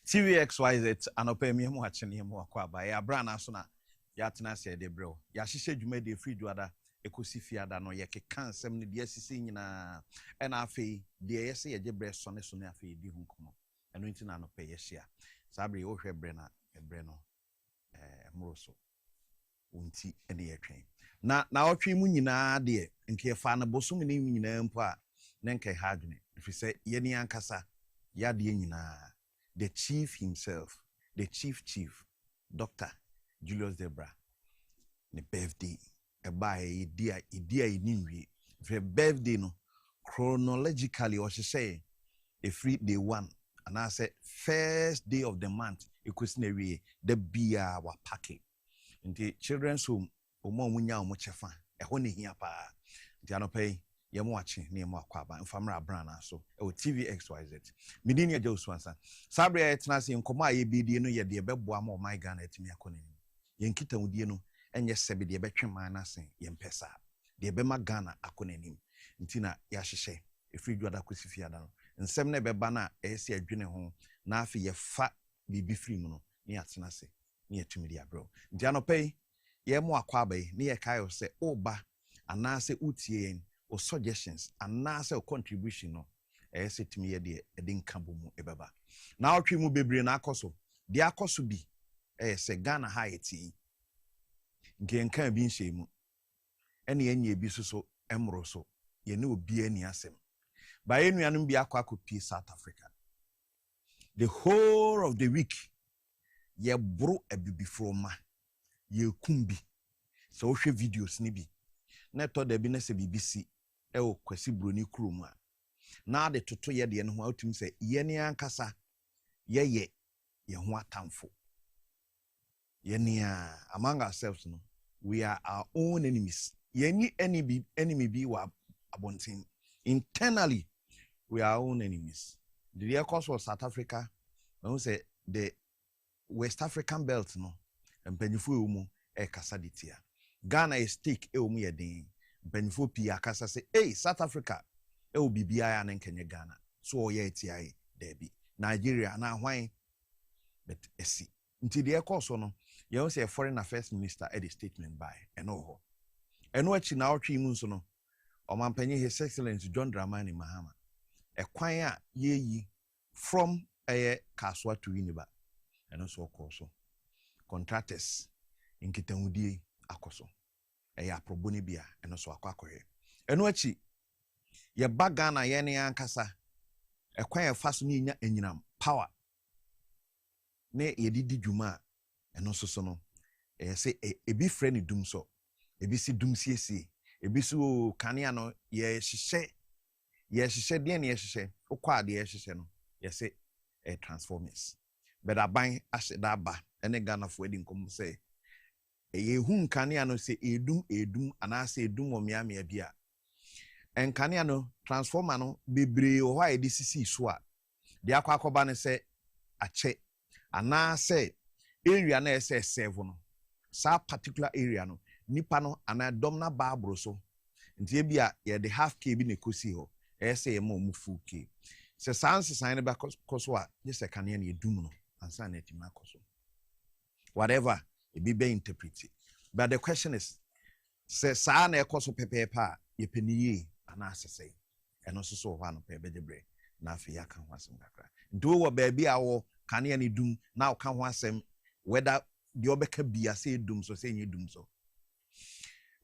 TVXYZ anope mi mu achene mu akwa ba ya Abranaa so na ya tena se de bro ya hihye dwuma de free dwada ekosi fiada no ye keka nsem ne de asisi nyina ena afei de yese ye gebre so ne so ne afei di hu kono eno nti na anope ye hia sabre wo hwe bre na ebre no mroso unti ene ye twen na otwe mu nyina de nke fa na bosom ne nyina mpo a ne nke ha dwene fi se ye ni ankasa ya de nyina the chief himself, the chief, Dr. Julius Debra, the birthday, a by dear in the birthday no chronologically, or she say a free day one, and I said first day of the month, a questionnaire, the beer our packing. In the children's home, or more munya much fan, a honey here pa, the pay. Yam watching near Makwaba and Famra Abranaa so TVXYZ. Midinia Joswansa. Sabre etnasi in Koma ye be no ye de beboamo my gun at me acconin. Yenkita udiano and yes sebi de betrim manasing yempesa. De bema Ghana acconin. Ntina yashishe, a free drada crucifiadano. And semne bebana esi a junior home, nafi ye fat be free mono, near Tinase, near to media bro. Diano pay ye mo akwabe, near Kayo say, oh ba, and nase utien. Or suggestions and nasa contribution no say to me de edin kambumu ebeba na otwe mu bebre na akoso de akoso bi say Ghana haiti nkenka bi nhemu ene anye bi so emro so ye ne obi ani asem ba enuanum bi akwakopi South Africa the whole of the week ye bro ebibi from ye kumbi so hwe videos ni bi na to da bi na se BBC o kwasi broni kroma na de toto ye de no ho atum se ye ne ankasa ye ho atamfo ye ne among ourselves no we are our own enemies ye ni enemy bi wa abontin internally we are our own enemies the cause of South Africa when say the West African belt no empanyifo emu e kasa ditia Ghana is stake e omu ye den benfo pi akasa say hey South Africa e o bibia na nkenye Ghana so ye etiae debi Nigeria na hwan but esi nti de ekoso no ye won say foreign affairs minister at the statement by eno achi na otwe mu nso no omampanyi his excellency John Dramani Mahama e kwan a ye yi from Kaswa to Winneba eno so okoso contractors nkitahudie akoso eya proboni bia eno so akwakoye eno achi ye bagana ye ne ankasa ekwan ye fa so ne nya enyinam power ne ye didi dwuma eno so no se ebi frɛ ne dum so ebi si dum siesie ebi so kanea no ye hyehyɛ de ne ye hyehyɛ okwa de ye hyehyɛ no ye se transformers but aban ahye da ba ene Ghana fo edi nkom say ye hu nkanea no se edum anase edum omiamia bia enkanea no transformer no bebre o ha edi sisi so a de akwakoba ne se ache anase area na ese serve no sa particular area no nipa no ana dom na baabro so ntie bia ye de half k bi ne kosi ho ese ye mo full k se sans sign ba koso a ye se kanea na edum no ansa na etima koso whatever it be interpreted. But the question is, say sa na ekoso pepepa ye peniye anase say and also so one pebe de bre na afi ya kan wasem kakra do wo ba bia wo kane ne dum na wo kan wasem whether the obeka bia say dum so say nye dum so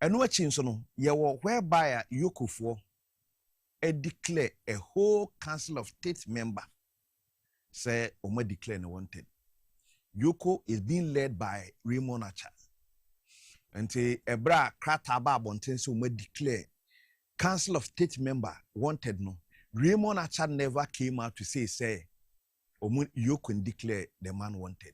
eno achi nso no ye wo whereby yokofo declare a whole council of state member say omo declare no wanted. Yoko is being led by Raymond Acha. And Ebra Krataba Bonten so we declare Council of State member wanted no. Raymond Acha never came out to say Yoko declare the man wanted.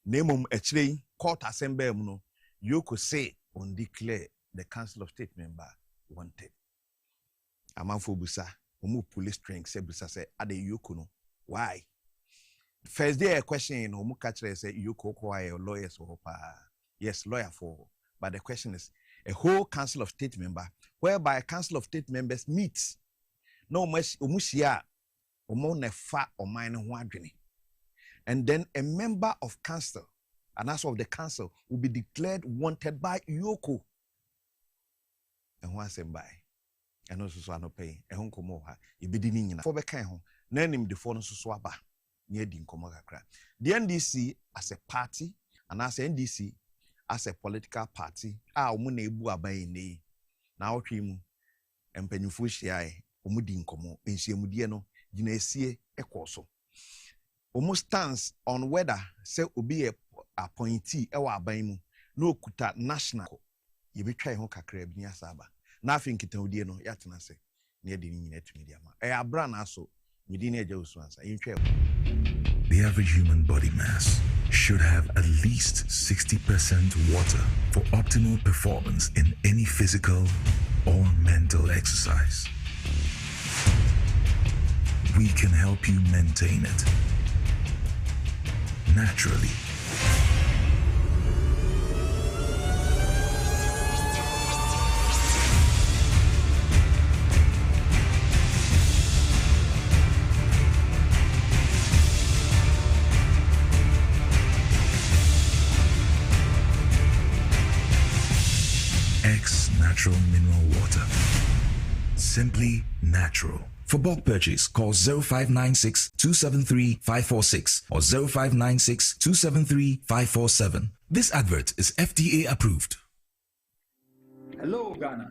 Name actually court assembly no Yoko say on declare the Council of State member wanted. Amanfo busa police strength say busa say ade Yoko no. Why? First day a question no mu catch say you a lawyers for yes lawyer for but the question is a whole council of state member whereby a council of state members meet no much umushia omo nefa o mine ho adwene And then a member of council, an ass of the council, will be declared wanted by Yoko. And once by, and also so no pay, a home como, you be dinning for the kind, name him the phone so swaba near Dinkomaka. The NDC as a party, and as NDC as a political party, our money bua by nay. Now, him and Penufushi, Omudinkomo, in Siamudiano, Ginesie, Ecoso. Almost stands on whether say be a appointee ewa abaimu no kuta national you be try ho kakra bi asaba na afin kitawdie no yatena se na yedi ni nyina tumi dia ma Abranaa so medi na Agya Wusu ansa yintwe. The average human body mass should have at least 60% water for optimal performance in any physical or mental exercise. We can help you maintain it naturally. X Natural Mineral Water. Simply natural. For bulk purchase, call 0596 273 546 or 0596 273 547. This advert is FDA approved. Hello, Ghana.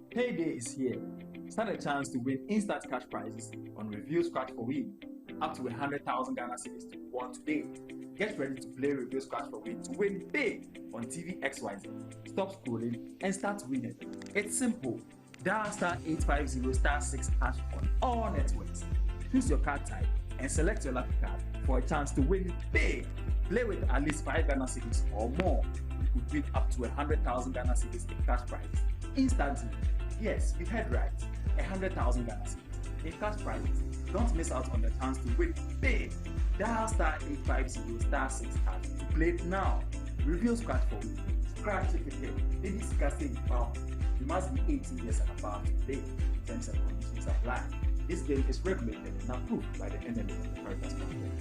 Payday is here. Stand a chance to win instant cash prizes on Review Scratch for Win. Up to 100,000 Ghana cedis to be won today. Get ready to play Review Scratch for Win to win big on TV XYZ. Stop scrolling and start winning. It's simple. Dial *850*6# on all networks. Choose your card type and select your lucky card for a chance to win big. Play with at least 5 Ghana cedis or more. You could win up to 100,000 Ghana cedis in cash prizes instantly. Yes, you heard right. 100,000 Ghana cedis in cash prizes. Don't miss out on the chance to win big. Dial *850*6# to play it now. Review Scratch for Win. Scratch it again. This is casting power. You must be 18 years and above to play. Terms and conditions apply. This game is regulated and approved by the NMA Caritas Platform.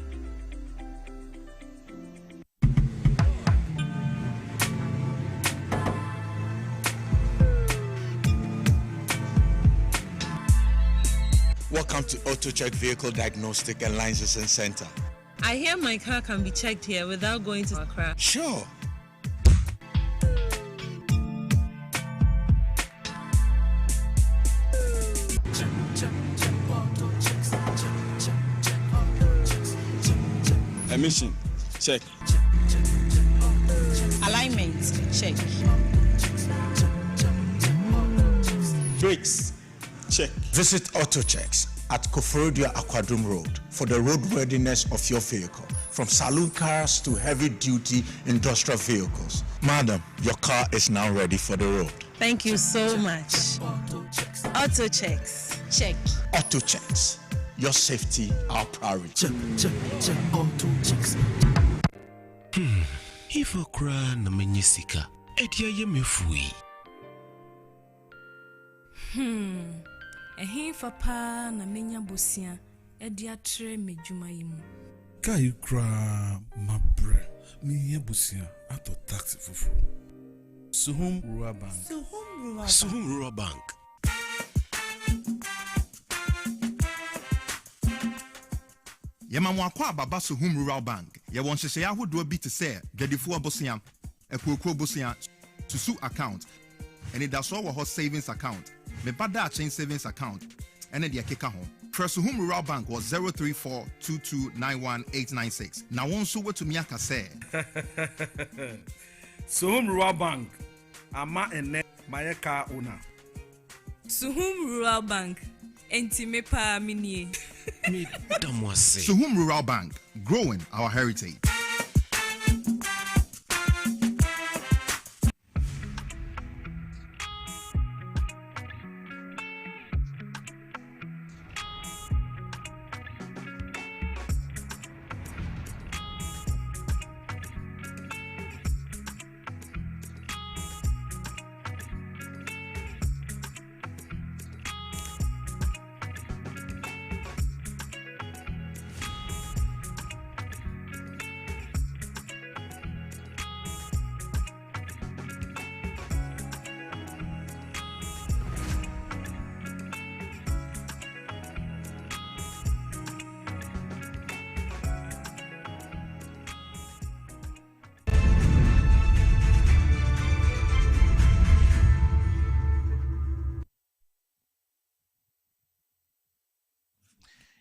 Welcome to Auto Check Vehicle Diagnostic and Licensing Center. I hear my car can be checked here without going to Accra. Sure. Emission, check. Alignment, check. Brakes, check. Visit AutoChecks at Koforidua Aquadrum Road for the roadworthiness of your vehicle, from saloon cars to heavy-duty industrial vehicles. Madam, your car is now ready for the road. Thank you so much. Auto checks, check. AutoChecks, your safety, our priority. Check, auto checks. If I cry na menyisika, edia ye mefui. Ehinfa pa na menya bosia edia tre medwuma yimu. Kai kra mabre menya bosia ato taxi fufu. Suhum Rural Bank. Suhum Rural Bank. Yema mwakwa baba Suhum Rural Bank. Ye won hwehwe ahodo bi te se dwadifo abosia, ekuokuro bosia, susu account, and it does all savings account. Me bada chain savings account, and then the keka ho. Suhum Rural Bank was 03422919896. Now one so what to me aka say. Suhum Rural Bank. Ama ene mayeka una. Suhum Rural Bank. Enti me pa minie. Me damwase. Suhum Rural Bank, growing our heritage.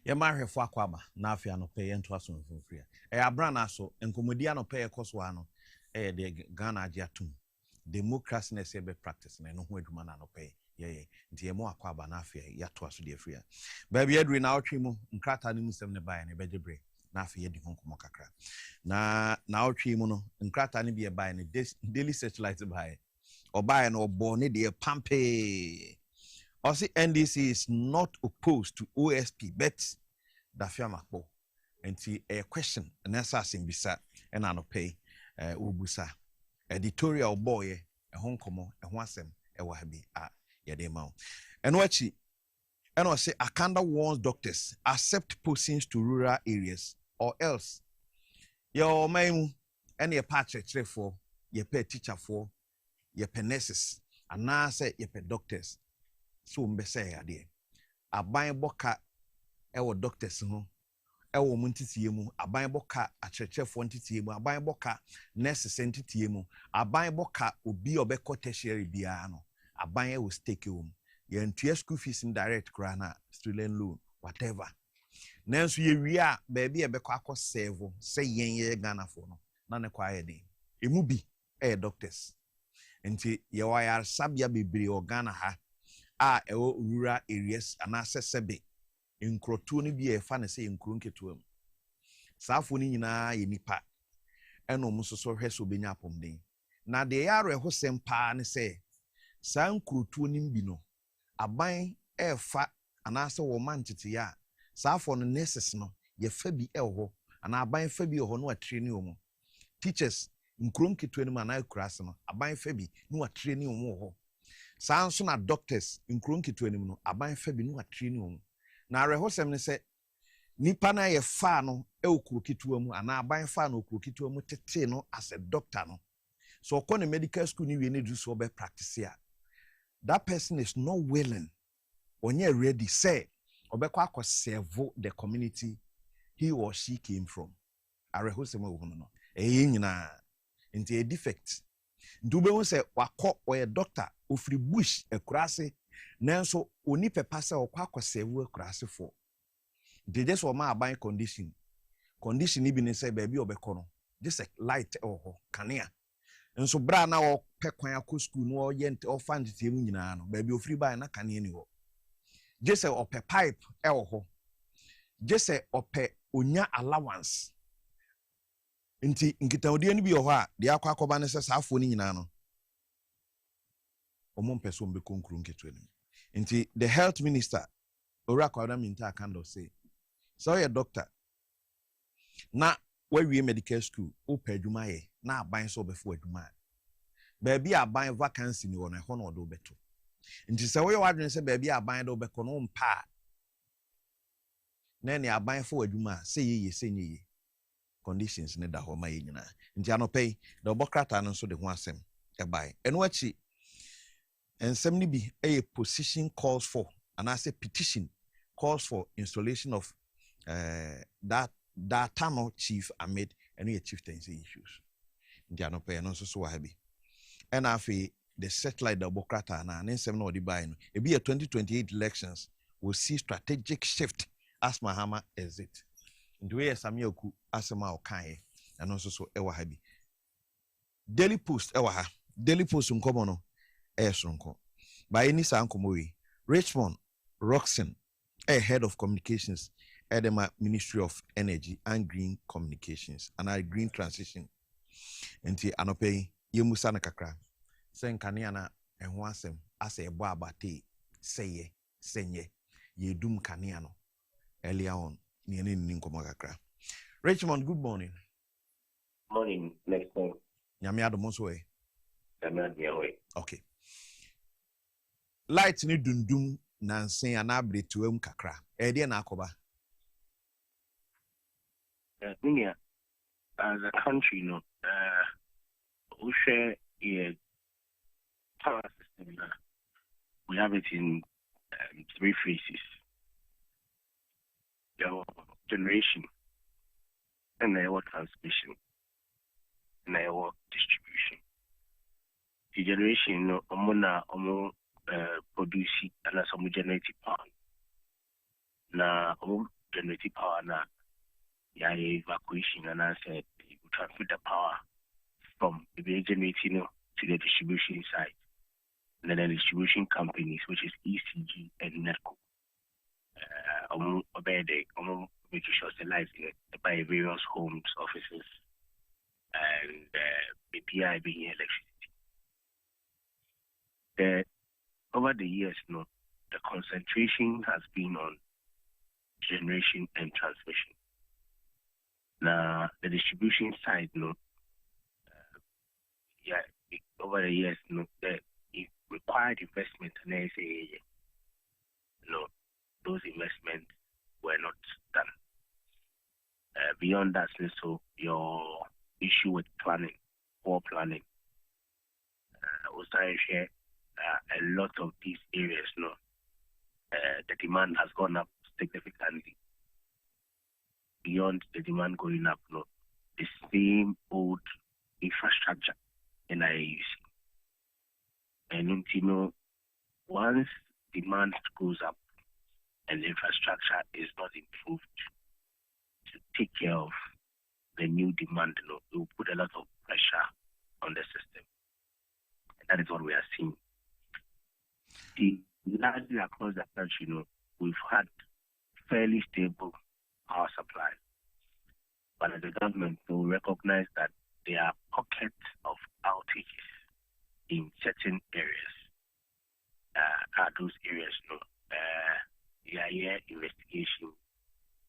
Yɛmahwɛfo akwaba na afei anɔpɛ yɛnto aso mfimfiri a Abranaa so nkɔmmɔdi anɔpɛ yɛkɔ so ano de Ghana agye atom democracy na ɛsɛ bɛ practice na ɛno ho adwuma na anɔpɛ yɛyɛ nti yɛmɔ akwaba na afei yɛato aso deɛ afiri a baabi aduri na awɔtwe mu nkrataa no mu sɛm ne baeɛ ne bɛgye berɛ na afei yɛdi ho nkɔmmɔ kakra na awɔtwe mu no nkrataa no bi ɛbaeɛ ne daily searchlight baeɛ ɔbaeɛ no ɔbɔ ne deɛ pampee. Also, NDC is not opposed to OSP, but Dafiamakbo. And a question, and that's asking Bisa, and I no pay Ubusa. Editorial boy, a home como, a wasem, a wahabi, Yademao. And what she, and I say, Akanda warns doctors accept postings to rural areas or else. Your man, any a patch for, ye pay teacher for, ye pay nurses, and now say ye pay doctors. So mbese ade aban boka ewo doctors ho ewo muntitie mu aban boka akyerɛkyerɛfo ntitie mu aban boka nurses ntitie mu aban boka obi obekɔ tertiary bia no aban ewo stake wo yentua school fees indirect kra na student loan whatever nanso ye wi a baabi ebekɔ akɔ save sɛ yen Ghana fo no na ne kwa yɛ den emu bi doctors nti ye wayar sabia bebre o Ghana ha rural areas and access sebe in crotoni be a fan say in crunke to him. Safoni na ye nipa eno muso so heso benya pomden. Na de are ho sempa ne say san crotoni bino aban e fa anase wo man tete ya safo no nurses no ye fa bi e ho ana aban fa bi ho no atreni omo teachers in crunke to him ana kurase no aban fa bi no atreni omo ho. Sanso na doctors in kronki to anim no aban fa bi no atri ni omu na rehosem ne se nipa na ye fa no e okrokitu amu ana aban fa no okrokitu amu tete no as a doctor no so okọ na medical school ni we ne do so be practice ya that person is not willing onye ready say obekọ akọ the community he or she came from arehosem ohunu no e nyina nti a defect ndube won say wakọ oye doctor ofri bush ekurase nanso oni pepa se okwa akọsewu ekurase for they just ma aban condition ni bi ne say baby obekọ no just a light ho kanea nso bra na o pekwan akọ school no yent o fund tiem nyina no baby ofri ban na kanea ni ho just a ope pipe ho just a ope onya allowance nti nkitaodie ni bi ho a de akọ akọba ne se saafo ni nyina no omon person be konkru nketu anim nti the health minister ora kwada minta kind of say so your doctor na we medical school o padwuma ye na aban so obefo adwuma baabi aban vacancy ni wono ho na odo beto nti se we wadwen se baabi aban do beko no mpa na ne aban fo adwuma se ye se nye conditions ne da ho ma ye nyina nti anopei the obokrata no so de ho asem e bai eno achi and some be a position calls for, and I say petition calls for installation of that tunnel chief Ahmed and we chieftaincy issues. Diano pay and also so happy. And after the satellite the Bokrata and then seven or the buying, it be a 2028 elections will see strategic shift as Mahama exit. The way Samioku Asama Okaye and also so Ewa Habi. Daily Post Ewaha, Daily Post uncommon. By any sankomowi Richmond Roxon head of communications at the Ministry of Energy and Green Communications and our green transition enti anope yemusa na kakra sen kanea and wasem as a boabate seye senye yedum kanea no earlier on ni nkomo kakra. Richmond, good morning. Morning, next time. Nyame adomonso e. Okay. Light ni dundum nansen anabre tuam kakra. De na akoba. As a country, we share a power system. We have it in 3 phases. Your generation, and our transmission, and our distribution. The generation, produce and some generative power. Now, generating power now. Yeah, evacuation, and I said you transmit the power from the generating to the distribution side. And then the distribution companies, which is ECG and NETCO, making sure the lights by various homes, offices, and the PI being electricity. Over the years, the concentration has been on generation and transmission. Now, the distribution side, over the years, the required investment, and those investments were not done. Beyond that, so your issue with planning, poor planning, was trying to share a lot of these areas, the demand has gone up significantly. Beyond the demand going up, the same old infrastructure in IAUC. And once demand goes up and the infrastructure is not improved to take care of the new demand, it will put a lot of pressure on the system. And that is what we are seeing. Largely across the country, we've had fairly stable power supply. But as the government will recognize that there are pockets of outages in certain areas. Those areas, investigation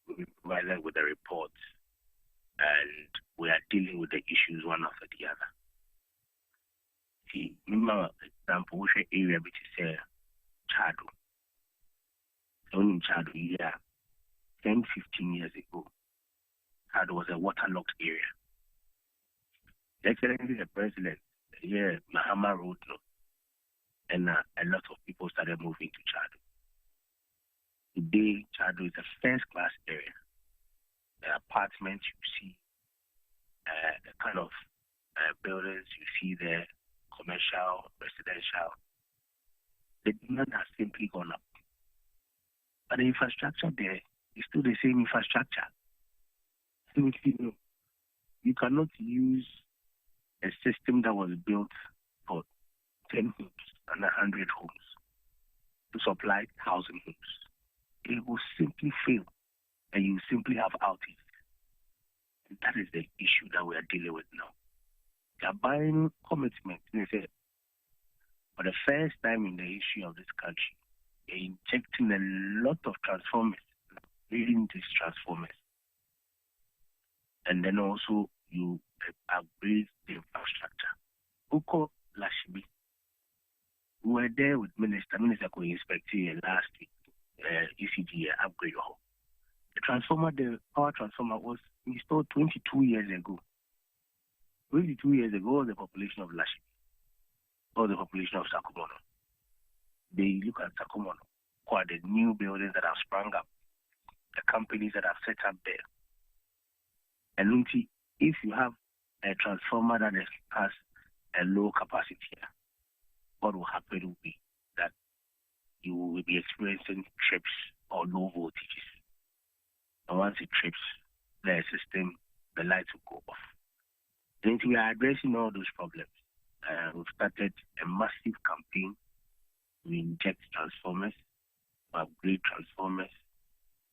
will be provided with the reports, and we are dealing with the issues one after the other. See, remember, example, which area which is Chado. Only in Chado, 10, 15 years ago, Chado was a waterlogged area. Excellency, the president, Mahama Road, and a lot of people started moving to Chado. Today, Chado is a first-class area. The apartments you see, the kind of buildings you see there, commercial, residential, the demand has simply gone up. But the infrastructure there is still the same infrastructure. So, you cannot use a system that was built for 10 homes and 100 homes to supply 1,000 homes. It will simply fail, and you simply have outage. And that is the issue that we are dealing with now. They are buying commitment. They say, for the first time in the history of this country, they're injecting a lot of transformers, building these transformers. And then also you upgrade the infrastructure. Uko Lashibi, we were there with Minister could inspect here last week, ECG upgrade. The power transformer was installed 22 years ago. 22 years ago, the population of Lashibi, or the population of Sakumono. They look at Sakumono, or the new buildings that have sprung up, the companies that have set up there. And if you have a transformer that has a low capacity, what will happen will be that you will be experiencing trips or low voltages. And once it trips, the system, the lights will go off. And we are addressing all those problems. We've started a massive campaign to inject transformers, to upgrade transformers,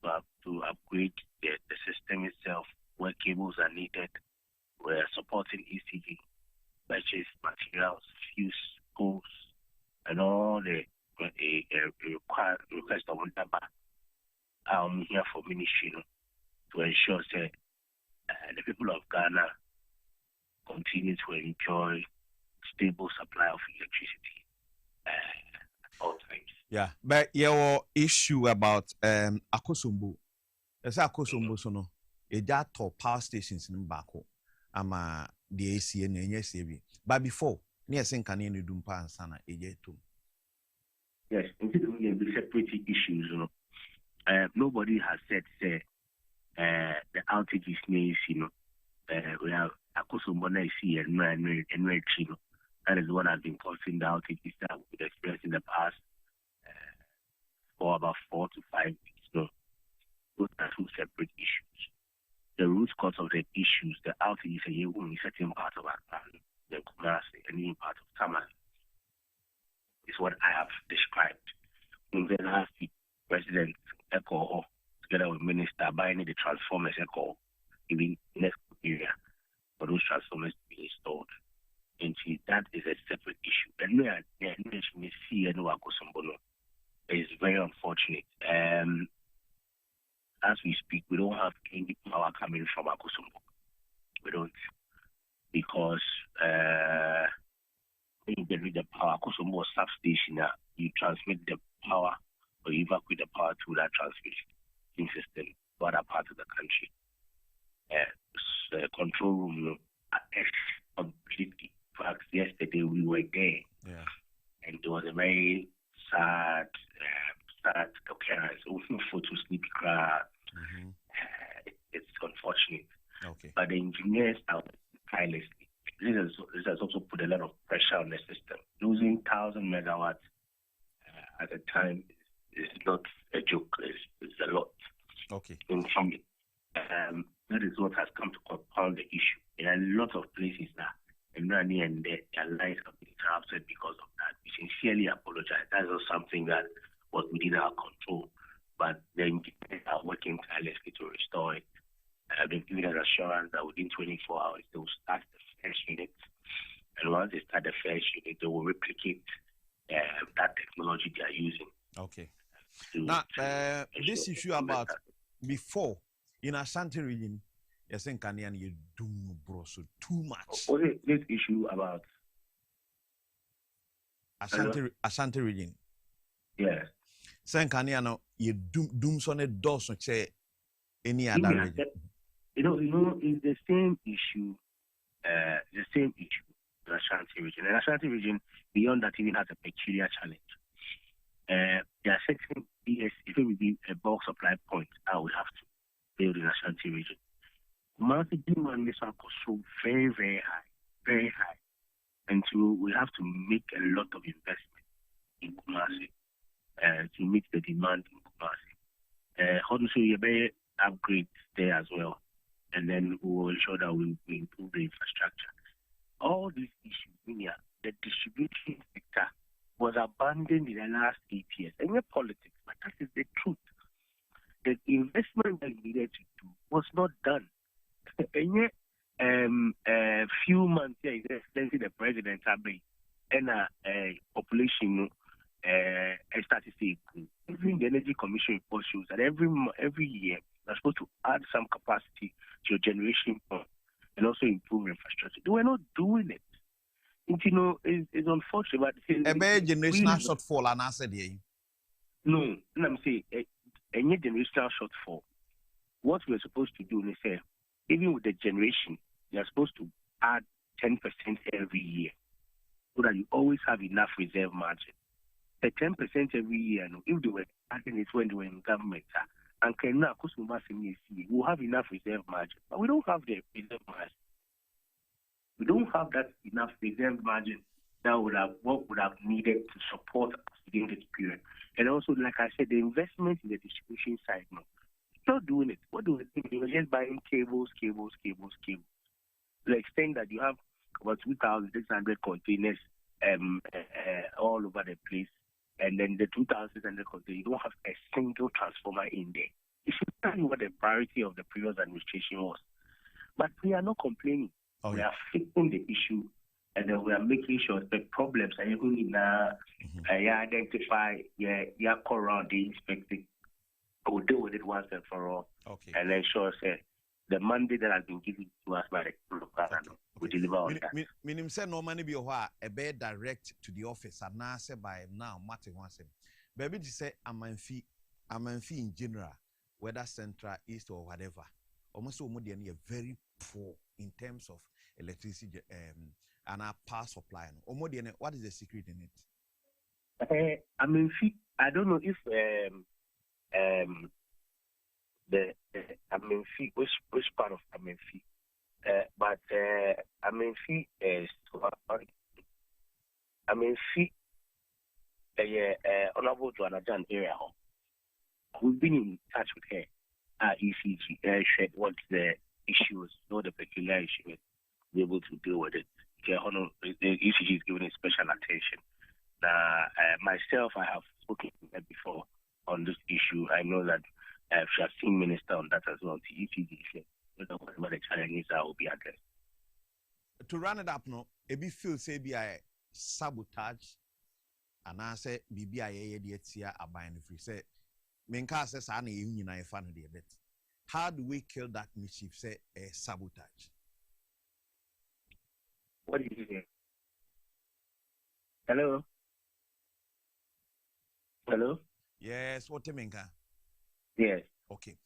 to upgrade the system itself where cables are needed. We're supporting ECG, purchase materials, fuse poles, and all the request of Undaba. I'm here for ministry to ensure that the people of Ghana continue to enjoy stable supply of electricity at all times. Yeah, but your issue about Akosombo, there's Akosombo sono a top power stations in Bako, ama the ACN and SAB. But before, near Saint Canadian Dumpa and Sana, too. Yes, we separate issues. Nobody has said the outage is near, we have Akosombo and Chino. That is what has been causing the outages that we've experienced in the past for about 4 to 5 weeks. Those are two separate issues. The root cause of the issues, the outage is a certain part of Accra, the Kumasi, and even part of Tamale, is what I have described. In the last week, President Echo, together with Minister, buying the transformers Echo, even next area, for those transformers to be installed. And that is a separate issue. And we are see it's very unfortunate. As we speak, we don't have any power coming from Akosombo. We don't, because when you generate the power, Akosombo substation, you transmit the power or you evacuate the power through that transmission system to other parts of the country. Control room completely. In fact, yesterday we were there, and it was a very sad occurrence. Also, for to sleep cry. It's unfortunate. Okay. But the engineers are tirelessly. This has also put a lot of pressure on the system. Losing 1,000 megawatts at a time is not a joke. It's a lot. Okay. That is what has come to compound the issue. In a lot of places now, and their lives have been interrupted because of that. We sincerely apologize. That's not something that was within our control. But the engineers are working tirelessly to restore it. They've given us assurance that within 24 hours they will start the first unit. And once they start the first unit, they will replicate that technology they are using. Okay. Now, this issue about before in Ashanti region, you're saying Kanyan, you do bro so too much. Okay, this issue about Ashanti region. Yeah. Saying Kanyan, you doom son a dozen say any other region. You know, it's the same issue. The same issue in Ashanti region. And Ashanti region, beyond that, even has a peculiar challenge. There are certain if it will be a bulk supply point, I would have to build in Ashanti region. Market demand is so very, very high. And so we have to make a lot of investment in Kumasi to meet the demand in Kumasi. Also, you may upgrade there as well. And then we will ensure that we improve the infrastructure. All these issues, the distribution sector was abandoned in the last 8 years. And we're politics, but that is the truth. The investment that we needed to do was not done. And yet, a few months here, the president and a population started to say, even the Energy Commission report shows that every year they're supposed to add some capacity to your generation point and also improve infrastructure. They were not doing it. It's unfortunate. But a bad generational shortfall, and I said, no, I'm saying any generational shortfall. What we're supposed to do is say, even with the generation, you're supposed to add 10% every year so that you always have enough reserve margin. The 10% every year, if they were adding it when they were in government, and we'll have enough reserve margin. But we don't have the reserve margin. We don't have that enough reserve margin that would have needed to support us during this period. And also, like I said, the investment in the distribution side, not doing it. What do we think? We're just buying cables. To the extent that you have about 2,600 containers all over the place, and then the 2,600 containers, you don't have a single transformer in there. It should tell you what the priority of the previous administration was. But we are not complaining. We are fixing the issue, and then we are making sure the problems are even in identify, go around, they inspect it. We'll deal with it once and for all. Okay. And ensure the mandate that has been given to us by the government, we deliver on that. Meaning, say no money be a bed direct to the office, and now say by now, Martin wants him. Baby, to say, I'm in general, whether central, east, or whatever. Almost so much very poor in terms of electricity and our power supply. What is the secret in it? I don't know if which part of Amenfi, but Amenfi is Honorable Joanna Jan area. We've been in touch with her, what the issues, the peculiar issues, be able to deal with it. The ECG is given it special attention. Myself, I have spoken to her before on this issue. I know that she has seen minister on that as well. The ECG, whatever the challenges are, will be addressed. To run it up, no, it be feel say be a sabotage, and I say BBI tia abine free. Say, menka says I need you fan of the bit. How do we kill that mischief? Say a sabotage. What did you say? Hello? Hello? Yes, what you mean? Yes. Okay.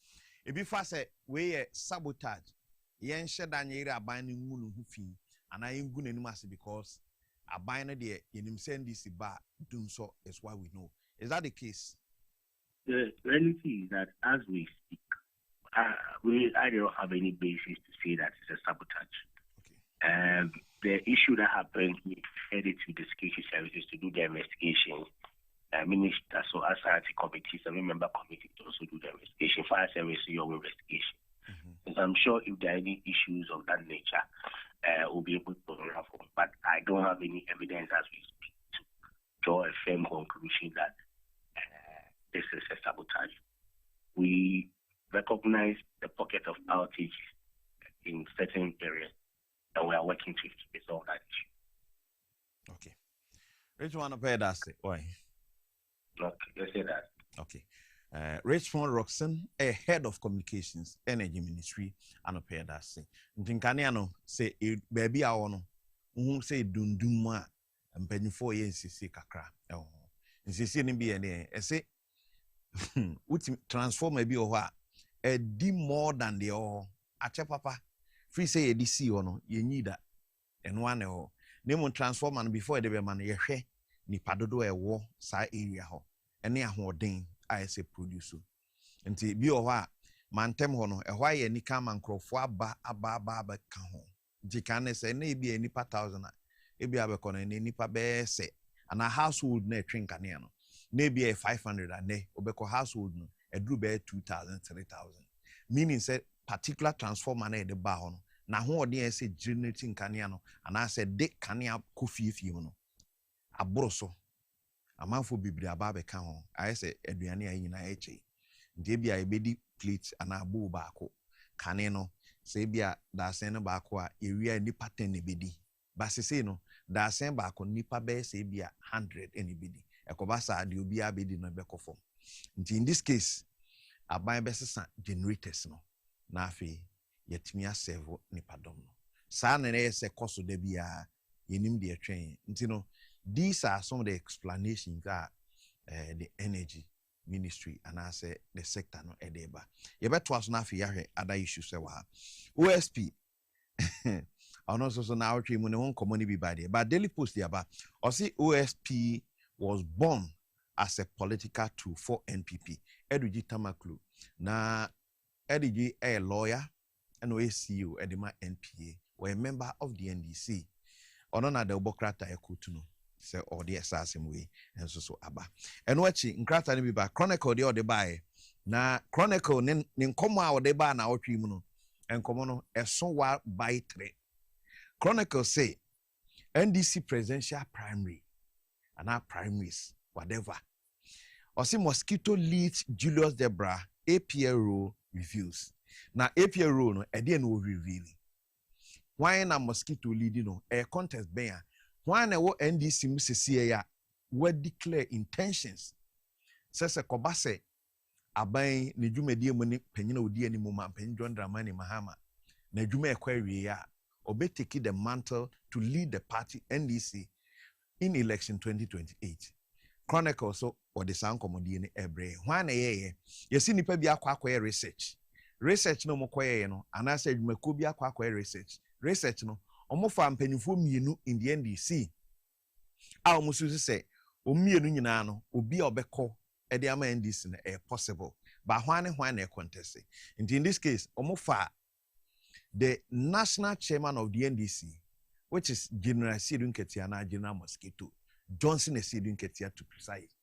If you fast say we sabotage, yen shed and ye are binding moon who fee, and I am good anymore because a binder there in him send this bar doing so is what we know. Is that the case? The reality is that as we speak, I don't have any basis to say that it's a sabotage. Okay. The issue that happened, we headed to the security services to do the investigation. Minister, so as committees, and member committee to also do the investigation. Fire service, your investigation. Mm-hmm. So I'm sure if there are any issues of that nature, we'll be able to unravel. But I don't have any evidence as we speak to draw a firm conclusion that this is a sabotage. We recognize the pocket of outage in certain areas, and we are working to resolve that issue. Okay. Which one of that say? Why? Okay, let's say that. Okay. Richmond Roxon, a head of communications, energy ministry, and a pair that say. Ntinkaniano say baby I want who say dunduma and penny 4 years see kakra. Oh, see ni be any say transform maybe or what a d more than the all ache papa free say a DC or no you need that and one or name transform and before the man ye ni padodo e wo sa area ho ene ahoden I say produce nti bi o ha mantem ho no e hwa ye ni ka mankrofo aba ka ho jika ne se na bi enipa 1000 e bi abekọ na enipa be se ana household na twinka ne no na bi 500 ane obekọ household no edru be 2000 3000 meaning say particular transformer na e de ba ho no na ho ode e say generating kanea no ana say de kanea kofiefi mu no abroso amanfo bibiri aba ka ho aye say aduane ayi nyina eche nde bia ebedi plate ana abo baako kane no say bia da sen no baako a ewia ni pattern ne bedi basese no da sen baako nipa be say bia 100 anybody ekoba sa de obi abedi no bekofo nti in this case aban besesa generators no na afi yetimi aserve nipadom no sa na se koso da bia yenim de atwen nti no these are some of the explanations that the energy ministry and I say the sector no edeba ye beto aso na afi yahwe other issues wa OSP ono so na awtwe mu ne won common bi by there but Daily Post there ba or see OSP was born as a political tool for NPP Eduji Tamaklu na Eduji a lawyer and CEO Edema NPA were a member of the NDC ono na the obokrata ekutuno say all the assassin way and so aba and wachi nkrata ni biba chronicle de ode bae na chronicle nin nkomo a ode ba na otwi mu no enkomo no eso wa by 3 chronicle say NDC presidential primary and our primaries whatever or see mosquito leads Julius Debra APRO reviews na APRO no e dey no reveal why na mosquito leading no a contest ben when a NDC musisi ya we declare intentions says a kobase aban ne dwumadi mu ne panyina odi ani mu ma panyin John Dramani Mahama na dwuma ekwawie ya obeteki the mantle to lead the party NDC in election 2028 chronicle so or the sound komodi ne ebre when ye yesi nipa bi akwa research no mokoye no anase dwumako bi akwa research no omofa mpanifo mienu in the NDC a omususu se omienu nyina no obi obekọ e de ama NDC na possible but hwan na contest in this case omofa the national chairman of the NDC which is General Sidun Ketia na General Mosquito Johnson Sidun Ketia to precise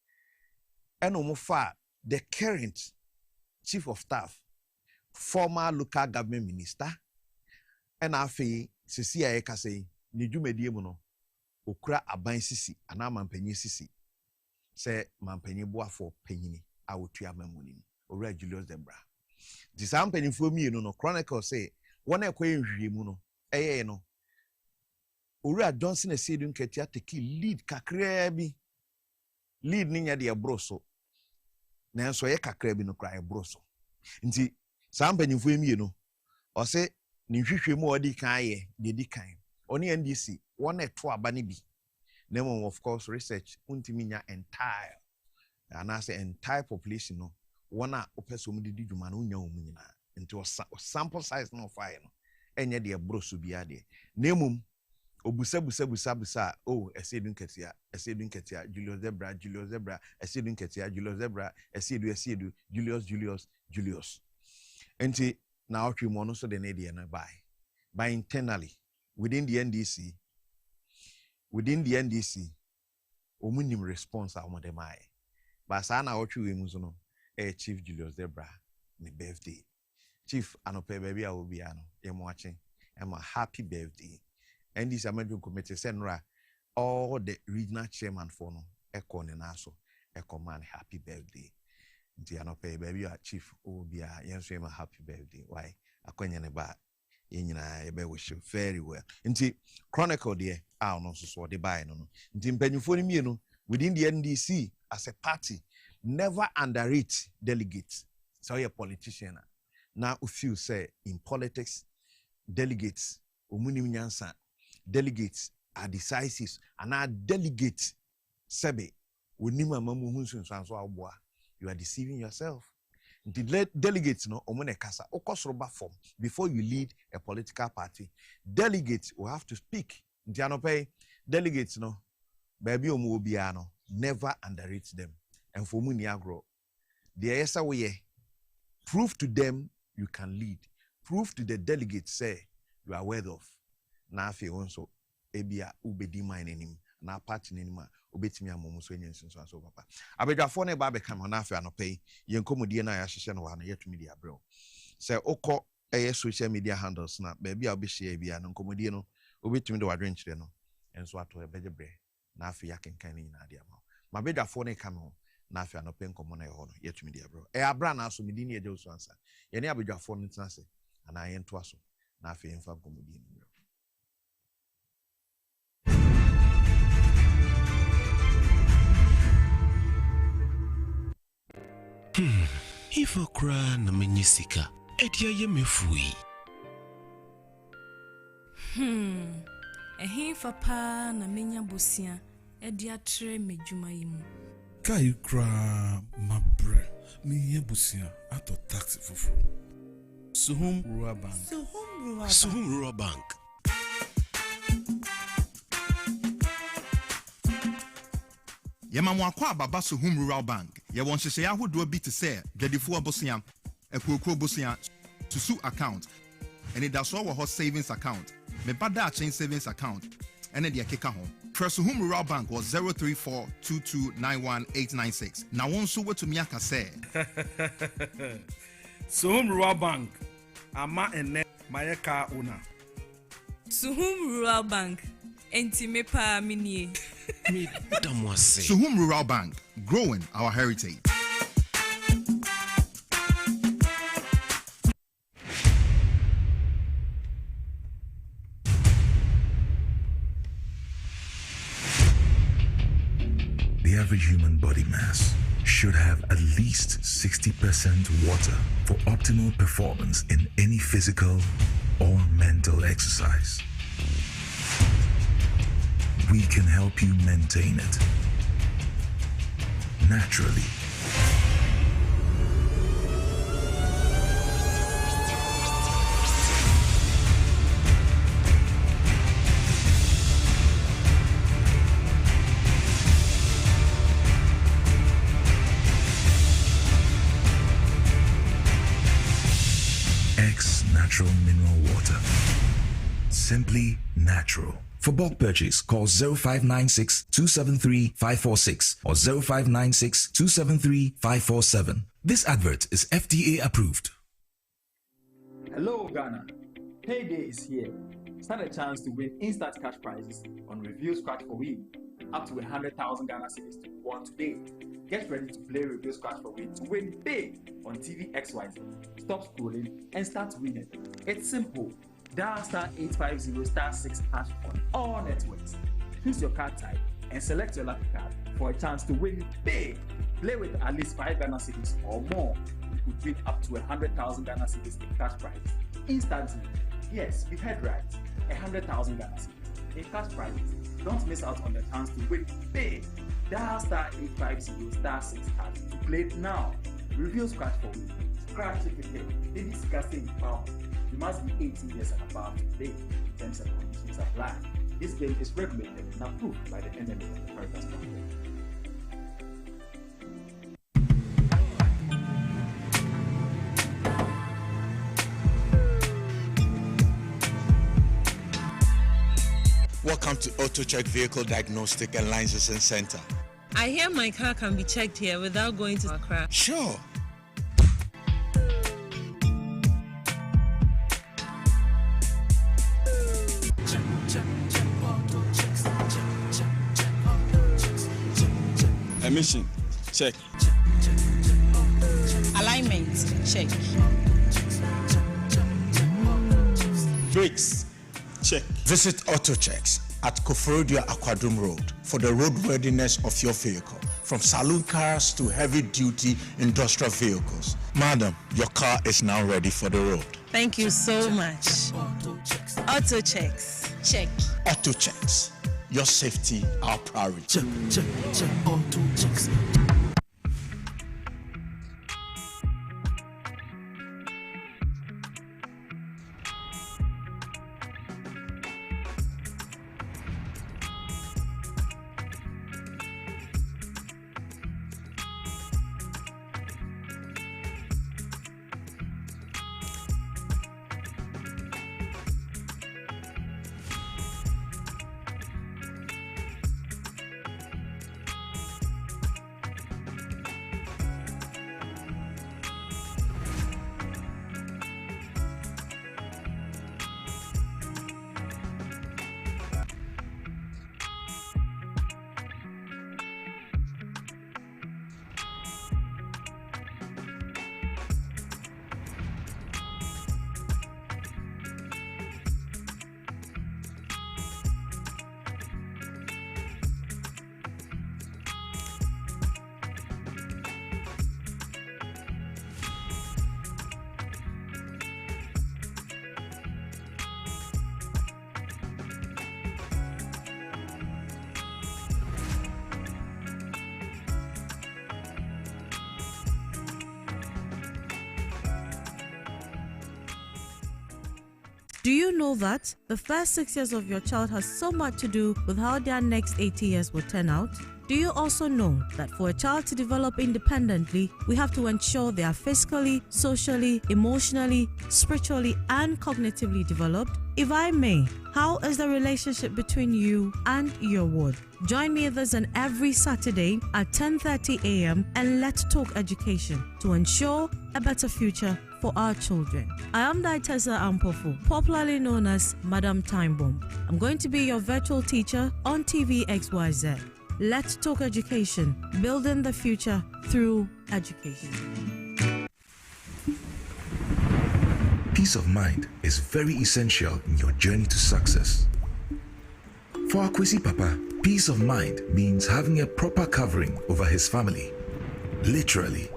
and omofa the current chief of staff former local government minister, and afi sisi a yɛka sɛ ne dwumadie mu no okura aban sisi ana mampanyi sisi sɛ mampanyi boafo panyini a wotua mamuni owura Julius Debra di saa mpanyinfo mienu no Chronicle say wɔn a ɛkɔyɛ nhwiemu no ɛyɛ no owura Johnson Asiedu Nketia take lead kakraa bi lead ni nya de ɛboro so nanso yɛ kakraa bi no kra ɛboro so nti saa mpanyinfo mienu ɔsɛ ni hwehwemu odi kan ye di kan oni NDC one eto aba ne bi name of course research untimi nya entire and I say entire population no one a opeso mu didi dwuma no nya omu nyina nti sample size no fire no enye de broso bia de nemum obusa oh Asiedu Nketia Julius Debra Asiedu Nketia Julius Debra Asiedu Julius enti now we want so the Canadian by internally within the NDC omunim response a them I but sana what we muzo Chief Julius Debra ni birthday Chief anope baby I will be ano watching I'm a happy birthday and this American committee senra all the regional chairman for no eko ne naso eko man happy birthday Diano pay baby Chief Obia yenso a happy birthday. Why? Akonya ne ba yenyina ebe wish you very well. Nti Chronicle there no so de buy no. Nti mpanyufo ni mienu within the NDC as a party never underrate delegates. So you're a politician. Now if you say in politics delegates omunim nyansa delegates are decisive and our delegates sebe onima mamu hunsun sanso aboa. You are deceiving yourself. The delegates no omune kasa okosroba form before you lead a political party. Delegates will have to speak. Pay delegates no baby omo obiano never underrate them. And for muni agro the esa way prove to them you can lead. Prove to the delegates say you are worth of. Na afi onso ebia ubedi mine enim na party nenima obetimi amomo so enyensin so aso papa abedwafo ne ba be kan na afi anopai yenkomodie na ya hyehye no wa na yetumi dia brɛ sɛ okɔ social media handles na ba bia obehye bia no nkomodie no obetumi de wadwen kyerɛ no enso ato ebegye brɛ na afi yakenkan ni na dia ma bedwafo ne kan ho na afi anopai nkomo na yɛ no yetumi dia brɛ Abranaa so medini Agya Wusu ansa yɛne abedwafo no tena se ana yɛnto aso na afi yɛmfa nkomodie no brɛ If a cry na menyisika, edia ye mefui. Ehin fa na menya bosia, edia tre medwuma yimu. Kai kra mabre, me busia ato taxi fufu. Suhum Rural Bank. Suhum Rural Bank. Yemamwa kwa baba Suhum Rural Bank. Ye won hyehyɛ ahodoɔ bi te sɛ dwadifoɔ bosia, akuokuro bosia, susu account, ɛne da so wɔ hɔ savings account, me bada chain savings account, ɛne de akeka ho. Suhum Rural Bank was 03422919896. Na won so wetumi aka sɛ Suhum Rural Bank ama ene mayeka owner. Suhum Rural Bank enti mepa minie. Suhum Rural Bank, growing our heritage. The average human body mass should have at least 60% water for optimal performance in any physical or mental exercise. We can help you maintain it naturally. X Natural Mineral Water. Simply natural. For bulk purchase, call 0596 273 546 or 0596 273 547. This advert is FDA approved. Hello, Ghana. Payday is here. Stand a chance to win instant cash prizes on Review Scratch for Win. Up to 100,000 Ghana cedis to be won today. Get ready to play Review Scratch for Win to win big on TV XYZ. Stop scrolling and start winning. It's simple. Dial *850*6# on all networks. Choose your card type and select your lucky card for a chance to win big. Play with at least 5 Ghana cedis or more. You could win up to 100,000 Ghana cedis in cash prizes instantly. Yes, you heard right. 100,000 Ghana cedis in cash prizes. Don't miss out on the chance to win big. Dial *850*6# to play now. Review Scratch for Win. Scratch certificate. This is casting power. You must be 18 years and above to play. Terms and conditions apply. This game is regulated and approved by the NMA and the Caritas Council. Welcome to AutoCheck Vehicle Diagnostic and Licensing Center. I hear my car can be checked here without going to Accra. Sure. Emission, check. Alignment, check. Brakes, check. Visit AutoChecks at Koforodia Aquadrum Road for the roadworthiness of your vehicle, from saloon cars to heavy-duty industrial vehicles. Madam, your car is now ready for the road. Thank you so much. Auto checks, check. AutoChecks, your safety, our priority. Check, auto checks. Do you know that the first 6 years of your child has so much to do with how their next 80 years will turn out? Do you also know that for a child to develop independently, we have to ensure they are physically, socially, emotionally, spiritually, and cognitively developed? If I may, how is the relationship between you and your ward? Join me this and every Saturday at 10:30 a.m. and let's talk education to ensure a better future for our children. I am Daitesa Ampofu, popularly known as Madam Time Bomb. I'm going to be your virtual teacher on TV XYZ. Let's talk education, building the future through education. Peace of mind is very essential in your journey to success. For Akwesi Papa, peace of mind means having a proper covering over his family. Literally.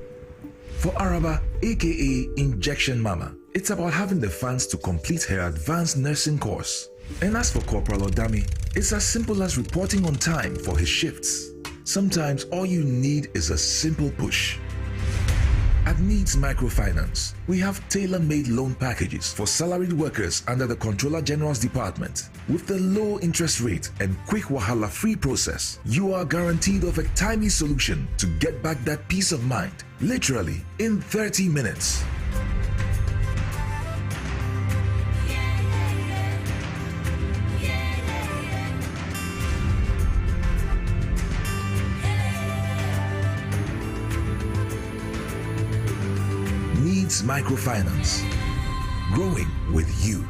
For Araba, aka Injection Mama, it's about having the funds to complete her advanced nursing course. And as for Corporal Odami, it's as simple as reporting on time for his shifts. Sometimes all you need is a simple push. At Needs Microfinance, we have tailor-made loan packages for salaried workers under the Controller General's Department. With the low interest rate and quick wahala-free process, you are guaranteed of a timely solution to get back that peace of mind, literally in 30 minutes. Microfinance. growing with you.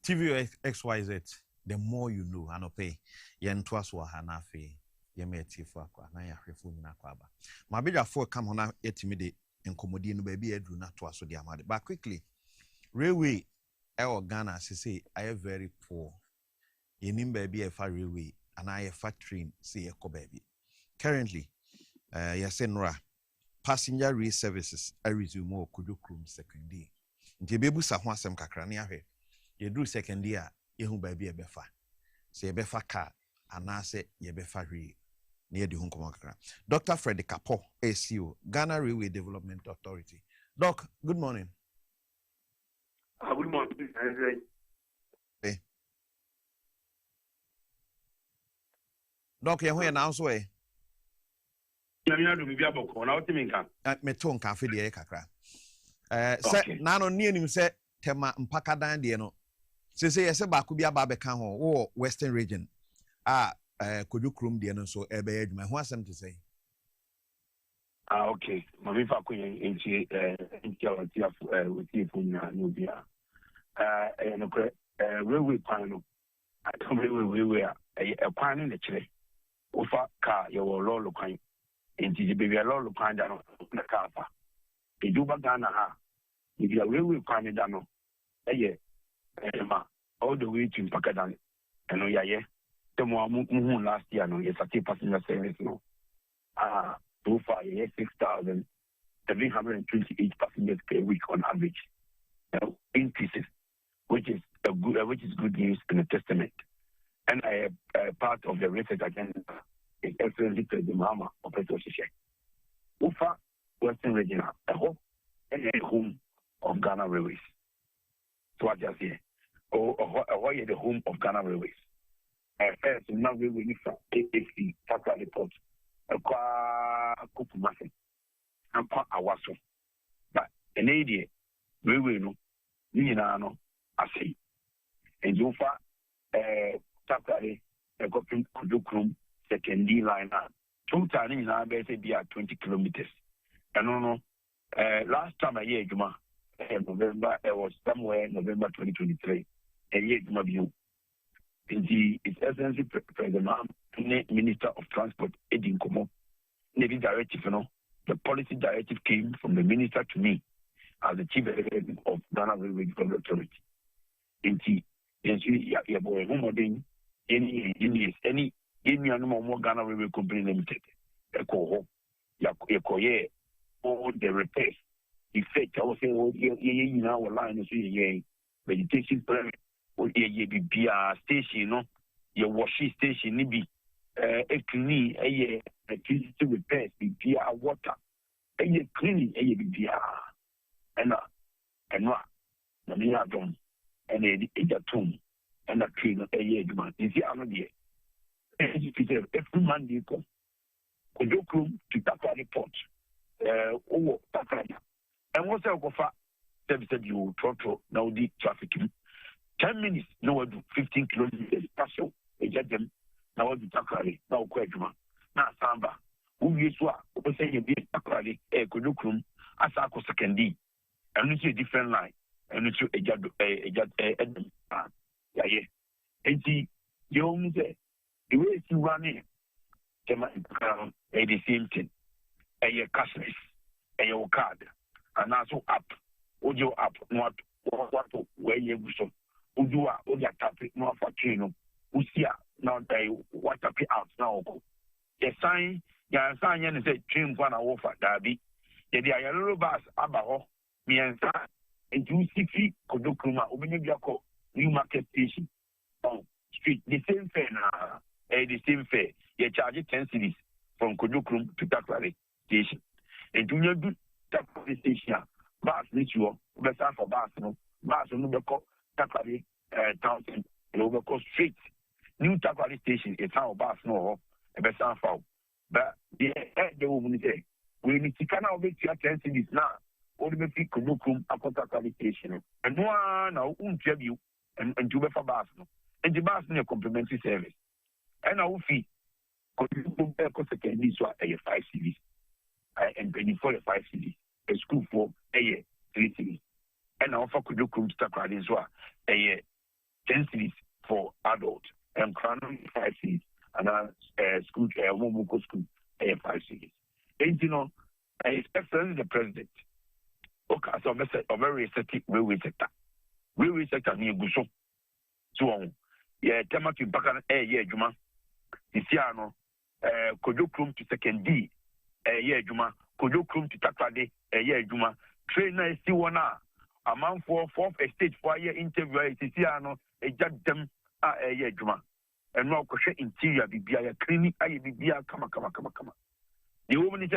TV XYZ, the more you know, and pay yen twas hanafe, ye may tifua, Naya refuni kwaba. My bigger four come on etimide and commodine baby edru not twas so dear mother. But quickly, railway, our Ghana, say, I am very poor. You name baby a far railway, and I a factory, say a baby. Currently, Yasenra, passenger rail services, I resume more Kudukrum second day. Ntibebu Sahwasem Kakrania. You do second year, you baby a befa. Say a befa car, and I say ye befa re near the Hunkomakra. Dr. Freddy Kapo, ACO, Ghana Railway Development Authority. Doc, good morning. Good morning. Hey. Doc, you're here now, so eh? Meton cafe de kakra. Say, Nano near him said, Tema Mpaka Dan Diano. Say, yes, a Bakubia Babekan or Western region. Could you crum Diano so ebe my what's them to say? Okay. Mami Fakuya in with you from Nubia. And railway panel. I come we were a pan in the chile. Ufa car, your law kind. And the baby a law kind down the car. The Duba Ghana ha. If you are railway panel down, all the way to Pakadan. And no, yeah. The more last year, no, yes, I take passenger service, no. So far, 6,728 passengers per week on average. Increases, which is good news and a testament. And part of the research agenda is Excellency President Mahama of the Association. Ufa Western Regional, a home of Ghana Railways. So what just here? Why the home of Ghana Railways? First, now we will need from AFC, Takra Report, a Kupumasi, and Pa Awaso. But an idea, we will know, Ninano, I say. And you far, Takari, a copy Kudukrum, second D line, 2 times in our base, be at 20 kilometers. And no, last time a year, Juma, November, it was somewhere November 2023, a year, Juma view. Its Excellency President Minister of Transport, Edin Komo, Navy Directive, the policy directive came from the minister to me as the Chief Executive of Ghana Railway Development Authority. Any more Ghana Railway Company Limited, all the repairs, effect, I was saying, now line, vegetation permit. Be a station, your washing station, maybe a cleaning, electricity repairs, be a water, a cleaning, be and we are done, and a tomb, and a clean, a year demand. Is the other year. Every Monday, Kudukrum to Taka report, Takaya. And what's our offer? Said you total now the trafficking. 10 minutes, no, 15 kilometers, Paso, a judgment, now the Takari, now Quadma, now Samba, who you saw, was saying a bit Takari, a Kudukrum, as I was second D, and it's a different line, and it's a judge, and the only say, the way you run in, the same thing, a cashless, a your card, and also up, audio up, what, where you so. Udua, Odia Tapi, no for Chino, Usia, now they what up out now. The sign, Yan and say, Trim one offer, Darby. The Ayalo Bas, Abaho, Mianza, and 260 Kodokuma, Ubinibiako, New Market Station. Oh, street, the same fare now, the same fare. You charge 10 cities from Kodokrum to Takwari Station. And do you do Takwari Station? Bas, Ritual, better for Bas, no, Bas, no, Takwari Townsend, and overcall street. New Takwari Station is how Bas no, a better foul. But the woman say, we need to kind of make your 10 cities now. Only make Kunukum upon Takwari Station. And no one now won't tell you and to be for Bas. And the bus near complimentary service. And our fee could second this one a 5 cities and 24 5 cities. A school for a year 3 cities. And our could you come to start this one a year 10 cities for adults and crown 5 cities and school a school a 5 cities. And you know, especially the president. Okay, so a very receptive railway sector. Railway sector near Guso. So, yeah, Tamaki Bakan, Juma. Isiano, Kojo Krum to second D, Juma. Kojo Krum to Takade, Juma. Trainer is still one. A man for 4th estate for a year interview, Isiano, a judge them, Juma. And now Koshe interior, Bibia, clinic, Bibia, come. The woman is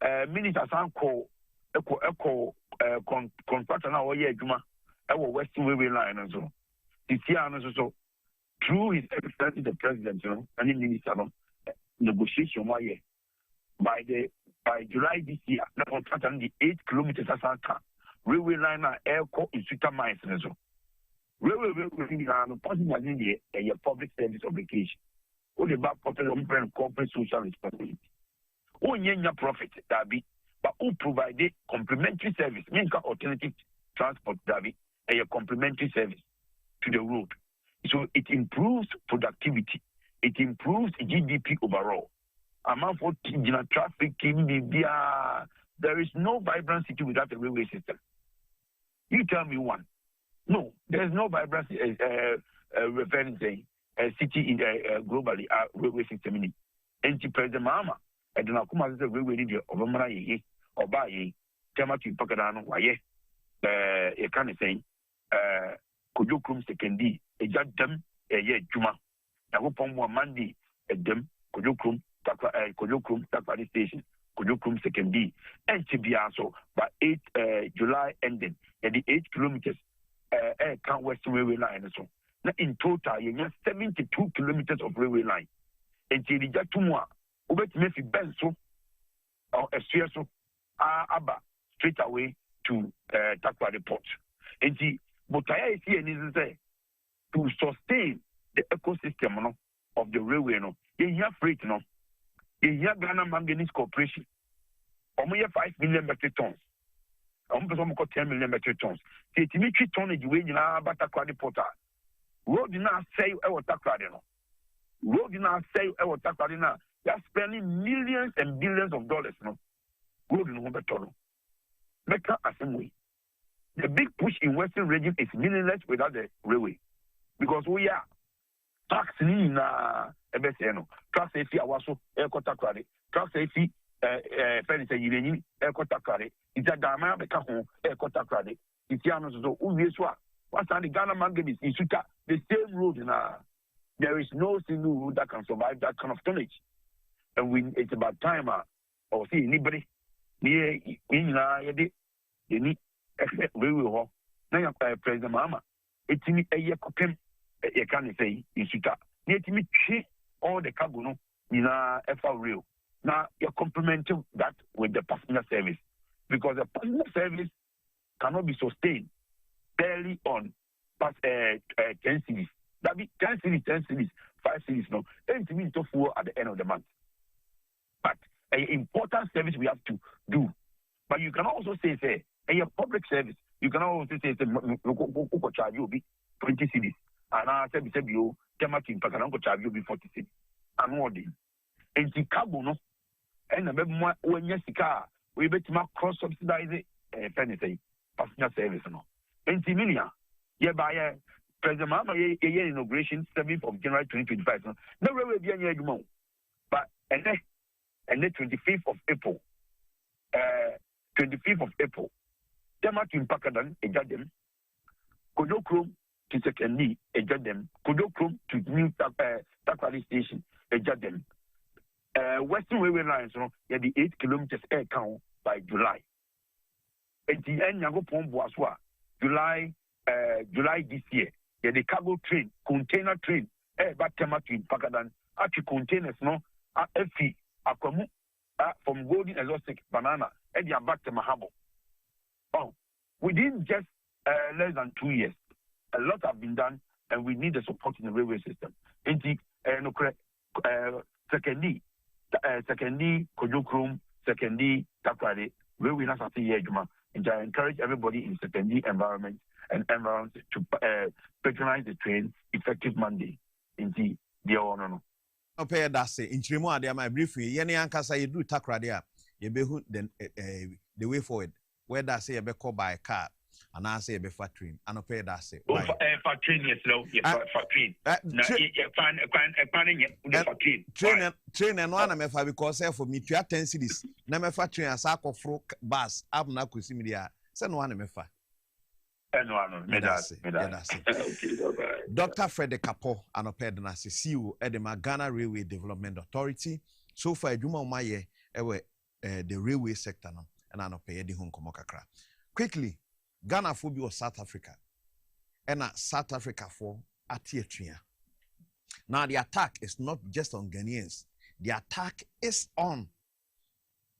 a minister, call. Echo contractor now Juma our Western Railway line and so. This year so through his excellency the president, and in minister negotiation by July this year, the contractor the 8 kilometers as railway line airco in Suta mines and so. Railway possibly a public service obligation. Only about corporate social responsibility. Only profit that be. But who provided complementary service, meaning alternative transport, a complementary service to the road. So it improves productivity. It improves GDP overall. Among for traffic, there is no vibrant city without a railway system. You tell me one. No, there is no vibrant referring to a city in globally railway system. And President Mahama. I do not come as a railway leader of Abranaa or by Tamaki Pakadano, Waye, a kind of saying, Kujukrum secondly, a judge them, a year Juma. I hope on one Monday at them, Kujukrum, Takwa Station, Kujukrum secondly, and Chibiaso by 8 July ending at the 8 kilometers, Can't Western Railway line. So now in total, you have 72 kilometers of railway line. And Chidijatumwa. Ubet Mefi Benso or a Sueso Abba straight away to Takwa Port. And the Botaya is here and is to sustain the ecosystem of the railway. You have freight, you have Ghana Manganese Corporation. Only 5 million metric tons. Almost 10 million metric tons. The Timothy tonnage way in our Takwa Porta. Road did not say our Takwa. Road did not say our Takwa. They are spending millions and billions of dollars, Good in Humbertono. Mecca Assembly. The big push in Western region is meaningless without the railway. Because we are taxing in Ebeseno. Tax safety awaso Ekotakrade. Tax safety Fenisa Yini Ekotakrade. It's a Dama Bekaho Ekotakrade. It's Yanos so Uvieswa. What's on the Ghana Manganese in Suta? The same road there is no single road that can survive that kind of tonnage. And it's about time or see anybody near in any we will now President Mama. It's me a year cooking a can say in Suta. Near to me all the cargo in a FR rail. Now you're complementing that with the passenger service because the passenger service cannot be sustained barely on 10 cities. That be 10 cities, 5 cities no. And to me to full at the end of the month. But an important service we have to do. But you can also say, a public service, you can also say, charge you be 20 cities. And I said, you, Temakin, Pakananko charge you be 40 cities. And more than. And Chicago, no. And when yes, we bet to cross subsidize anything, passenger service, no. And Timilia, by President Mama, a year inauguration, 7th of January 2025. No railway be any more. But, and the 25th of April, 25th of April, Pakadan, a judgment, Kojo Krum to secondly, a judgment, Kojo Krum to New Takwa Station, a judgment. Western Railway lines, the 8 kilometers air count by July. At the end, Yago Pom Boiswa, July this year, the cargo train, container train, back to Pakadan, actually containers, FE, Akwamu, from Golden Exotic Banana, and they are back to Mahabo. Within just less than 2 years, a lot have been done and we need the support in the railway system. Secondly, Kojokrum, secondly, Takrade, railway has a year, and I encourage everybody in secondary environment to patronize the train effective Monday. Indeed, the honor. Okay, that's it. In Chirimo, they are my briefing. Yenny Ankasa, you do Takrade, you be the way forward. Where that say a be called by a car, and I say a be fat train, and okay, that's it. For train, yes, no, for train. Train and one of because for me to attend cities. Never fat train a sack of frock bus. Abranaa Kusimidia. Send one of mefa. Dr. Frederick Kapo, an oped na CEO at the Ghana Railway Development Authority. So far, Juma Maye, the railway sector, and an oped the Hong Kong. Quickly, Ghana phobia of South Africa, and South Africa for Atietria. Now, the attack is not just on Ghanaians, the attack is on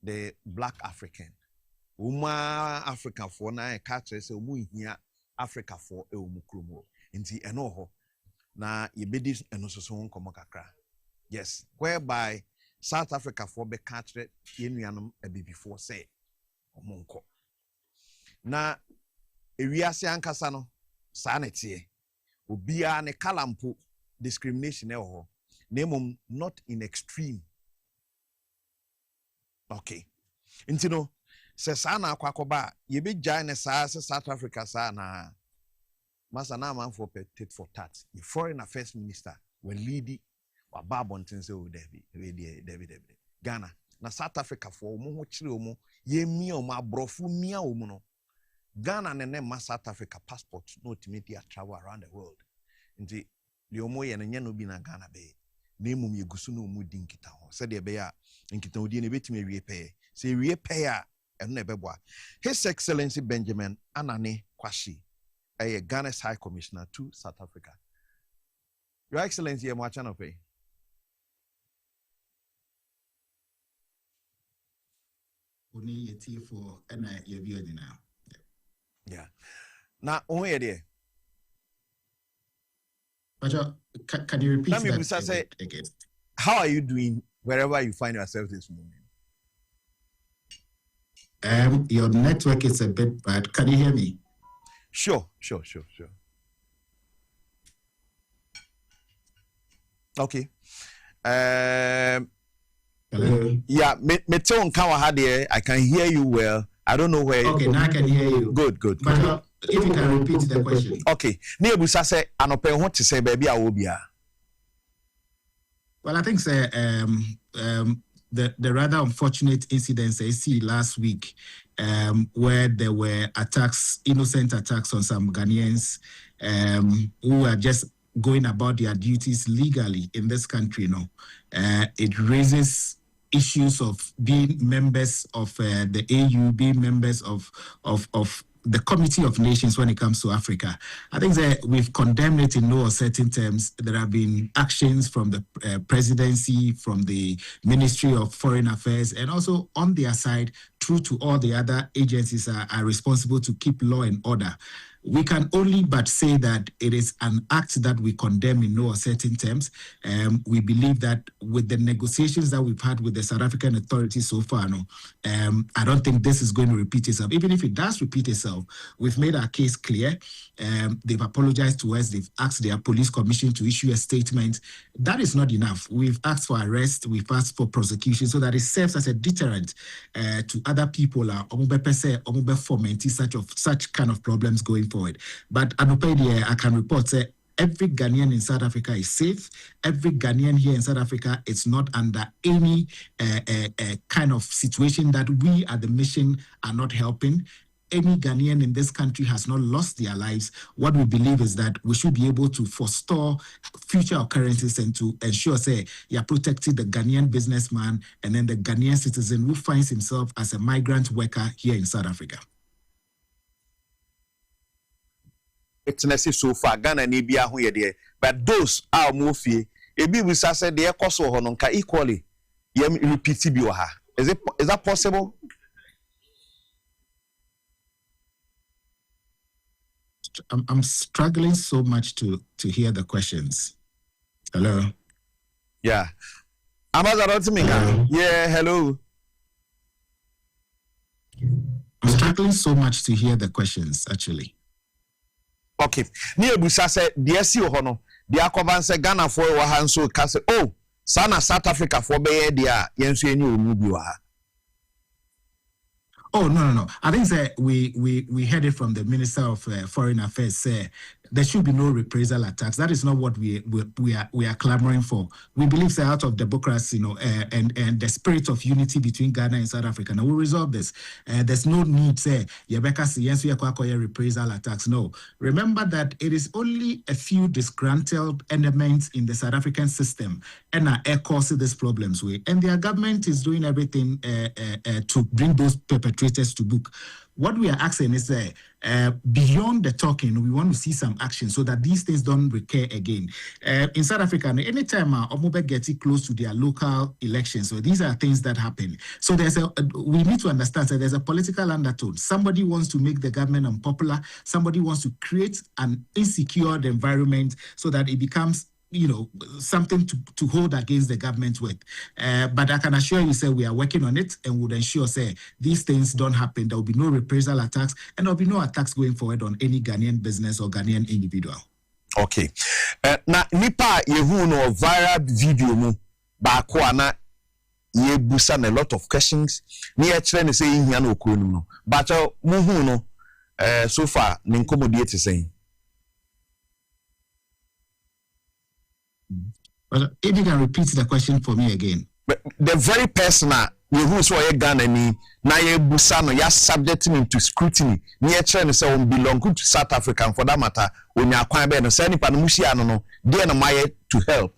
the Black African. Uma Africa for na catch say umu here Africa for umukrumo inti enoho na yebedi enososo nkomo kakra. Yes, whereby South Africa for be catch yenuanom before say omonko na ewiase ankasa no sanete obia ne kalampo discrimination eho nemum not in extreme. Okay, inti no se sana kwakoba ye be join South Africa sana masa na man for tit for tat the foreign affairs minister will lead wa babontin se o David Ghana na South Africa for omo ho kire omo ye mi omo abrofu mia omo no Ghana ne ma South Africa passport no ultimately travel around the world nti le omo ye ne no bi na Ghana be na emum ye gusu no omo di nkita ho se de be ya nkita odi ne betime wie pe se wie pe ya His Excellency Benjamin Anane Kwashi, a Ghana's High Commissioner to South Africa. Your Excellency, I'm watching up. Yeah. Now, only there. Can you repeat that again? How are you doing wherever you find yourself this moment? Your network is a bit bad. Can you hear me? Sure. Okay. Hello. Yeah, I can hear you well. I don't know where. Okay, now I can hear you. Good. But if you can repeat the question. Okay. Nebusa say anope ho te say baby awobia. Well, I think the rather unfortunate incidents I see last week, where there were attacks, innocent attacks on some Ghanaians who are just going about their duties legally in this country. It raises issues of being members of the AU, being members of the Committee of Nations when it comes to Africa. I think that we've condemned it in no uncertain terms. There have been actions from the presidency, from the Ministry of Foreign Affairs, and also on their side, through to all the other agencies are responsible to keep law and order. We can only but say that it is an act that we condemn in no uncertain terms. We believe that with the negotiations that we've had with the South African authorities so far, I don't think this is going to repeat itself. Even if it does repeat itself, we've made our case clear. They've apologized to us. They've asked their police commission to issue a statement. That is not enough. We've asked for arrest. We've asked for prosecution so that it serves as a deterrent to other people fomenting such kind of problems going forward. But I can report that every Ghanaian in South Africa is safe. Every Ghanaian here in South Africa is not under any kind of situation that we at the mission are not helping. Any Ghanaian in this country has not lost their lives. What we believe is that we should be able to forestall future occurrences and to ensure, you're protecting the Ghanaian businessman and then the Ghanaian citizen who finds himself as a migrant worker here in South Africa. It's so far Ghana ni bia ho ye de, but those are more fee ebi we say de ekoso ho no nka equally ye repeat bi ha. Is that possible? I'm struggling so much to hear the questions. Hello. Yeah. Yeah, hello. I'm struggling so much to hear the questions, actually. Okay. Ni ebusa se de si ho no. De akoban se Ghana for wa ha nso ka se oh, sana South Africa for be ye dia yenso enyi omu bi wa ha. Oh, no. I think that we heard it from the Minister of Foreign Affairs. There should be no reprisal attacks. That is not what we are clamoring for. We believe that out of democracy, and the spirit of unity between Ghana and South Africa, now we'll resolve this. There's no need, reprisal attacks. No. Remember that it is only a few disgruntled elements in the South African system and are causing these problems with. And their government is doing everything to bring those perpetrators to book. What we are asking is beyond the talking, we want to see some action so that these things don't recur again. In South Africa, anytime Omobe gets close to their local elections, so these are things that happen. So we need to understand that there's a political undertone. Somebody wants to make the government unpopular. Somebody wants to create an insecure environment so that it becomes something to hold against the government with. But I can assure you, we are working on it and would ensure, these things don't happen. There will be no reprisal attacks and there will be no attacks going forward on any Ghanaian business or Ghanaian individual. Okay. Na nipa yehu no viral video mu ba ko ana ye busa a lot of questions. Ni e kire ne say hia na okuro no. But mu hu no so far ne nkomodie te say. But if you can repeat the question for me again. But the very person who so ye Ghana ni na ye busa no ya subjecting him to scrutiny. Ni e kire no say on belong to South Africa, and for that matter onya kwan be no say nipa no muhia no dey na maye to help.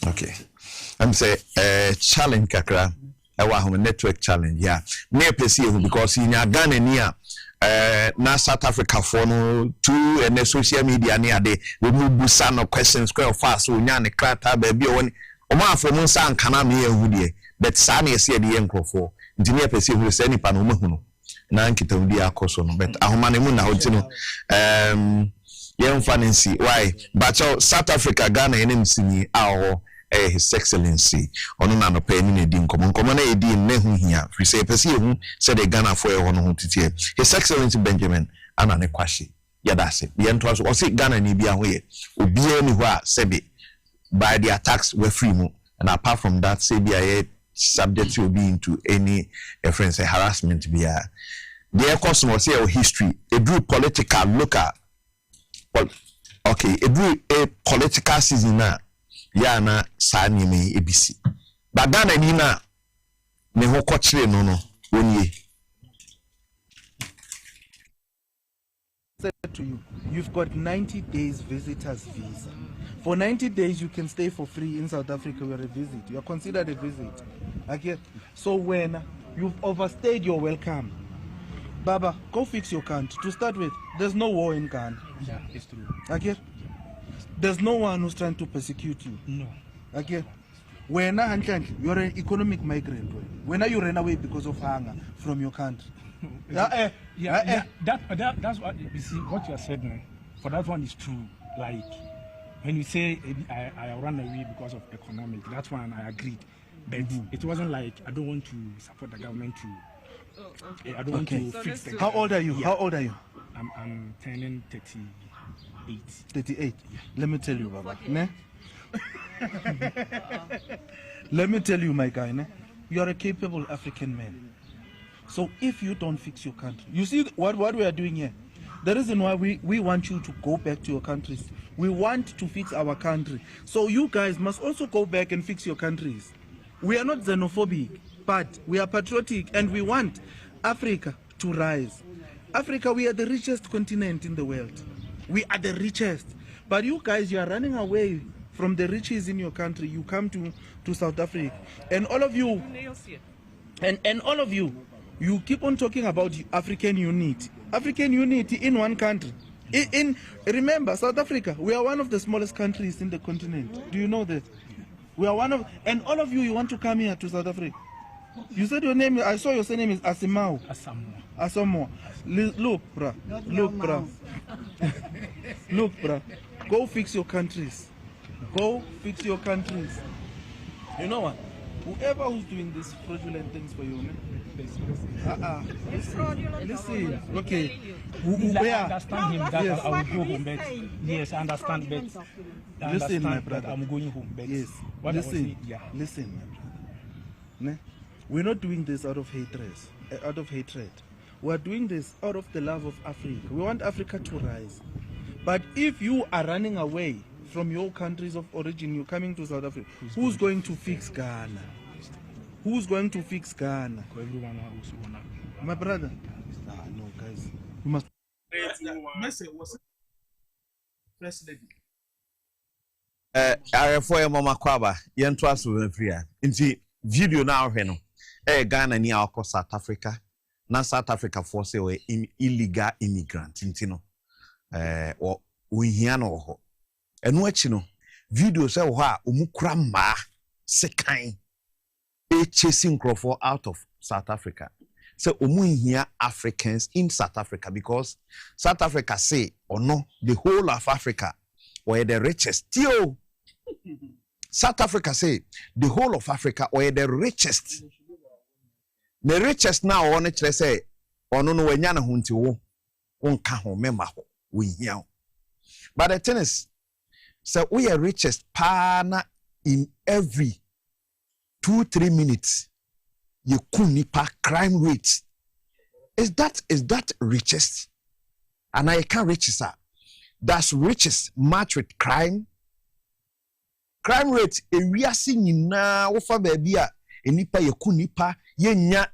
Okay. I'm say challenge kakra. A network challenge, yeah. Me pese because in Ghana near na South Africa for no two and social media near de we move busa no questions quite fast so nya ne krata baby one o ma for mun san kana me ehudie but sa na ese de enkrofo nti me pese hu se nipa no mahu no na nkita udi akoso no but ahoma ne mu na hoti no fancy why but South Africa Ghana enem sini aho His Excellency ono na no pa ni na di nkomo na edi ne hu hia fi say pese hu say the Ghana for ho no titie His Excellency Benjamin ana ne kwashi yada se ye nto so o say Ghana ni bia ho ye obi ani ho a sebe by the attacks were free mu and apart from that say bia subject to be into any friends harassment bia the course was say history a drew political local okay a drew a political season na yana sa nyeme ebisi ba Ghana ni na ne ho kochire no onye. Said to you, you've got 90 days visitors visa. For 90 days you can stay for free in South Africa where a visit. You're considered a visit. Okay? So when you've overstayed your welcome, Baba, go fix your country. To start with, there's no war in Ghana. Yeah, it's true. Okay? There's no one who's trying to persecute you. No. Okay? When you're an economic migrant, when you ran away because of hunger from your country. That's what you see. What you are saying now, for that one is true. Like when you say I ran away because of economic, that one I agreed. But it wasn't like I don't want to support the government to. I don't want to fix the. How old are you? Yeah. How old are you? I'm turning 38. 38. Let me tell you, Baba. Ne? Let me tell you, my guy. Ne? You are a capable African man. So if you don't fix your country, you see what we are doing here. The reason why we want you to go back to your countries, we want to fix our country. So you guys must also go back and fix your countries. We are not xenophobic, but we are patriotic and we want Africa to rise. Africa, we are the richest continent in the world. We are the richest. But you guys, you are running away from the riches in your country. You come to South Africa. And all of you, and all of you, you keep on talking about African unity. African unity in one country. Remember, South Africa, we are one of the smallest countries in the continent. Do you know that? We are one of, and all of you want to come here to South Africa. You said your name, I saw your name is Asimao. Asamoah. Look, bruh. Look, bruh. Go fix your countries. Go fix your countries. You know what? Whoever who's doing these fraudulent things for you, man. Listen. Okay. I understand him that I will go home, but yes, I understand, but listen, my brother. I'm going home, but yes. Listen, listen, my brother. We're not doing this out of hatred. We're doing this out of the love of Africa. We want Africa to rise. But if you are running away from your countries of origin, you're coming to South Africa, who's going to fix Ghana? Who's going to fix Ghana? My brother. No, guys. We must. Message was First Lady. RFO Mama Kwaba, Yentu Asu Free. Inti video now heno. Ghana ni ako South Africa. Na South Africa force we illegal immigrant intino. Or uhiano ho. Enu echi no video say ho a omukura ma sekan chasing Crawford out of South Africa. So omuhia Africans in South Africa because South Africa say or no the whole of Africa were the richest. Still South Africa say the whole of Africa were the richest. The richest now on it say ono no wanya na hunti wo wonka ho member ho we here. But the thing is, so we are richest partner in every 2-3 minutes. You kunipa crime rate. Is that richest? And I can't reach sir. That's richest match with crime. Crime rate we are seeing now ofa baby a enipa ye kunipa ye nya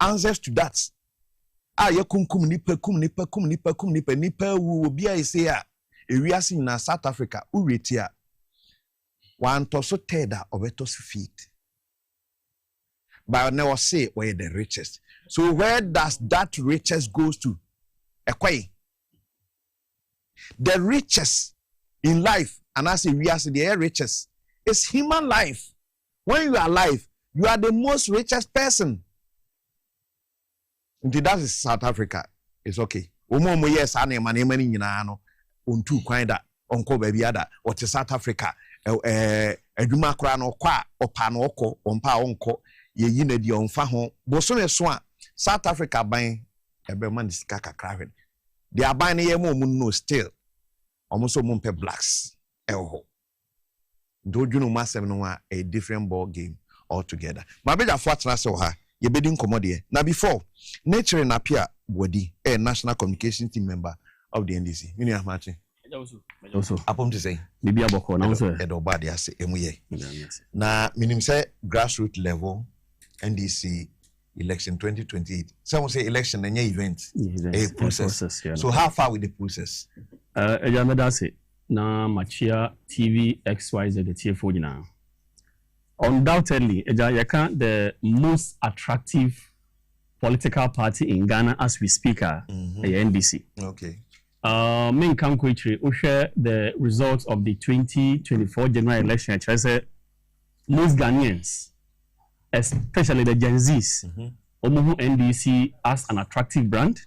answers to that. Ye kum nipa wu obi a say a we are seeing na South Africa uretia one toso teda obeto feet. But I never say where the richest. So where does that richest goes to? Ekwe. The richest in life, and I say we are the richest, is human life. When you are alive, you are the most richest person. Indeed, that is South Africa. It's okay. Omo yes, ane mani nyina no. Untu kwan da onko baby ada. What is South Africa? Eduma kra no kwa opa no okọ ompa onko ye yi na di onfa ho boso ne so a South Africa ban ebe man sika kakra hwe the aban ne ye mo no still almost mo mpe blacks ho do dwunu masem no a different ball game altogether ma beja fo atena se ha ye bedi nkomo de na before nature na pia body national communication team member of the NDC you know Martin also apom to say bibi aboko na so e do bad ya se emuye na minim say grassroots level NDC election 2028 someone say election and event a process yeah, so how far with the process ejameda say na machia TV XYZ the TFO now undoubtedly Ejayaka the most attractive political party in Ghana as we speak NDC okay main concrete we share the results of the 2024 general election. I say most Ghanaians, especially the Gen Zs, omuhu NDC as an attractive brand,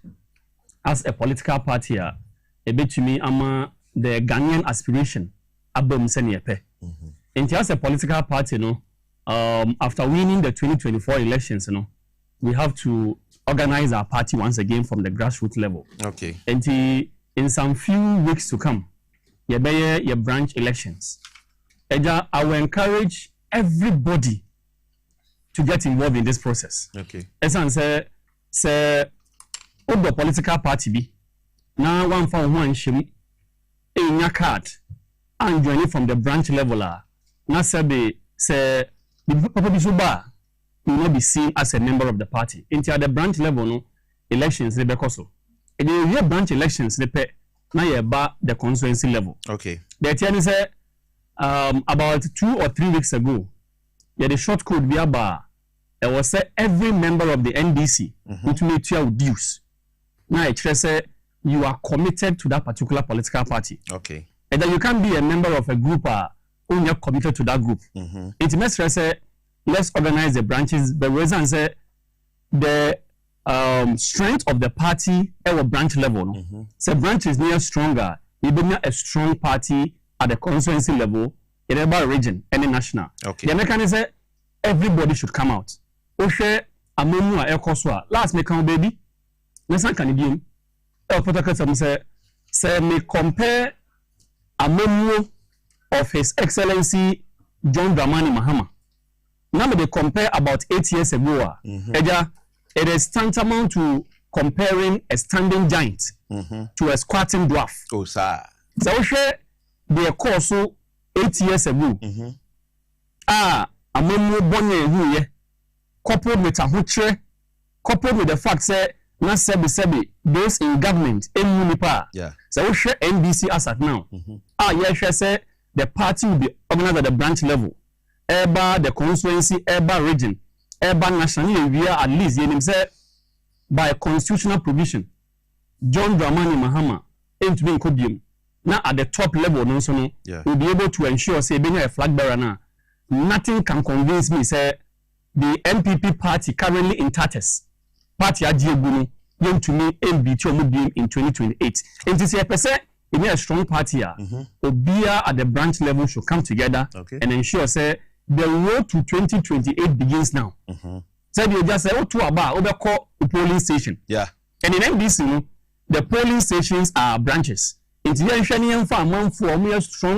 as a political party. A bit to me, ama the Ghanaian aspiration abom senyepe. And as a political party, after winning the 2024 elections, we have to organize our party once again from the grassroots level. Okay. And in some few weeks to come, your branch elections. I will encourage everybody to get involved in this process. Okay. As I say, the political party be now one for one shim in your card and join it from the branch level. Now say the Papa will not be seen as a member of the party. Into the branch level, elections they because and you hear branch elections they pay now the constituency level. Okay. The thing is about 2 or 3 weeks ago, the short code be about it was every member of the NDC which made your dues. Now it say you are committed to that particular political party. Okay. And then you can't be a member of a group only committed to that group. It makes us say, let's organize the branches. The reason say the strength of the party at a branch level. So branch is near stronger. Even a strong party at the constituency level in every region, any national. Okay. The mechanism everybody should come out. Oshe amomu a ekoswa. Last me come baby. Nesan Canadian. El protocol say me compare amomu of His Excellency John Dramani Mahama. Now they compare about 8 years ago. It is tantamount to comparing a standing giant to a squatting dwarf. Oh, sir. So share the course 8 years ago. Amomu bonye huye coupled with a coupled with the fact that na sebi those in government in Munipa. Yeah. So we share NDC as at now. Yes, say the party will be organized at the branch level. Eba the constituency, eba region, eba national, we are at least say by constitutional provision. John Dramani Mahama aim to be in Kodium. Now at the top level, will be able to ensure say being a flag bearer now. Nothing can convince me say the MPP party currently in tatters. Party Ajibuni going to me MBT in 2028. And to say in a strong party, Obia at the branch level should come together and ensure say the road to 2028 begins now. So you just say, call the polling station. Yeah. And in MDC, the polling stations are branches. It's very strong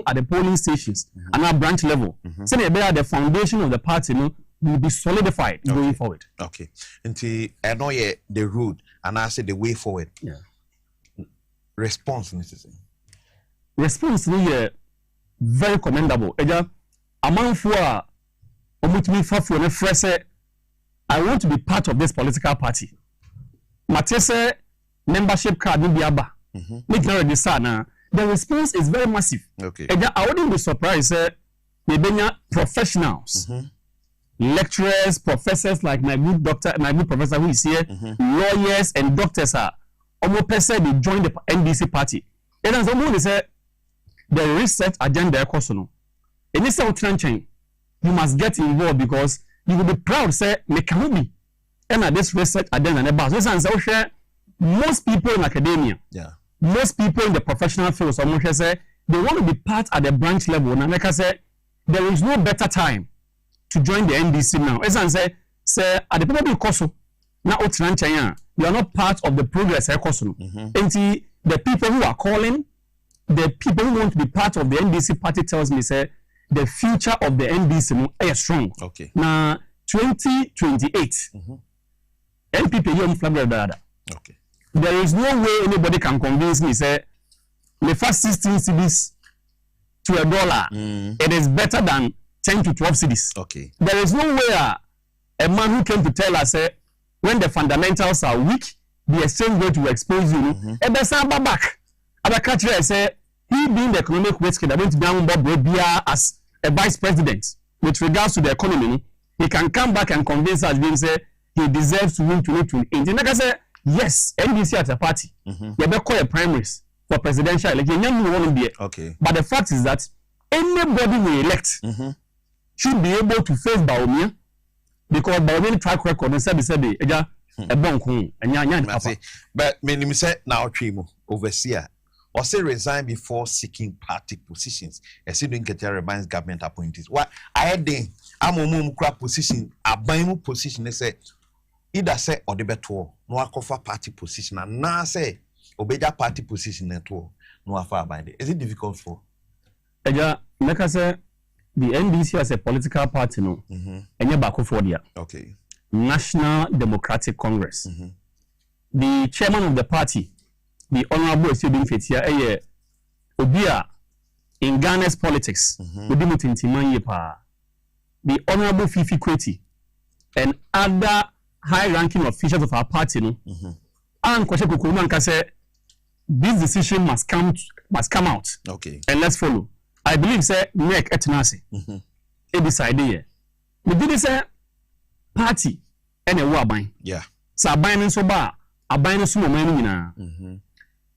at the polling stations and at branch level. So the foundation of the party will be solidified going forward. Okay. Until I know the route and I say the way forward. Yeah. Response necessary. Response is very commendable. Among four, I want to be part of this political party. Matese membership card will be aba. The response is very massive. Okay. I wouldn't be surprised. Maybe professionals, lecturers, professors like my good professor who is here, lawyers and doctors are almost they join the NDC party. And as someone say the research agenda in this chain, you must get involved because you will be proud say me can be and at this research agenda most people in academia, most people in the professional field, say they want to be part at the branch level. And like I said, there is no better time to join the NDC now. As I say at the people course now you are not part of the progress. And the people who are calling, the people who want to be part of the NDC party tells me say the future of the NDC is strong. Okay. Now 2028, NPP you flag. Okay. There is no way anybody can convince me say the first 16 cedis to $1, it is better than 10 to 12 cedis. Okay. There is no way a man who came to tell us when the fundamentals are weak, the exchange rate will expose you. And there's a back. Other country say he being the economic risk that went down as a vice president with regards to the economy, he can come back and convince us and say he deserves to win 2028. And like I say, yes, NDC at a party. You better call a primaries for presidential election. Okay. But the fact is that anybody we elect should be able to face Baumia because Baumia track record and said a bonk and but when say now Trimo overseer or say resign before seeking party positions. As you don't get your reminds government appointees. What I had I'm crap position, a buying position, they say either say or the better no offer party position and now say obey that party position at all. No affair by it. Is it difficult for? Like I say, the NDC as a political party, no, and you're back for the okay. National Democratic Congress. The chairman of the party, the Honorable Stephen Fetia, Obia in Ghana's politics, the Honorable Fifi Kweti, and other high-ranking officials of our party, no, and Kwashe say this decision must come out. Okay. And let's follow. I believe say Nek Etinasi. It decide here. We did say party and a wabine. Yeah. So abine so ba abine so moment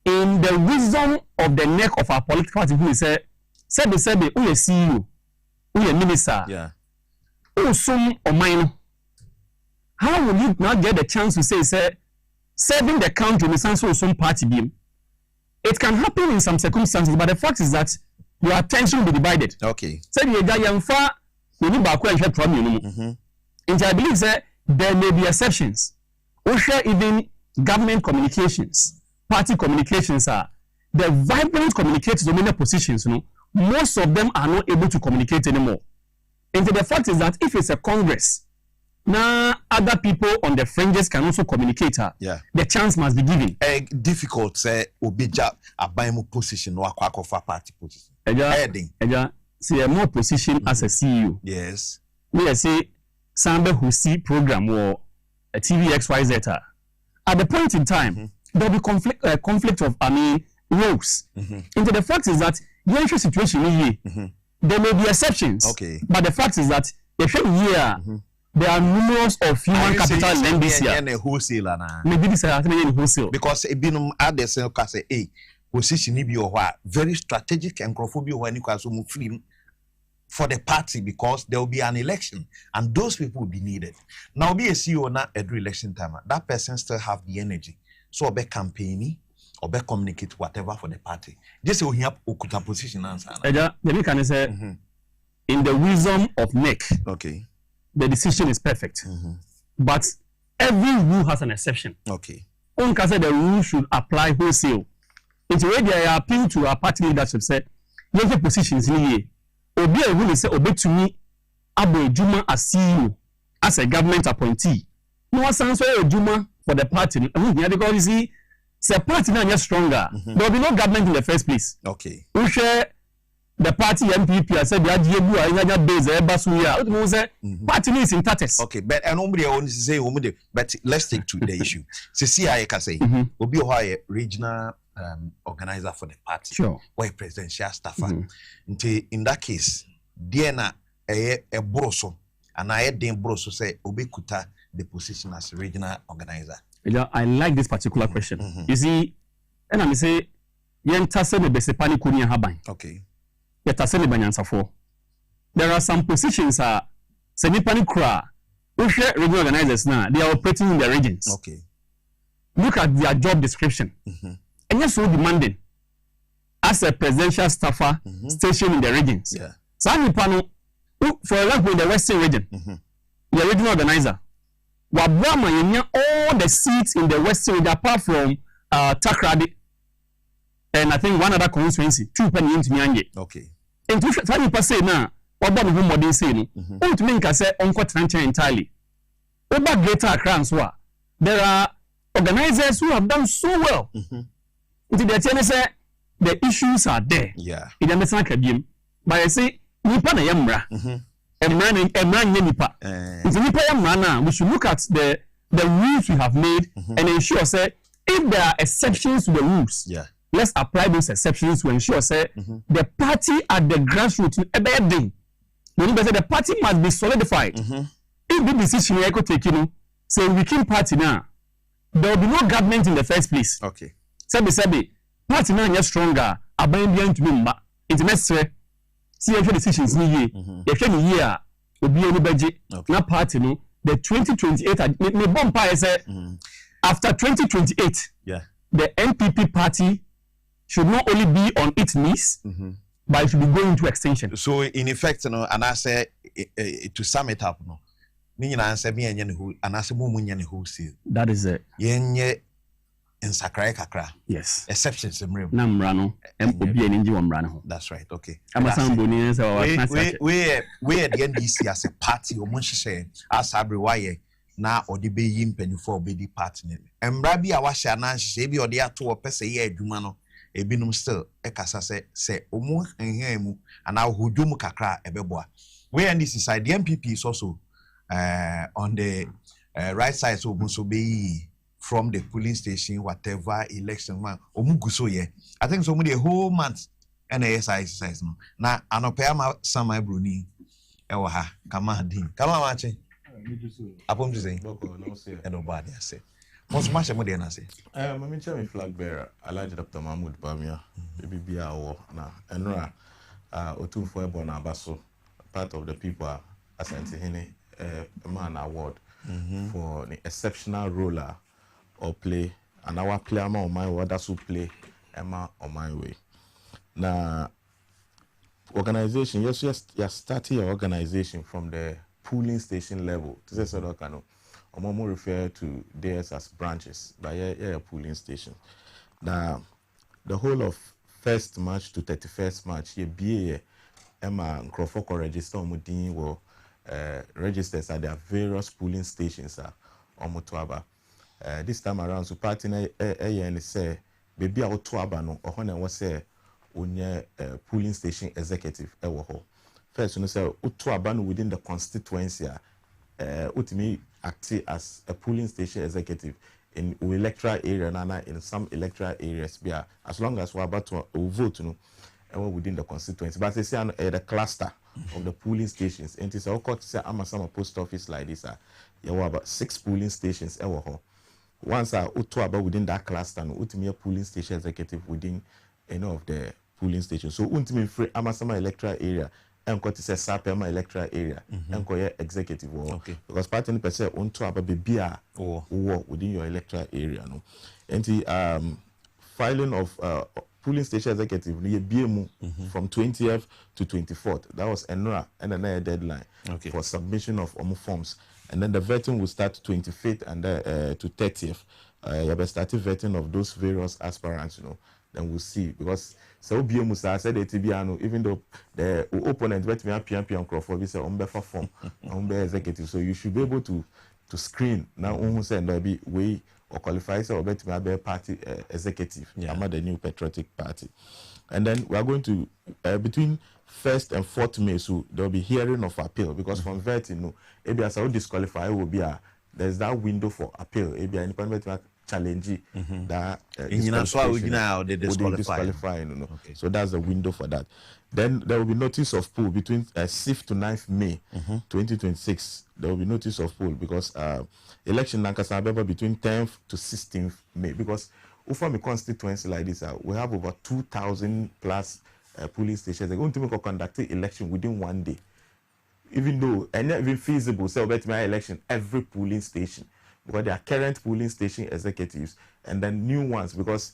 in the wisdom of the neck of our political party who say the who is CEO who a minister, who some or mine. How will you not get the chance to say, serving the country in the sense of some party beam? It can happen in some circumstances, but the fact is that your attention will be divided. Okay. Say the young far, we need back and help from you. And I believe that there may be exceptions. We share even government communications, party communications are the vibrant communicators of many positions. Most of them are not able to communicate anymore. And the fact is that if it's a Congress, now other people on the fringes can also communicate. The chance must be given. Difficult say obija abayimu position or for party position. See a more position as a CEO. Yes. We say Sambe who see program or a TV XYZ. At the point in time, there will be conflict of roles. Into the fact is that the actual situation here, there may be exceptions. Okay. But the fact is that the here. There are numerous of human capital in this year. Maybe this is wholesale. Because a binum add the same case a position be very strategic and xenophobia when you can move for the party because there will be an election and those people will be needed. Now be a CEO not at election time. That person still have the energy. So be campaigning or be communicate whatever for the party. Just so he have okuta position answer. The can say in the wisdom of Nick. Okay. The decision is perfect. But every rule has an exception. Okay. One can say the rule should apply wholesale. It's where they are appealing to our party leadership said, you have positions in here. Obi a rule say, obey to me, Abo Juma as CEO, as a government appointee. No one sounds so Juma for the party. Because you see, the party now is stronger. There will be no government in the first place. Okay. We share the party MPP I said party is in tatters. Okay, but and say but let's take to the issue. See I can say Obi a regional organizer for the party. Sure. Or a presidential staffer. In that case, Diana a broso and I den broso say Obi kuta the position as regional organizer. Yeah, I like this particular question. You see, and I say yen tase the besepani kunya haban. Okay. There are some positions semi-panic cra regional organizers now they are operating in the regions. Okay. Look at their job description. And you're so demanding as a presidential staffer stationed in the regions. Yeah. So for example in the Western region, the regional organizer Wabrama all the seats in the Western region apart from Takrady. And I think one other constituency, 2 penny into Nyanje. Okay. And to try to say now, what about the modern saying? What to make us say uncle Tranche entirely? Over greater Accra, there are organizers who have done so well. Into the channel say the issues are there. Yeah. In the Messan Kadim. But I say, Nipa na yamra. A man Nipa. It's Nipa yamra. We should look at the rules we have made and ensure say if there are exceptions to the rules. Yeah. Let's apply those exceptions to ensure say the party at the grassroots the party must be solidified. If the decision we could take, say we keep party now, there will be no government in the first place. Okay. Sebi, party now is stronger. Abandon to me, it's necessary. See if decisions year. If any year will be any budget. Now party no. The 2028 me bomb say after 2028. Yeah. The NPP party should not only be on its knees, but it should be going into extinction. So in effect, and I say to sum it up, that is it. Yes. Exceptions. That's right. Okay. We at the NDC as a party, as Abriwaye. Na odi be yim penifo obedi partner embra bi a wa hya na hye bi odi ato opese ye adwuma no ebinum still ekasa se omu enhan mu ana hodwum kakra ebeboa we and this side the MPP is also on the right side so omu be from the polling station whatever election man omu guso ye I think so the whole month and exercise no na anopa ma sama broni ewo ha kama din kama mache Apom to say, and nobody I say. Most much more than I say. I'm in flag bearer. I like Dr. Mahmoud Bamia, baby Bia or na Enra, Otum for Bona Basso, part of the people Asante Hene man award for the exceptional role or play, and our player on my way, that's who play Emma on my way. Now, organization, yes, you started your organization from the polling station level. This is what I can more refer to theirs as branches, but yeah, polling station. Now, the whole of 1st March to 31st March, you Emma Crawford register Omudin will registers at their various polling stations on Motuaba. This time around, so party and say, baby, our Tuaba no, or Hona was say, on polling station executive. First, you know, say, Utuaba within the constituency, Utimi act as a polling station executive in electoral area, and in some electoral areas, as long as we're about to vote, you know, within the constituency. But they say the cluster of the polling stations. And it's all called say Amasama post office like this. You have about 6 polling stations. Once about within that cluster, and ultimately polling station executive within any of the polling stations. So ultimately free Amasama electoral area. And got to say Sapema electoral area. And executive. Okay. Because party percent unto about be within your electoral area. No. And the filing of polling station executive near BMU from 20th to 24th. That was ENRA and another deadline for submission of forms. And then the vetting will start 25th and to 30th. You have started vetting of those various aspirants, you know. Then we'll see. Because so BMU said even though the opponent bet me PMP Crawford, we say form, executive. So you should be able to screen now who said there be way or qualifies or bet me a party executive. I'm the new patriotic party. And then we are going to between 1st and 4th May, so there will be hearing of appeal because from vetting, no, maybe as I will disqualify will be there's that window for appeal. Maybe independent challenge that they disqualify. No. So that's the window for that. Then there will be notice of poll between 6th to 9th May 2026. There will be notice of poll because election Nankasa between 10th to 16th May because from a constituency like this, we have over 2,000 plus polling stations. They're going to conduct the election within 1 day. Even though and not even feasible, so bet my election every polling station because there are current polling station executives and then new ones because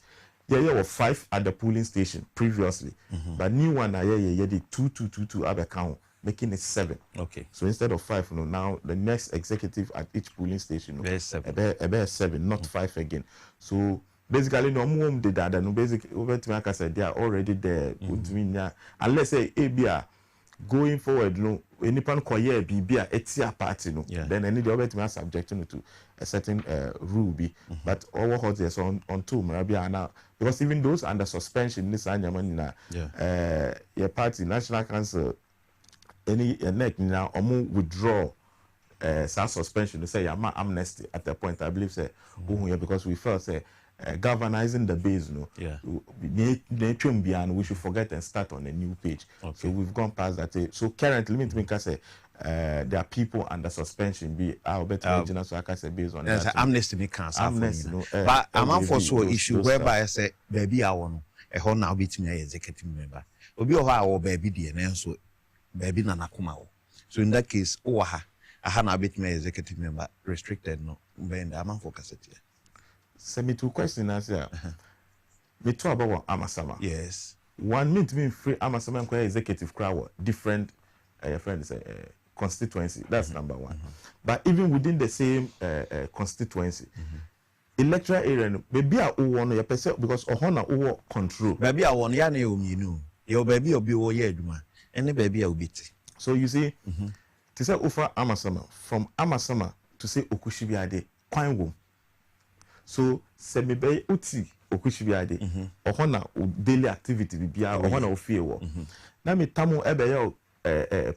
there were 5 at the polling station previously, but new one the 2 other count making it 7. Okay. So instead of 5, now the next executive at each polling station, about 7, not 5 again. So basically, no more did that. No, basically, over to like I said, they are already there. Unless say ABR going forward, no, any pan koye BBA etia party, no, then any the other to subject to a certain rule be. But all what there's on 2 Marabia now because even those under suspension, this anyaman your party National Council any neck now or more withdraw. Some suspension to say amnesty at the point I believe say because we felt say galvanizing the base, we should forget and start on a new page. So we've gone past that. So currently, let me say there are people under suspension. Be our better so I can say based on that. Amnesty me cancel. Amnesty, but I'm out for so issue whereby I say baby I want a whole now beat me executive member. Obi oha baby the and so baby nana kuma. So in that case, I have now beat me executive member restricted no. Ben I'm out for cassette. Send me 2 questions answer. Me talk about Amasama. Yes. One mean to me free Amasama and executive crowd different friends constituency. That's number 1. But even within the same constituency, electoral area, maybe I want your person because Ohana who control. Baby I want ya you your baby will be over here, and the baby will be. So you see, to say Ufa Amasama from Amasama to say Okushibiade, Quine. So semebe uti okushibiade ohona daily activity bibia ohona ofie wo na metamo ebe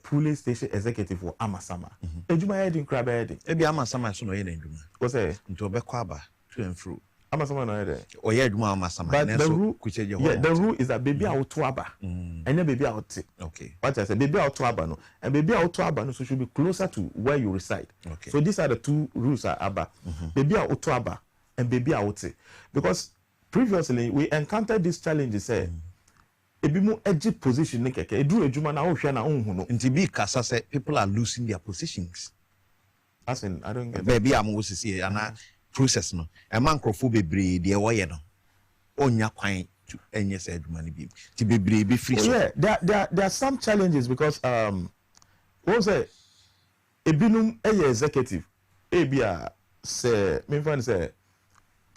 polling station executive for Amasama ejuma yedin kraba yedin ebi Amasama so no ye na ejuma wo say nti obekọ aba to and fro Amasama no yede o ye ejuma Amasama but the rule is that baby auto aba and then baby out. Okay, what I said, baby auto aba no and baby auto aba no so should be closer to where you reside. Okay, so these are the 2 rules are aba baby auto aba and baby out because previously we encountered these challenges ebimu edge position ne keke eduru ejuma na ohwe na onhu no nti bi kasa say people are losing their positions as in I don't get baby am wo sisi ana process no e man krofo bebre de woye no onya kwan to enye say adwuma ne bi ti bebre be free so yeah there are some challenges because what say ebinum executive ebia say me find say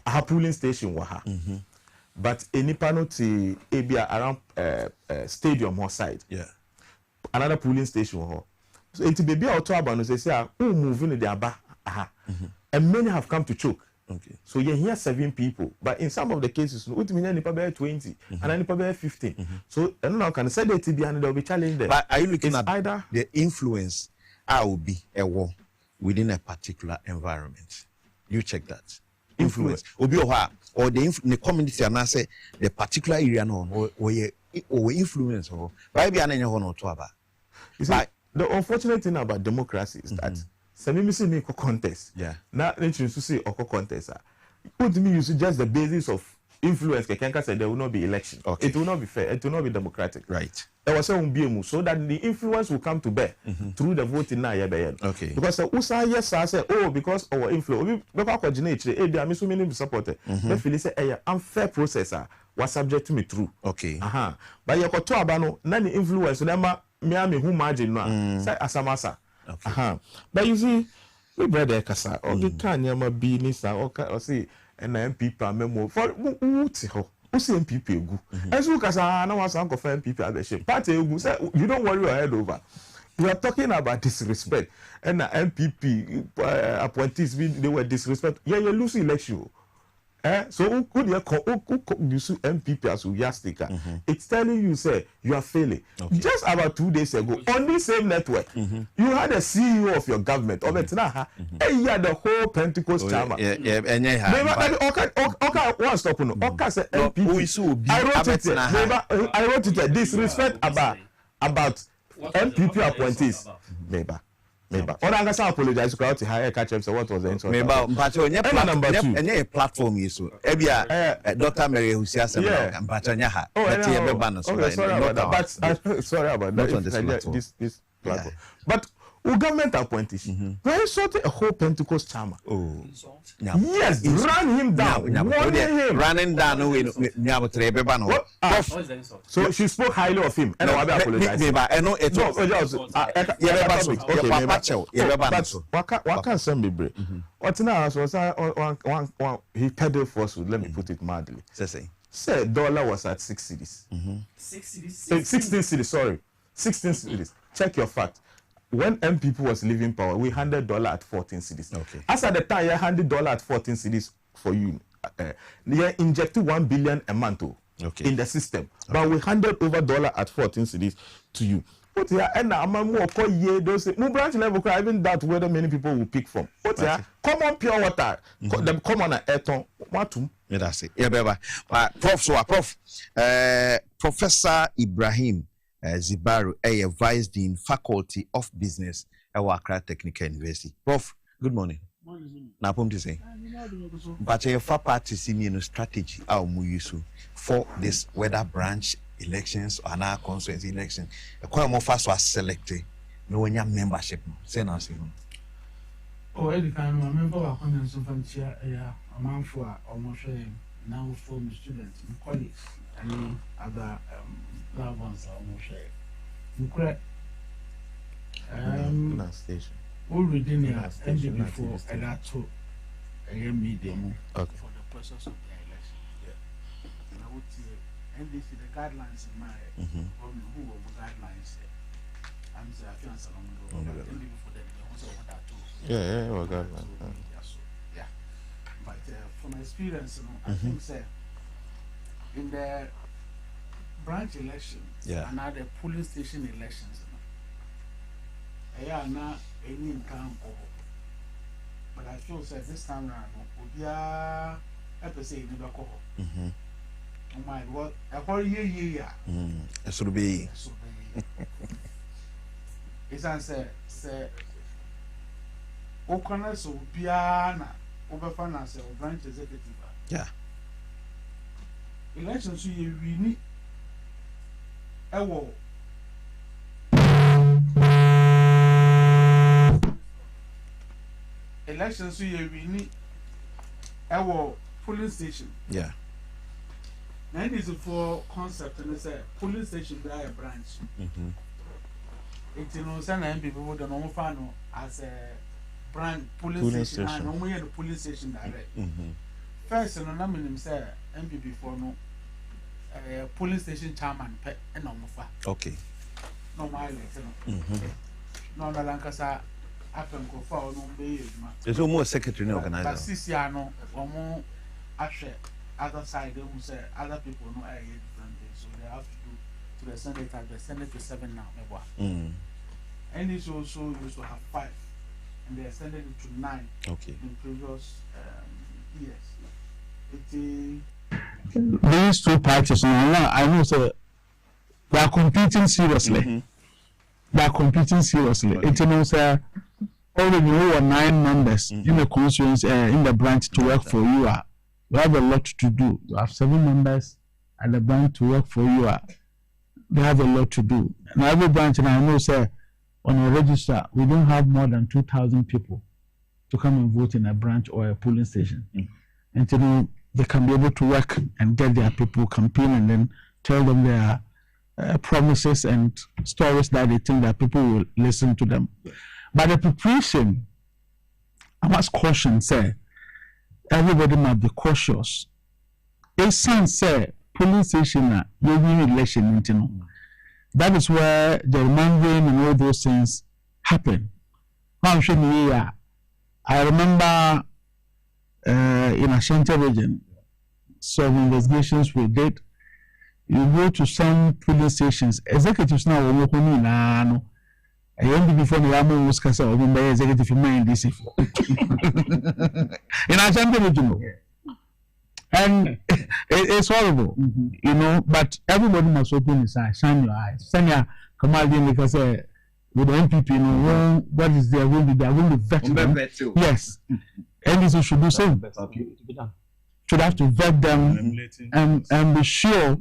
a polling station wa ha but enipa no ti ebia around stadium or side another polling station ho so it baby auto aba no say move in the aba and many have come to choke. Okay. So you hear 7 people, but in some of the cases, what mean any probably 20 and any probably 15. So I don't know, can say that and there will be challenge there. But are you looking it's at either the influence will be a war within a particular environment? You check that. Influence. Or the community and I say the particular area no or influence or why be an or to about. You see, the unfortunate thing about democracy is that some people make a contest. Yeah. Now let's to say a contest. Put me use just the basis of influence. Kenka said there will not be election. Okay. It will not be fair. It will not be democratic. Right. There was so that the influence will come to bear through the voting now. Okay. Because USA yes I say because our influence we coordinate. They are so many supported. But feel say unfair processor was subject to me through. Okay. But you got to abano none influence. Nema me who margin no. Say asamasa. Okay. But you see, we brother kasa all the time yama be ni sa or say and MPP memo for uti ho. Who say MPP egu? As you kasa na was uncle for MPP at the shape. Party egu say you don't worry your head over. We are talking about disrespect and MPP appointees they were disrespect. Yeah, you lose election. So who could you MPP as Uyastika? It's telling you say you are failing. Okay. Just about 2 days ago on this same network, you had a CEO of your government of Etnaha, and you had the whole Pentecost chama. Okay, one stop no. Okay, say MPP. I wrote it. Disrespect about MPP appointees. Maybe. Or I'm going to apologize to the higher catch up. So what was the answer? Maybe. But on your platform, you so. Ebia, Dr. Mary Husias and Batanyaha. Okay, sorry about that. But sorry about that. Not on this platform. But government appointees. Why insulted a whole Pentecost charmer? Oh, yes, run him down. Running down. So she spoke highly of him. And I apologize. I know it was. What can some be brave? What's now? One he peddled falsehood. Let me put it mildly. Say dollar was at 6 cities. 16 cities. Sorry, 16 cities. Check your fact. When MPP was leaving power, we handed dollar at 14 cities. Okay. As at the time, you handed dollar at 14 cities for you. They injected 1 billion a month in the system, but we handed over dollar at 14 cities to you. But yeah, and I'm more call ye those no branch level. I even doubt whether many people will pick from. But yeah, common pure water, them common airton. What? Yeah, that's it. Yeah, baby. Prof. Professor Ibrahim Zibaru, a Vice Dean, Faculty of Business at Accra Technical University. Prof, good morning. Now, I'm to say, but a far party senior strategy for this whether branch elections or another constituency election. A quite more fast was selected. No one your membership. Say now, say no. Oh, every time I remember our comments of a month for almost now from students and colleagues and other loved ones are almost station. Already near ending before and that too a medium for the process of the election. And I would say NDC the guidelines in my who were guidelines. I'm saying I feel along before that also want that too. Yeah, guidelines. Yeah. But from my experience, I think in the branch election and now the polling station elections, not any income. But I feel this time around, we are episode never call. Oh my God, a whole year. It should be. It's answer, say, Okana so piana over finance or branch executive. Yeah. Elections we need Ewo. Elections so you win ewo polling station. Yeah. Now this is for concept and it's a polling station by a branch. It's no sana people don't know fan as a brand polling station and only the polling station direct. First and I mean say MPP for no polling station chairman pe and no fa. Okay. No my election. No na lankasa happen go for no be ma. There's almost secretary organizer. But this year no omo ahwe other side who say other people no are different things, so they have to do to the Senate at the Senate is 7 now. And it's also used to have 5 and they extended it to 9 in previous years. These two parties now I know say they are competing seriously. They are competing seriously. It means already you are 9 members in the constituency in the branch to work for you. You have a lot to do. You have 7 members at the branch to work for you. They have a lot to do. And every branch, and I know, sir, on a register, we don't have more than 2,000 people to come and vote in a branch or a polling station. And you know, they can be able to work and get their people campaign and then tell them their promises and stories that they think that people will listen to them. But the preparation, I must caution, sir, everybody must be cautious. A son say polling station you win election, you know. That is where the gerrymandering and all those things happen. I remember in Ashanti region, some investigations we did. You go to some polling stations, executives now will open in I went before the Ramu was Casa or by executive in DC for in Ashanti region. And it's horrible, you know, but everybody must open his eyes, shine your eyes. Sanya Kamadi because with the MPP, you know, what is their will be, they are going to vet them. Yes. And this should do same. Should have to vet them and be sure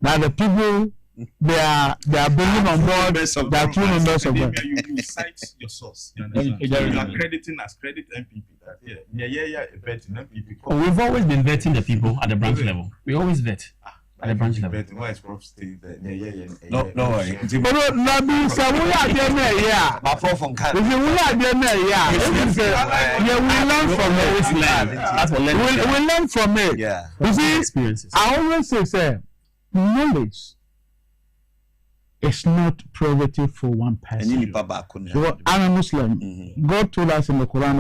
that the people they are bringing on board, they are true members of them. You cite your source. There is accrediting as credit MPP. We've always been vetting the people at the branch level. We always vet at the branch level. Why is Prof saying that? No worry. We learn from it. Yeah. You see, experiences. I always say, knowledge is not prerogative for one person. So, I'm a Muslim. God told us in the Quran,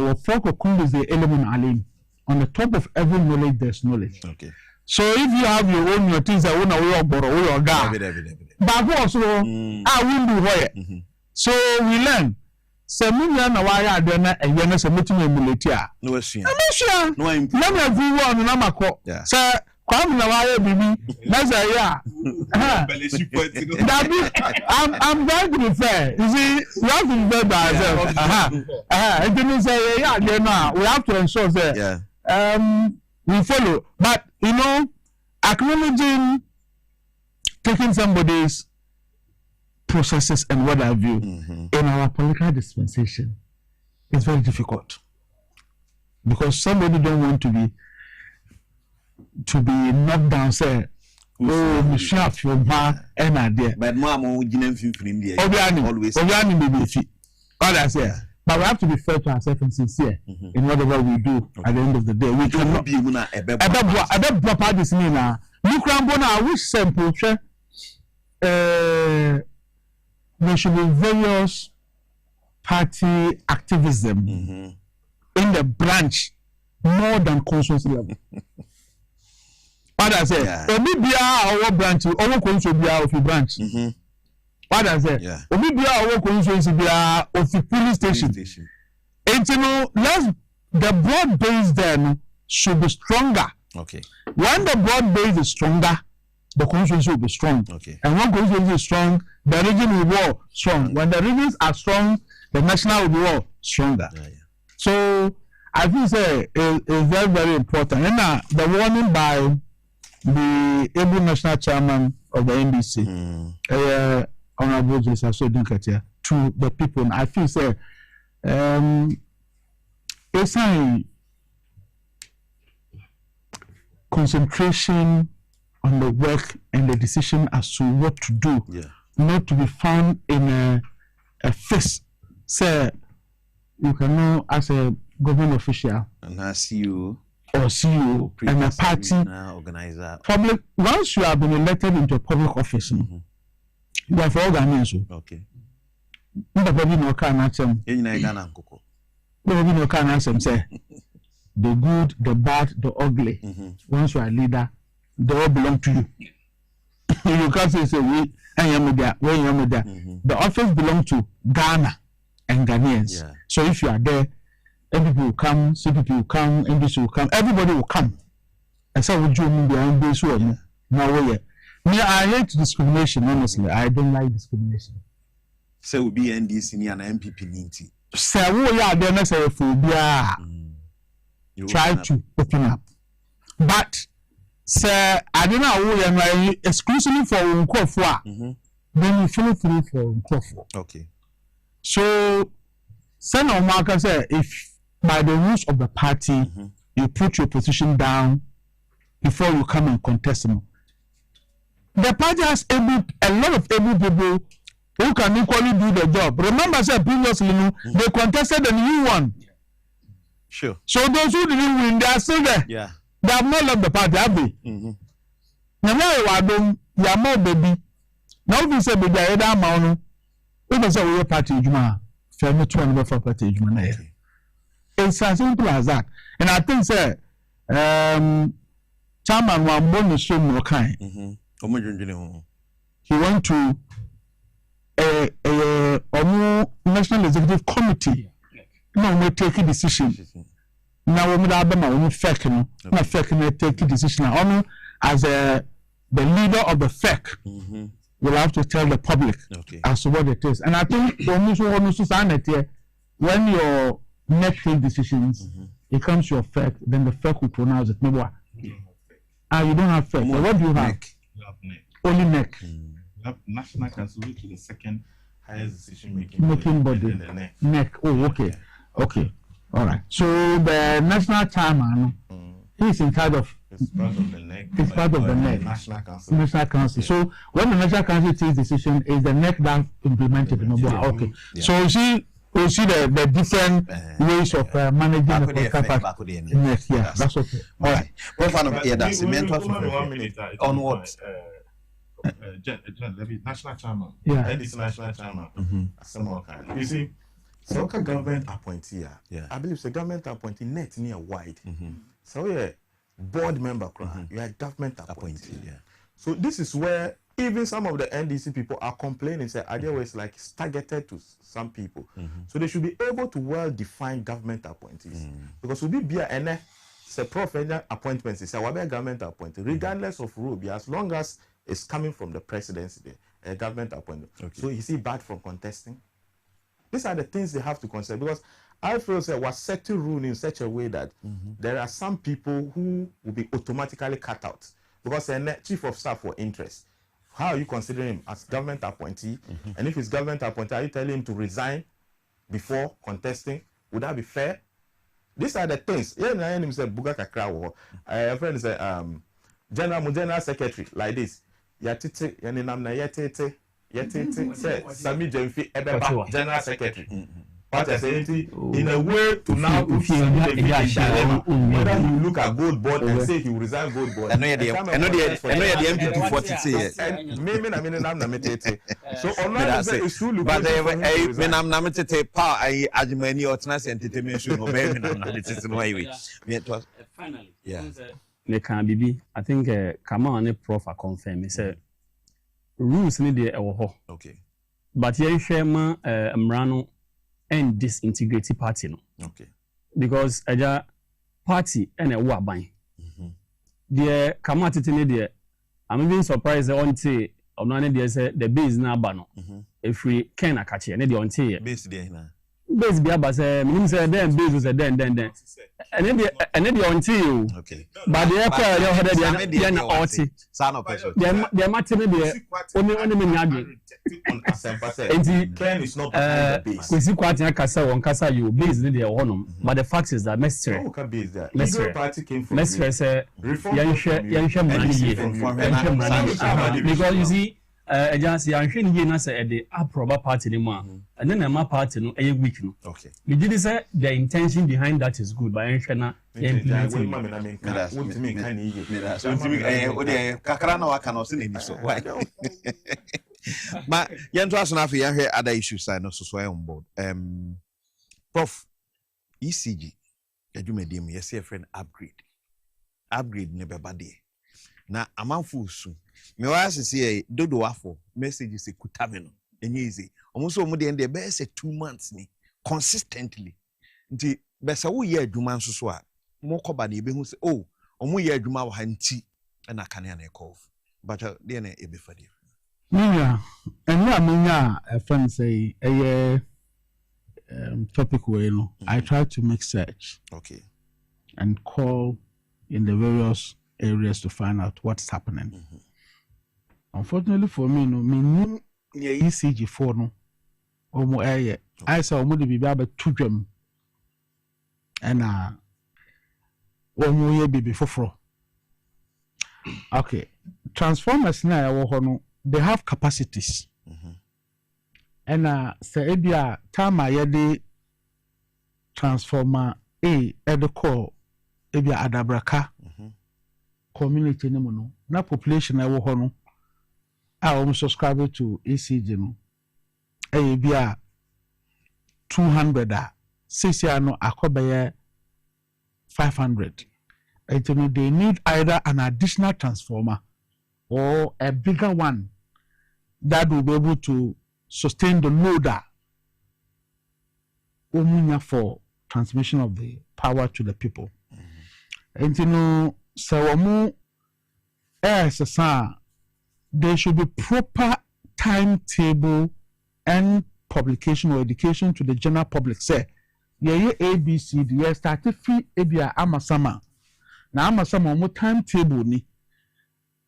on the top of every knowledge, there's knowledge. Okay. So if you have your own, your things, I want your God. But also, I will do it. So we learn. So we learn why I don't know, and you're not submitting a military. No, sure. No, everyone, no, no, so, come now, baby. That's a yeah. I'm going to be fair. You see, we have to be fair by ourselves. I didn't say yeah. Now we have to ensure that we follow. But you know, acknowledging, taking somebody's processes and what have you in our political dispensation is very difficult because somebody don't want to be knocked down, say, oh, me sharp your bar and idea. But Mamma, you never film there. Always, all I say. But we have to be fair to ourselves and sincere in whatever we do at the end of the day. We cannot be a bit proper this now. Look, Rambona, I wish simple. There should be various party activism in the branch more than constituency level. What I say, Obibia our branch, our constituency of the branch. What I say, Obibia our constituency of the police station. And you know, the broad base then should be stronger. Okay. When the broad base is stronger, the constituency will be strong. Okay. And when constituency is strong, the region will be strong. When the regions are strong, the national will be stronger. So I think it's very, very important. And the warning by the able national chairman of the NBC, Honorable Jesus Sodinkatia, to the people. I feel say, it's a concentration on the work and the decision as to what to do, not to be found in a fist. Say, you can know as a government official and as CEO or CEO and a party organizer. Public, once you have been elected into a public office, you have organized. Okay. Nobody no can answer. Nobody no can answer. Say the good, the bad, the ugly. Once you are a leader, they all belong to you. You can't say we and the office belongs to Ghana and Ghanaians. So if you are there, people will come, CPP will come, NBC will come, everybody will come. And so would you mean behind this one? No, me, I hate discrimination, honestly. I don't like discrimination. So will be NDC and MPP Ninti. So we are there xenophobia. Try to open up. But sir, I don't know who exclusively for Nkofwa. Then you follow through for Nkofwa. Okay. So Senator Marker said if by the rules of the party you put your position down before you come and contest them. The party has a lot of able people who can equally do the job. Remember, sir, previously they contested a new one. Sure. So those who didn't win, they are still there. Yeah. They have not left the party, have they? Now, you are more baby. Now, if you say, baby, I don't know. We must say, we are party, Juma. Family to another for party, Juma. It's as simple as that. And I think, sir, Chairman one bonus show more kind. He went to a National Executive Committee. No, we take a decision. Now we have been fake, not fake, take a decision. As the leader of the fake, will have to tell the public as to what it is. And I think when your neck take decisions, it comes to your fake, then the fake will pronounce it. Maybe you don't have fake. So what do you have? You have neck. Only neck. You have National Council, which is the second highest decision making body. Neck. Oh, okay. Okay. All right. So the national chairman, he's in charge of. It's part of the neck. It's part of the neck. National Council. National Council. So when the National Council takes decision, is the neck that implemented? Okay. So we see the different ways of managing the neck. Yeah, that's okay. All right. That's 1 minute. On what? National chairman. Yeah. NDC national chairman. Some kind. You see. So, government appointee, I believe the government appointee net near wide. So, yeah, board member, you are government appointee. So, this is where even some of the NDC people are complaining, say, Agya Wusu is like targeted to some people. So, they should be able to well define government appointees. Because we be a professional appointments, it's our government appointee, regardless of rule, as long as it's coming from the presidency, a government appointment. So, is he bad from contesting? These are the things they have to consider, because I feel that was set to rule in such a way that there are some people who will be automatically cut out because they're chief of staff for interest. How are you considering him as government appointee? And if he's government appointee, are you telling him to resign before contesting? Would that be fair? These are the things. Yeah, my name is Buga Kakra. A friend is a general secretary like this. Yatite, Yaninamna Yatite. Sami Jemfi Ebeba, General Secretary. What I say in a way to now put Sami Jemfi in dilemma. Whether you look at gold board and say he will resign gold board. I know the MPP 40 years. Maybe I mean I'm not so online say it's true. But when I'm not to power, I Ajmani or Tnas entertainment show no baby no it's no way. Finally, yeah. Me can be. I think come on, prof confirm. He said. Rules need the okay. But here share Ambrano and disintegrate party no. Okay. Because a party and a war buying. The come out it in there. I'm even surprised on say or no there say the base na bano. If we can catch it, the on say base there na. base be aba say me say then base say then and then until you okay but the airport you had the na orty sa no person the matter me the only me nyage and Ken is not behind the base. We see quite a kasa on kasa you base the honum but the fact is that mestre Labour Party came from mestre say yan money because you see agency yanhwe ni na say the approval party ni ma and then my party no e weak no okay we did say the intention behind that is good but yanhwe na implementing kakra na waka no se ni so why ma yento aso na afi yanhwe other issues side no so on board prof ECG adwumadi mu yesi friend upgrade ne beba de na amanfo su me wa asese dodo wafo messages ekutame no enye easy omo omo de ende be say 2 months ni consistently nti be say wo ye adwuma nso so a mo koba na ebe hu say oh omo ye adwuma wa hanti na kane na ekof but de na ebe fadi Minya enya minya friend say topic way no I try to make search okay and call in the various areas to find out what's happening. Unfortunately for me, no, me ECG for no, omo eye. I saw omo de bibi aba tudwam, and omo ye bibi foforo. Okay, transformers na yawo no, they have capacities. And say ebia time ayede transformer A at the core ebia adabraka. Community no na population na wo ho no a subscribe to ECG no e bia 200 a sisi no akobaye 500 and they need either an additional transformer or a bigger one that will be able to sustain the loader for transmission of the power to the people. And so there should be proper timetable and publication or education to the general public. Say, yeah, ABC, yeah, started free ebia amasama. Na amasama mo timetable ni.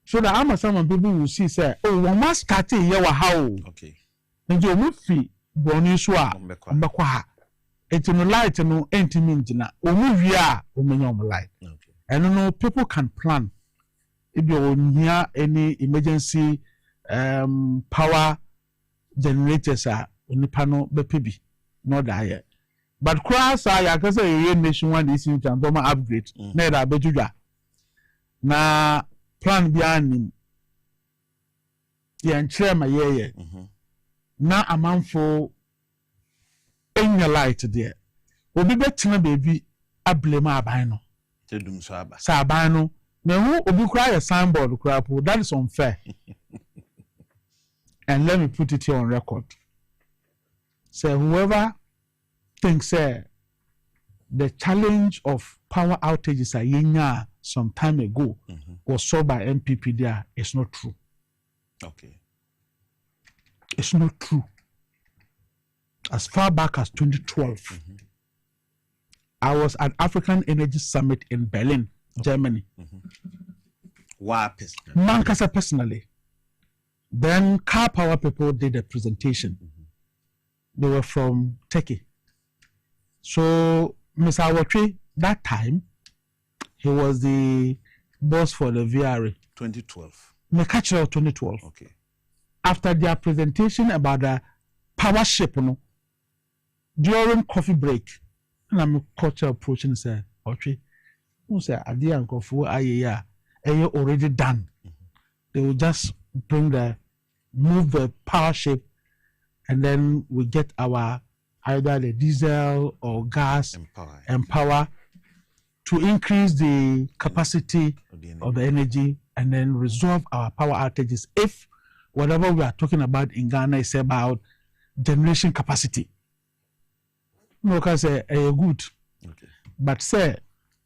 So the amasama people will see say, oh, we must start here how. Okay. And you will fee boni swa mbekwa ha. Eti no light no intimate na. Omu wia omenyo light. And you know, people can plan. If you near any emergency power generators are on the panel, BPB, not that. But cross I can say a nation one is in Tandoma upgrade. Neither betuja. Na plan behind the chairman ye. Na a man for in your light there. Will be better baby a blame abino. Sabano, now who will cry a signboard crap? That is unfair. And let me put it here on record. So whoever thinks the challenge of power outages a year some time ago was solved by MPP there is not true. Okay. It's not true. As far back as 2012. I was at African Energy Summit in Berlin, Germany. Wow, Mankasa personally. Then Car Power people did a presentation. They were from Turkey. So Mr. Awatri, that time, he was the boss for the VRA. 2012. Mekachi of 2012. Okay. After their presentation about the power ship, during coffee break, and I'm culture approaching say, okay, who say idea and coffee already done. They will just move the power ship, and then we get our either the diesel or gas and power to increase the capacity of the energy and then resolve our power outages. If whatever we are talking about in Ghana is about generation capacity. No, can say good, but say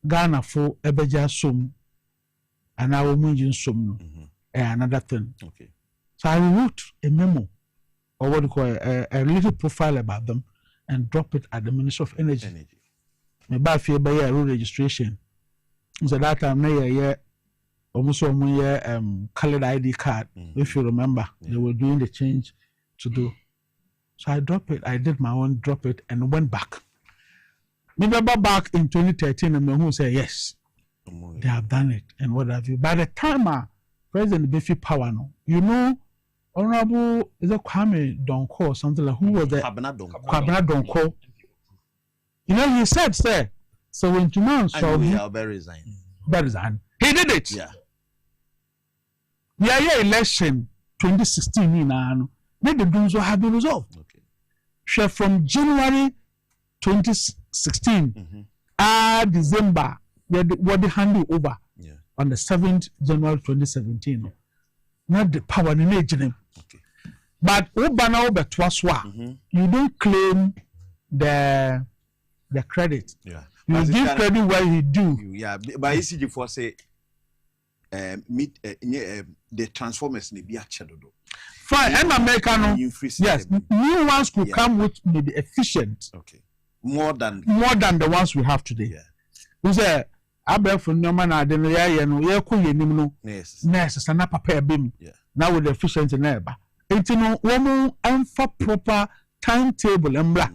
Ghana for ebeja sum and our munjin sum another thing. Okay. So I wrote a memo or what you call a little profile about them and drop it at the Ministry of Energy. Me ba fie by road registration. So that time almost colored ID card. If you remember, they were doing the change to do. So I dropped it. I did my own, drop it, and went back. Remember back in 2013, and who said yes, they have done it, and what have you. By the time President Biffy Power, you know, Honorable is a Kwame Donko or something like who was the Kwabena Donko. You know, he said, sir, so when Juman saw me, resign. He did it. Yeah. Yeah, election 2016 in Ano. Then the Dunzo have been resolved. Okay. From January 2016 December, what they handed over on the 7th January 2017. Not the power in the but Obana Obertwaswa, you don't claim the credit. Yeah. You give credit where you do. Yeah, but ECG for say meet the transformers may be actually. Fine, and American, yes, new ones could come with maybe efficient. Okay. More than the ones we have today. Yeah. We say Abel no man I don't know yes and papa bim now with the efficient neighbor. It's no woman and for proper timetable and black.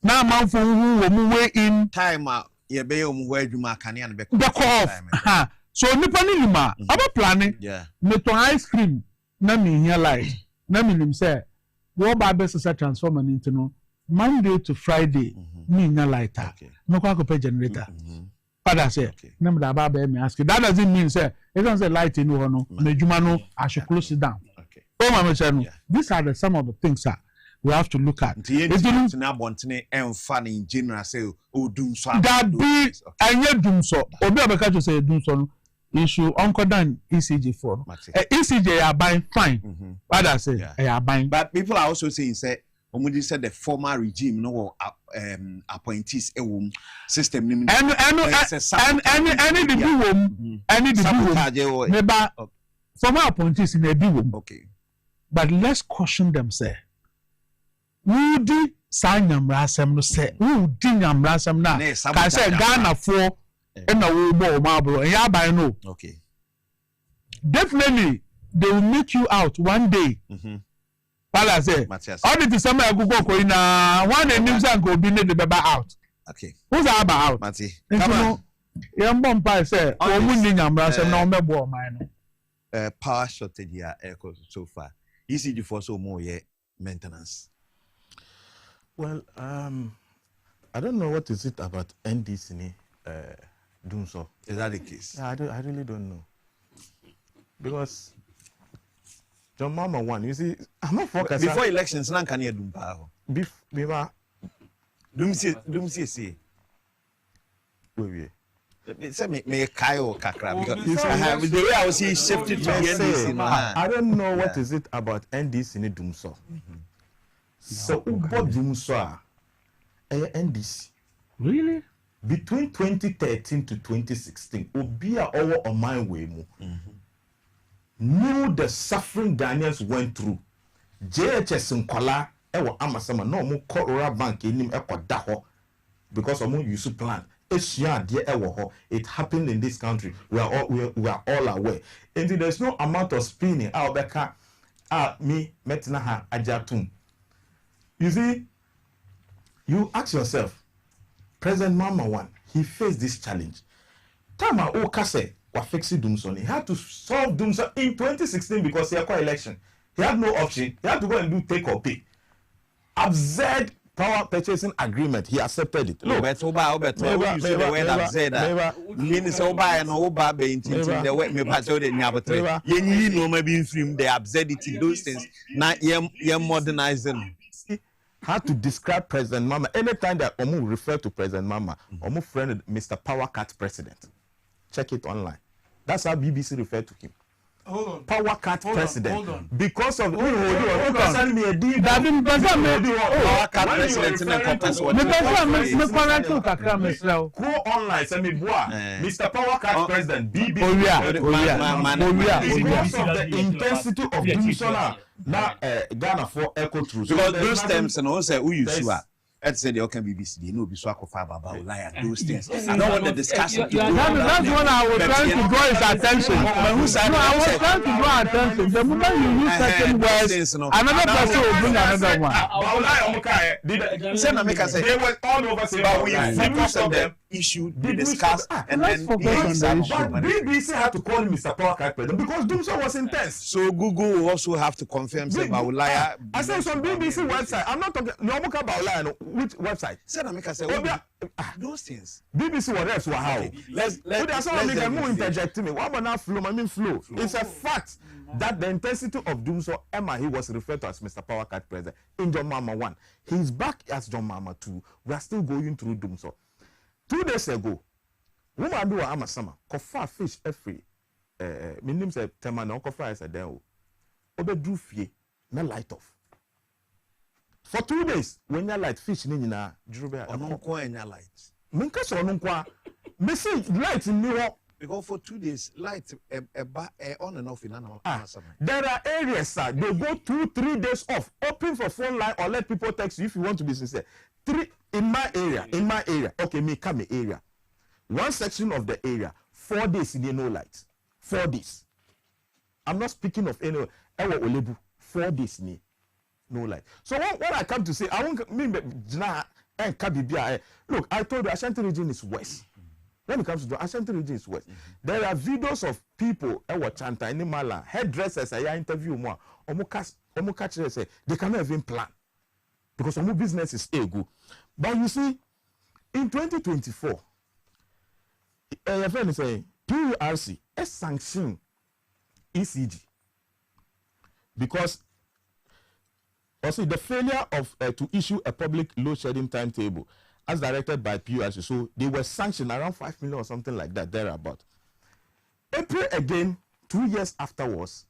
Now man for who way in time ye be where you mark and be off. So nipani lima aba planning me to ice cream na me here light na me nim say wo ba be so transform into no Monday to Friday me nya lighter no kwa ko generator. Father say na me da ba me ask that doesn't mean say it doesn't say light in no me juma no I should close it down. Okay. Oh mama say no these are the some of the things that we have to look at. It's na bontene emfa in general say o dum so that be anya dum so obi obeka to say dum so no issue Uncle Dan ECG for ECG are buying fine. What I say are buying. But people are also saying say Omudi said the former regime no appointees system any former appointees in a big okay. But let's caution them say who did sign rasam no say who did rasam na can say Ghana for and a war marble and ya by no okay. Definitely they will make you out one day. All I say, all the summer I go in one and news and go be the baba out. Okay. Who's that about? Mati. Come on. Young Bompa say, oh, winning Ambrasa, no member mine. Power shortage here, so far. ECG for so more maintenance. Well, I don't know what is it about NDC doing so. Is that the case? I really don't know. Because John Mama one, you see, I'm not focused. Before elections, none can hear Dumpa. Before Dumsi. Say me Kayo Kakra because the way I was saying shifted to NDC. I don't know what is it about NDC in Dumso. So what Dumso NDC? Really? Between 2013 to 2016, Obia over on my way mo. Knew the suffering Ghanaians went through. JHS Nkwala ewa amasama no mo Rural Bank enim ekoda ho because omo use plan. It happened in this country. We are all aware. And there's no amount of spinning. Me metnaha ajatum. You see, you ask yourself, President Mama one, he faced this challenge. Tama Okase was fixing Dumson. He had to solve Dumson in 2016 because he had an election. He had no option. He had to go and do take or pay. Absurd power purchasing agreement. He accepted it. Look, but you say the word absurd. Means Oba and Oba be into the way me pass out in Yabatre. You know maybe film the absurdity those things. Now you're modernizing. How to describe President Mama? Anytime that Omu refer to President Mama, Omu friend Mr. Power Cut President. Check it online. That's how BBC referred to him. Hold on. Power cut president. Hold on. Because of power cut president go online send me boy Mr. Power cut president BBC because of the intensity of Dumsona now Ghana for echo truth because those terms and also who you sure Let's say they can BBC, they know Biswako Baba, liar, those things. I don't want the discussion. That's what I was trying to draw his attention. I was trying to draw attention. The moment you use certain words, another person will bring another one. They were all over, but we focus on them. Issue they discuss and then BBC had to call Mr. Power president because Dumso was intense. So Google will also have to confirm say Baulaya. I said some BBC website. I'm not talking no Amuka Baulaya. No, which website? Said America say those things. BBC what else? How? Let's interject me. What about flow? I mean flow. It's a fact that the intensity of Dumso Emma he was referred to as Mr. Power president in John Mama 1. He's back as John Mama 2. We are still going through Dumso. 2 days ago, woman do a summer, kofa fish every my name said Temana, kofa is a deo. Obe drew fee, no light off. For 2 days, when you light fish, nina, Drube, or no coin your lights. Minkas or no qua, message lights in mirror. Because for 2 days, light on and off in animal. There are areas, sir, they go 2-3 days off, open for phone line or let people text you if you want to be sincere. 3 in my area, okay, me come area. One section of the area, 4 days in no light. 4 days. I'm not speaking of any 4 days no light. So what I come to say, I won't mean look, I told you Ashanti region is west. When it comes to the Ashanti region is west. There are videos of people chanta in Mala, hairdressers I interview more. Say they cannot even plan. Because some business is ego. But you see, in 2024, your friend is saying PURC is sanctioned ECG because also the failure of to issue a public load shedding timetable as directed by PURC. So they were sanctioned around 5 million or something like that thereabout. April again, 2 years afterwards.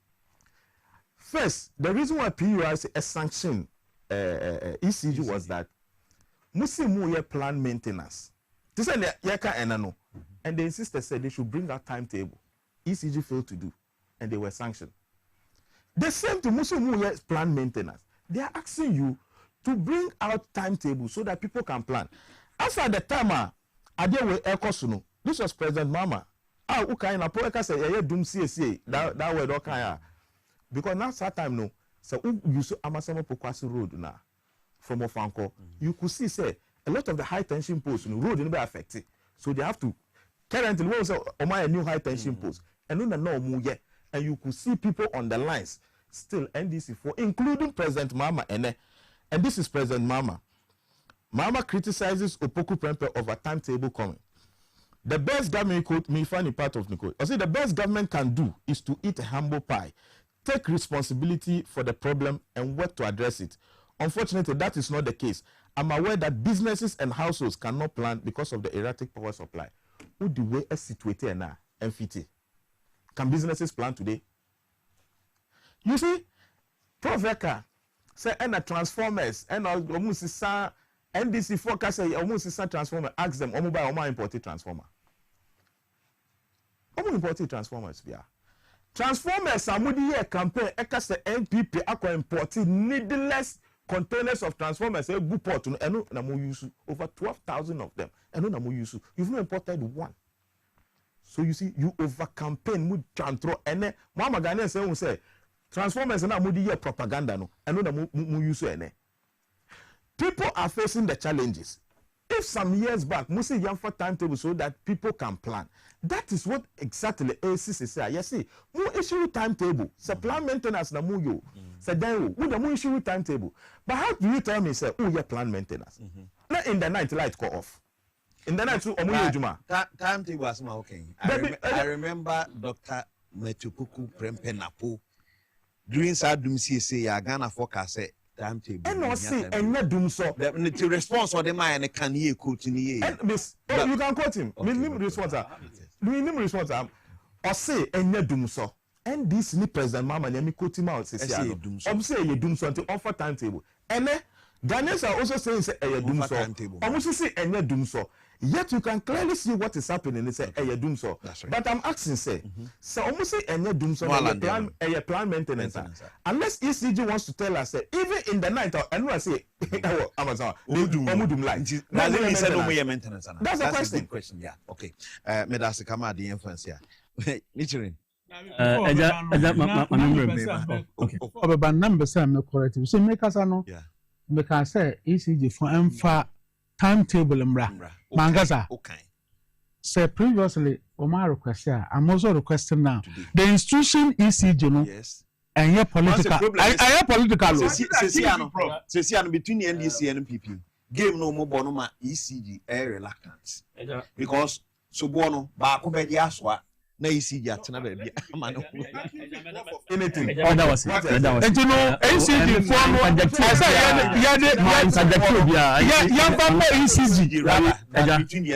First, the reason why PURC is sanctioned ECG was that Musimu plan maintenance. This is yaka enano, and the insister said they should bring out timetable. ECG failed to do, and they were sanctioned. The same to Musimu plan maintenance. They are asking you to bring out timetable so that people can plan. As at the time, this was President Mama. Ukaina Poeka said, "Yeah, doom CSA that word okay." Because now that time no. So you saw Amasama Pokwasi Road now from Ofanko. You could see say a lot of the high tension posts in the road be affected. So they have to currently we say a new high tension post. And no move yet. And you could see people on the lines still NDC4, including President Mama and this is President Mama. Mama criticizes Opoku Prempe over timetable coming. The best government quote me funny part of Nico. I say the best government can do is to eat a humble pie. Take responsibility for the problem and work to address it. Unfortunately, that is not the case. I'm aware that businesses and households cannot plan because of the erratic power supply. Who the way is situated now? MFT. Can businesses plan today? You see, Profeka say and the transformers and almost NDC forecast say almost transformer. Ask them, buy imported transformer. Imported transformers, yeah. Transformers samudi ye campaign ekase NPP akwa imported needless containers of transformers egu port no eno na mo use over 12,000 of them eno na mo use you've not imported one. So you see you over campaign mu chantro ene mo amagane say transformers na mo di ye propaganda no eno na mo use ene. People are facing the challenges. If some years back, Musi young for timetable so that people can plan. That is what exactly ACC say. Yes, see, mu issue timetable. Supply maintenance na mu yo. Say then who the mu issue timetable. But how do you tell me say you plan maintenance? Not in the night light go off. In the night omu juma. Timetable was my okay. I remember Dr. Metupuku Prempenapo during Sadum CSA ya Ghana forecast say timetable. And no see and not doom so. The response for the man can hear quote in here. Miss, you can quote him. Minimum response. Minimum response. Or say and not doom so. And this ni President Mama let me quote him out. Say say you doom so until offer timetable. And Ghanaians are also saying say doom so. Almost say doom so. Yet you can clearly see what is happening. They say doom so. But I'm asking say, so almost say doom so. Plan maintenance. Unless ECG wants to tell us that even in the night, and I say, Amazon, doom light. That's a question. Yeah. Okay. Me that's come at the influence here. Nichirin. Numbers are correct. So make us know. Yeah. Because say ECG for M4 timetable Mangaza. Okay. Say previously, Omar requested. I'm also requesting now. The institution ECG, no. Yes. And your political. I have political. Say between the NDC and NPP. Game no more bonoma ECG air reluctance. Because so bono ba ko be dia so na ECG atena ba bia amano anything that was it and you know ECG for no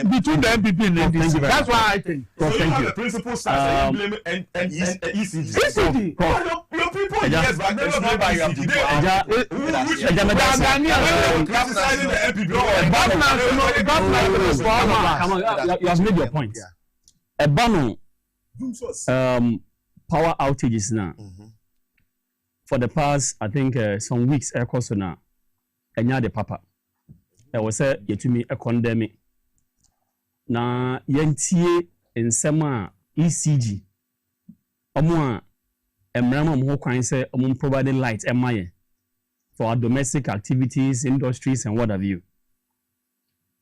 between the MPP and NDC. That's why I think. Thank you. The principal starts implement and ECG. Your people yes but never go by your people. You have made your point. Ebano power outages now. For the past, I think some weeks, now, enya de papa. I was say yetumi a condemn it. Na yentie nsema ECG. Omo emrama mo kwan say omo providing light emaye for our domestic activities, industries and what have you.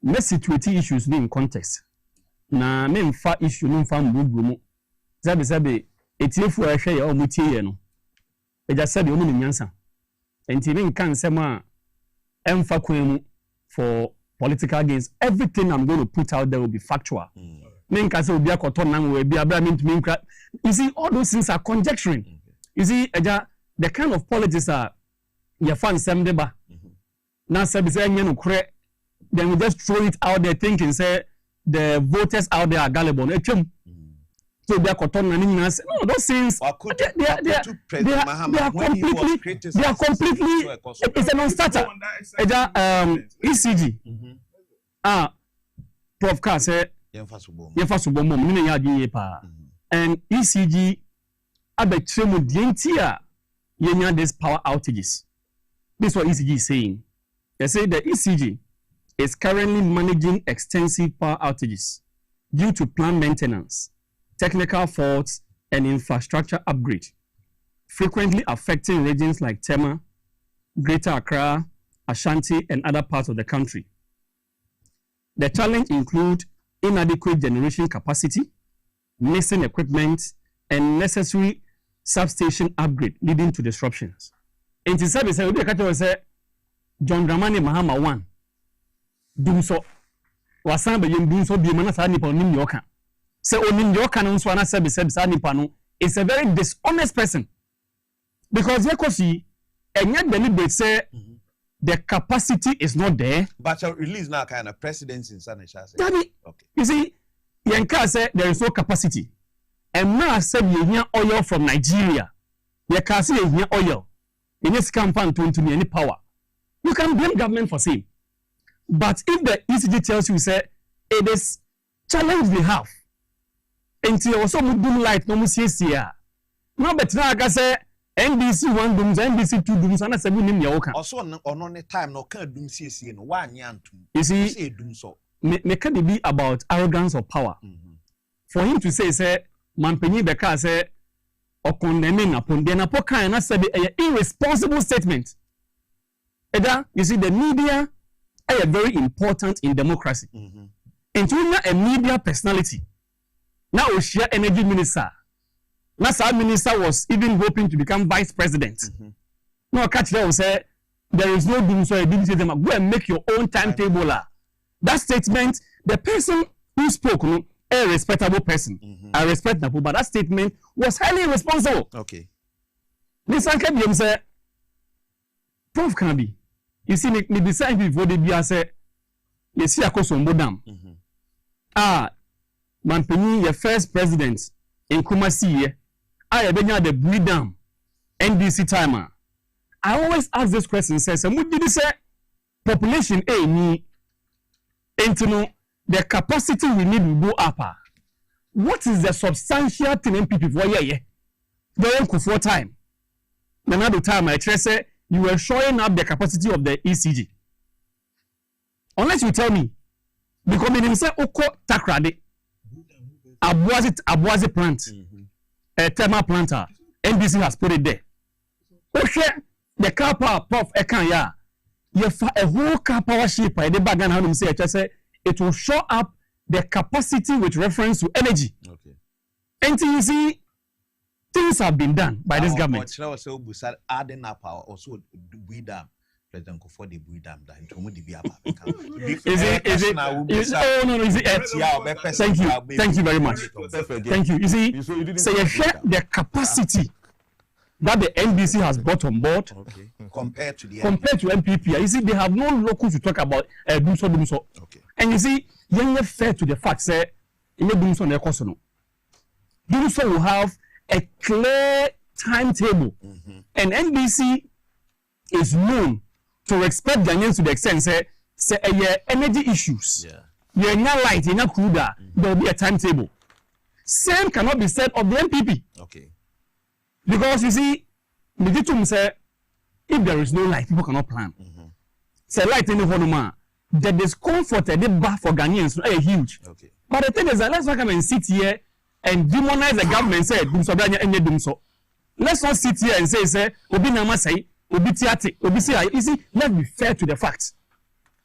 Me situate issues in context. Na me mfa issue no mfa mbugrumu. Zabe etiefu a hwe ya omutie no. Eja sabe omu nyansa. Enti me nka nsema emfa kwemu for political gains. Everything I'm going to put out there will be factual. Me nka say obi akoto nan we bi abra me ntumi nkra. You see all those things are conjecturing. You see eja the kind of politics are your fan semdeba. Na sabe say enye no kure. Then we just throw it out there thinking say the voters out there are gullible. So they are no, those things they are completely it's a non-starter. ECG. Prof K say and ECG abetremu dientia yenya this power outages. This is what ECG is saying. They say the ECG is currently managing extensive power outages due to plant maintenance, technical faults, and infrastructure upgrade, frequently affecting regions like Tema, Greater Accra, Ashanti, and other parts of the country. The challenge includes inadequate generation capacity, missing equipment, and necessary substation upgrade leading to disruptions. In the service, John Dramani Mahama 1. Dumso wasambe yem dumso bi mana sa nipa onim yoka se onim yoka no nso ana sabe sa nipa no is a very dishonest person because yekosi enya deliberate say the capacity is not there but your release now kind of precedence in Sanisha say okay. You see yenka say there is no capacity and now said yehia oil from Nigeria ye ka say yehia oil in this campaign to any power you can blame government for same. But if the ECG tells you, say, it is challenge we have. Until also doom light, no CCA. Now, but now I can say NBC 1 dooms, NBC 2 dooms, and I said, we name your also on the time, no can't doom CCA, no 1 year. You see, doom so. May can it be about arrogance or power? For him to say, Manpenny Beka say, or condemning upon the Napoka, and I said, an irresponsible statement. Eda, you see, the media are very important in democracy. And to a media personality. Now we share energy minister. Now our minister was even hoping to become vice president. Now catch them say there is no doom, so I didn't say them go and make your own timetable. That statement, the person who spoke, a respectable person, I respect that, but that statement was highly irresponsible. Okay. This uncle say, Prof Kabi. You see, me decide before the BIA say, you see, I call some bodam. Manpenny, your first president in Kumasi, I have been the Breedam NDC timer. I always ask this question, says, and what did he say? population ni into the capacity we need will go up. What is the substantial thing MPP for yeah? During Kufuor time. Another time I say you were showing up the capacity of the ECG. Unless you tell me, because when say Oko Takrade, Abuazi plant, a thermal planter, NBC has put it there. Okay, the car power prof Ekanya, you a whole car power ship by the bag and how say it will show up the capacity with reference to energy. Okay. And you see, things have been done by this government. Adding up also Buidam. President for the Buidam. Thank you very much. Thank you. You see, so you share the capacity that the NBC has brought on board compared to MPP. You see, they have no locals to talk about Dumso. Okay. And you see, you're fair to the fact say Dumso will have a clear timetable, and NBC is known to respect Ghanaians to the extent say energy issues. You're not light, you're not cruder. There will be a timetable. Same cannot be said of the MPP. Okay. Because you see, Mijitum say if there is no light, people cannot plan. Say light in the volume, the discomfort and the bar for Ghanaians are huge. Okay. But the thing is that let's not come and sit here and demonize the government. Say Dumso. Let's not sit here and say Obi Nama say Obi Tiati Obi say. You see, let's be fair to the facts,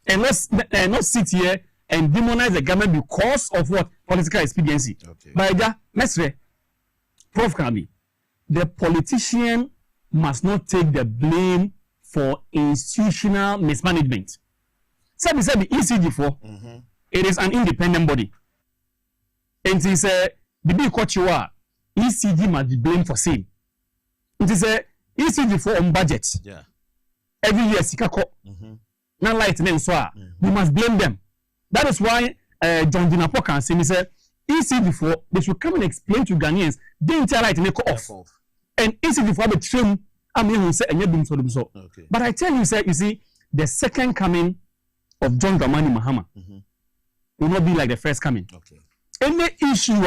and let's not sit here and demonize the government because of what political expediency. Okay. But Mesre, Prof. Kabi, the politician must not take the blame for institutional mismanagement. So we said the ECG it is an independent body, and he said the big coachua ECG must be blamed for sin. It is a ECG for on budget. Yeah. Every year, Sikako. Not light name so we must blame them. That is why John Dinapo can say, he said, ECG for they should come and explain to Ghanaians the entire light make off. And ECG for the trim, I mean, who say and you so. Okay. But I tell you, sir, you see, the second coming of John Dramani Mahama will not be like the first coming. Okay. Any issue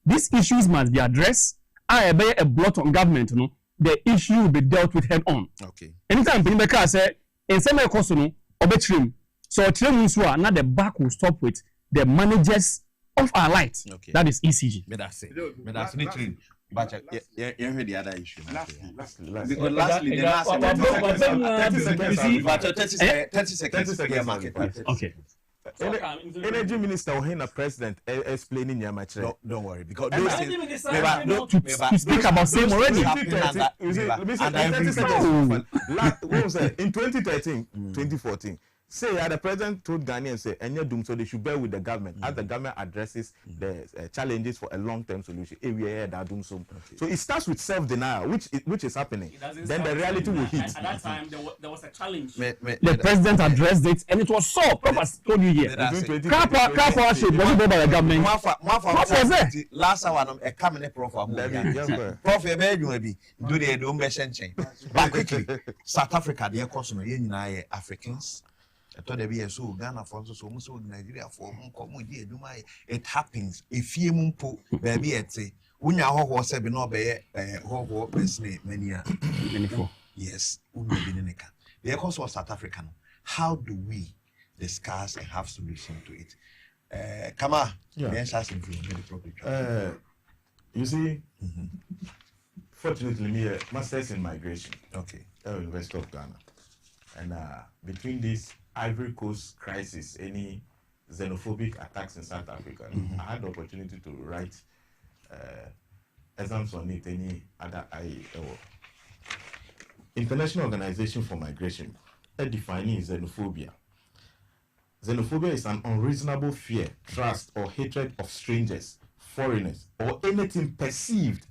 these issues must be addressed. I bear a blot on government, the issue will be dealt with head on. Okay. Anytime Pinbeka say, in some cost obetrim, so trim now the back will stop with the managers of our light. Okay. That is ECG. But that's it. But you heard the other issue. Lastly, 30 seconds. Market. Okay. Energy minister or a president explaining your match. Don't worry, because to speak about same already. In 2013, 2014. Say the president told Ghanaians say so they should bear with the government as the government addresses the challenges for a long-term solution. So it starts with self-denial, which is happening. Then the reality will hit. At that time, there was a challenge. The president addressed it, and it was solved. Proper told you here. Car shape wasn't by the government. What was it? Last hour, a cabinet prof. Prof, do the don't change. But quickly, South Africa, they are costing Africans. So Ghana for so Nigeria for it happens. If you mumpo baby at say when you are said no be many yes, the course was South African. How do we discuss and have solution to it? Kama, you see, fortunately, me masters in migration. Okay, University of Ghana, and between these Ivory Coast crisis, any xenophobic attacks in South Africa, I had the opportunity to write exams on it. Any other International Organization for Migration defining xenophobia. Xenophobia is an unreasonable fear, trust, or hatred of strangers, foreigners, or anything perceived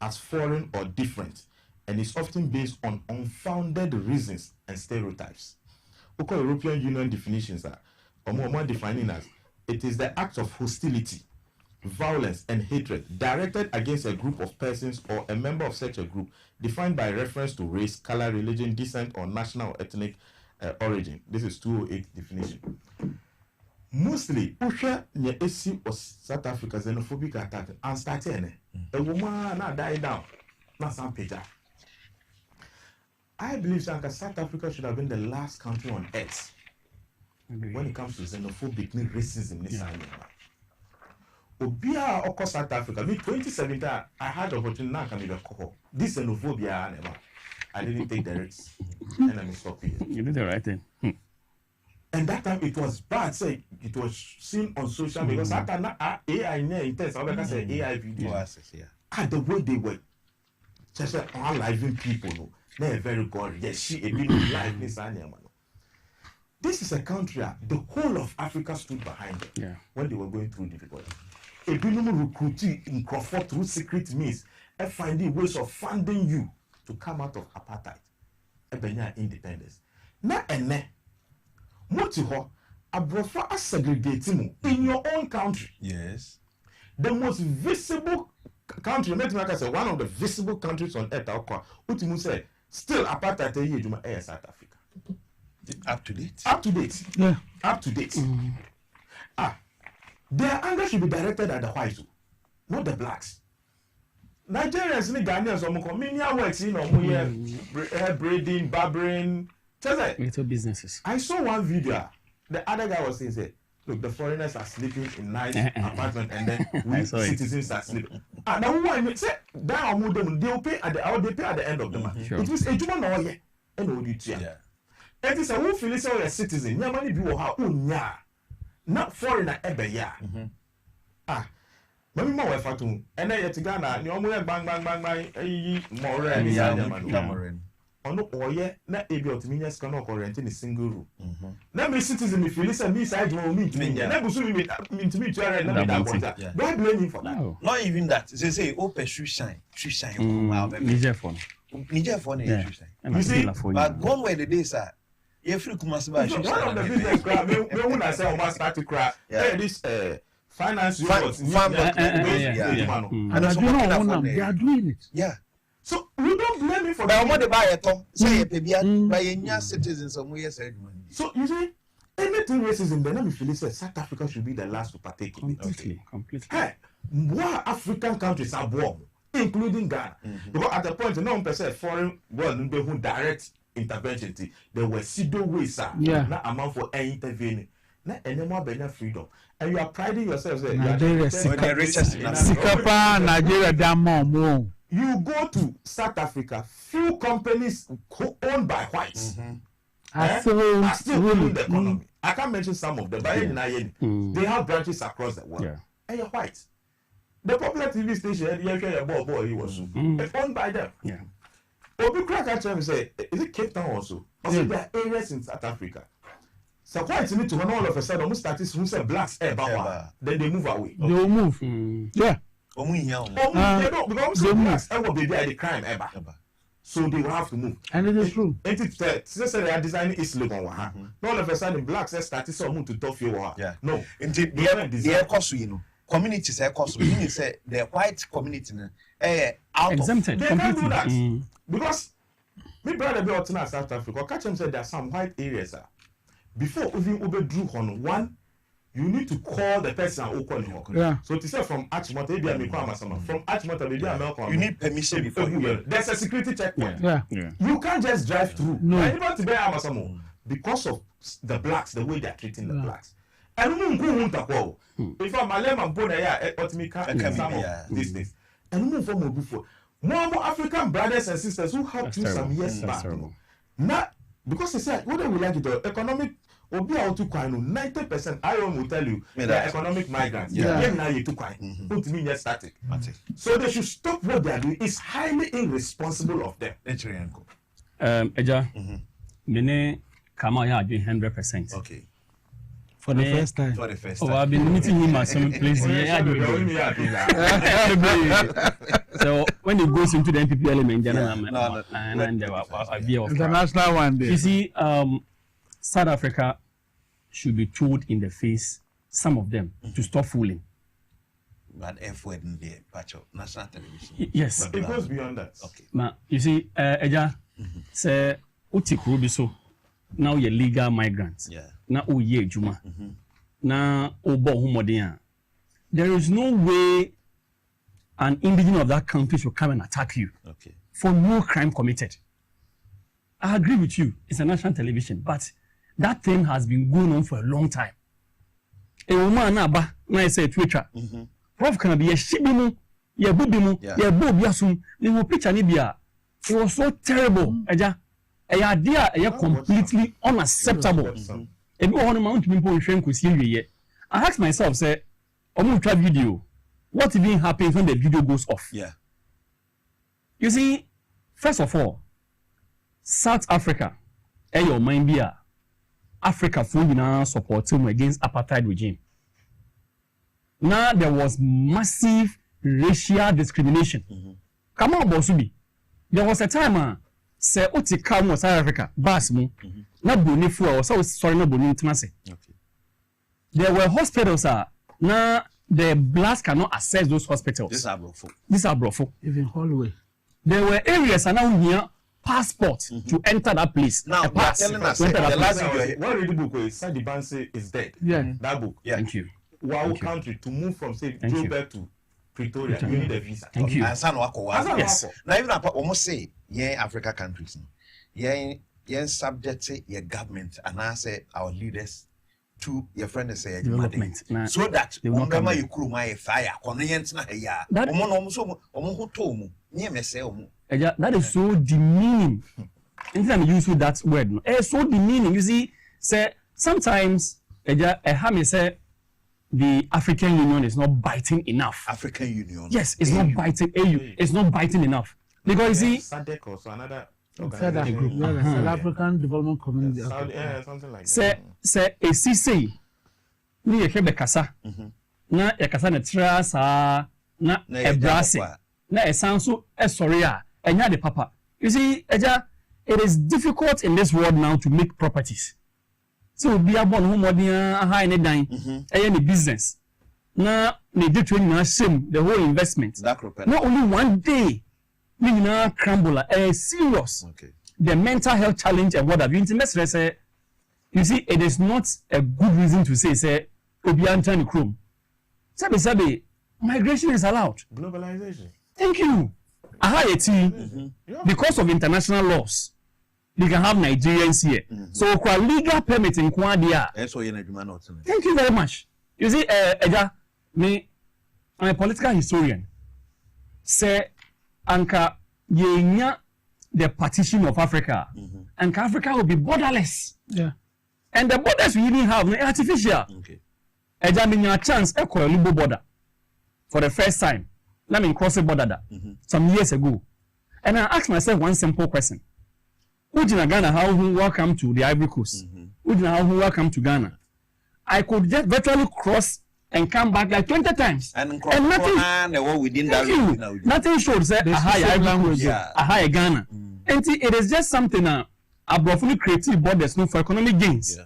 as foreign or different, and is often based on unfounded reasons and stereotypes. European Union definitions are more defining as it is the act of hostility, violence, and hatred directed against a group of persons or a member of such a group, defined by reference to race, color, religion, descent, or national or ethnic origin. This is 208 definition. Mostly, Usha near AC or South Africa xenophobic attack and started a woman now died down. Not some picture. I believe South Africa should have been the last country on earth when it comes to xenophobic racism. Obia or South Africa, me 2017, I had the opportunity now can be the cohort. This xenophobia, I didn't take the risk, and I stopped here. You did the right thing. And that time it was bad. Say it was seen on social because after AI intense, I say AI video. The way they were, just unliving people, they're very good. Yes, she a bit live this animal. This is a country. The whole of Africa stood behind them when they were going through difficulty. A bit recruiting in Crawford through secret means and finding ways of funding you to come out of apartheid. And independence. Now and Motiho, Abrofa are segregating in your own country. Yes. The most visible country, like I said, one of the visible countries on earth, Utimu said, still apartheid here, South Africa. Up to date. Up to date. Yeah. Up to date. Their anger should be directed at the whites, not the blacks. Nigerians and Ghanaians, many works, braiding, barbering. Little businesses. I saw one video. The other guy was saying, look, the foreigners are sleeping in nice apartments and then we citizens are sleeping. Now why say that they'll pay at the end of the month. It was a human no yeah. And it's a who feel it's a citizen. Your money be how not foreigner ever ya. Maybe more fatu. And then yet Ghana, you almost bang more ono oye na ebi otiminya ska no current in a single room. Na me citizen if you listen me side mo me ntiminya na busu me ntimi tuare na me da kwanta. Don't blame him for that. No. Not even that. They say open shoe shine. Niger phone. Niger phone shoe shine. You see, but gone where the days are. Every kumasiba shoe shine. One of the business crowd me when I say o must start to cry. This finance and I don't know they are doing it. Yeah. So we don't blame me for that. But buy a top, say by citizens of we said. So you see, anything racism, then if you say South Africa should be the last to partake in it. Completely. Hey, what African countries are born, including Ghana. Because at the point, no one percent foreign world who direct intervention. There were pseudo ways, not amount for any intervening. Not any more benefit freedom. And you are priding yourself. Nigeria, Nigeria, you go to South Africa, few companies owned by whites are still ruling the economy. I can't mention some of them, but they have branches across the world. And you're white. The popular TV station, he was owned by them. Obi Crack actually say, is it Cape Town also? Also, there are areas in South Africa. So whites need to run all of a sudden, almost start to say blacks, then they move away. They will move. Yeah. Because blacks ever be the crime ever. So they will have to move. And it is true. Say they are designing East Legon. All of a sudden, blacks start to move to tough you. No. The cost, you know, communities are cost. Meaning say the white community out exempted. They can't do that because my brother be out in South Africa. Catch him said there are some white areas. Before even Uber drew on one, you need to call the person who call him. Yeah. So to say from Achimota, maybe I'm from Achimota, maybe I'm you need permission before you. There's a security checkpoint. Yeah. You can't just drive through. No. Anybody to be Amazon because of the blacks, the way they are treating the blacks. And we won't go. If I'm a lemon bona ya, some of these days. And move from before. More African brothers and sisters who helped you some years back. Not because they said, whether we like it or economic. 90% I will tell you they are economic migrants. Static. So they should stop what they are doing. It's highly irresponsible of them. Agya, mene kama ya 100%. Okay. For the first time. Oh, I've been meeting him at some place. So when he goes into the NPP element, international one day. You see, South Africa should be told in the face, some of them, to stop fooling. But F word in the patch of national television. Yes. It goes beyond that. Okay. You see, Agya, say, Uti Krubiso, now you're legal migrants. Yeah. Now oh yeah, Juma. Now obo humodin. There is no way an indigenous of that country should come and attack you for no crime committed. I agree with you. It's a national television, but that thing has been going on for a long time. A woman na say Twitter. Prof can be a shibimu, ya bubimu, ya bobiasum, the picture nibia. It was so terrible. A idea completely unacceptable. I asked myself, say, I'm going to try video. What even happens when the video goes off? Yeah. You see, first of all, South Africa, your mind be Africa fully now supporting against apartheid regime. Now there was massive racial discrimination. Come on, Bosubi. There was a time, say, Oti Kamu South Africa, Basmu, not Bonifu, or so sorry, not Bonifu. There were hospitals, now the blacks cannot access those hospitals. These are brofo. These are brofo. Even hallway. There were areas now here passport to enter that place. Now, pass telling us to enter the that last place. One read the book is Sadi Banse is dead. Yeah. That book. Yeah. Thank you. Wow, Thank you. country to move from say Thank you. Joburg to Pretoria, Thank you you. need a visa. Thank you. And San Wako. Yes. Yes. Now even almost say Africa countries. Subject your government and I say our leaders to your friend say Development. Nah, so that they will not come umbrella in. you crew my fire convenience na ya That- That is so demeaning. Anytime you use that word, no, it's so demeaning. You see, say sometimes say the African Union is not biting enough. African Union. Yes, it's not biting. AU, it's not biting enough because you see, SADC also another SADC group. Yeah, the South African Development Community. Yeah, something like that. say a CC, ni yeke kasa, na yakasa na trasa, na ebrase, na esanso esoria, enya de papa. You see, it is difficult in this world now to make properties. So be a born home high in any business. Now they did to shame the whole investment. Not only one day, we now crumble serious. The mental health challenge and what have you. You see, it is not a good reason to say Obiantan Chrome. Sabi, migration is allowed. Globalization. Thank you. Because of international laws, we can have Nigerians here. So, legal permit in Kwadia. Thank you very much. You see, I'm a political historian. Say, Anka Yenya, the partition of Africa, and Africa will be borderless. Yeah. And the borders we even have are artificial. Eja minya chance a Lubo border for the first time. Let me cross the border some years ago. And I asked myself one simple question. Ujina Ghana, how who welcome to the Ivory Coast? Ujina how who welcome to Ghana? I could just virtually cross and come back like 20 times. And nothing within that nothing showed say a higher language, a higher Ghana. And it is just something abruptly creative borders no for economic gains.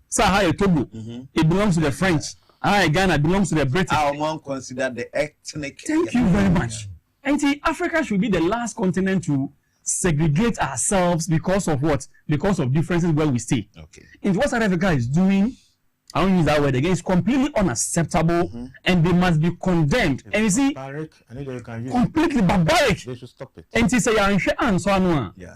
So higher Togo, it belongs to the French. Ghana belongs to the British. I won't consider the ethnic. Thank you very much. And Africa should be the last continent to segregate ourselves because of what? Because of differences where we stay. And what South Africa is doing, I don't use that word again, it's completely unacceptable and they must be condemned. And you see, completely barbaric. They should stop it. And say, yeah.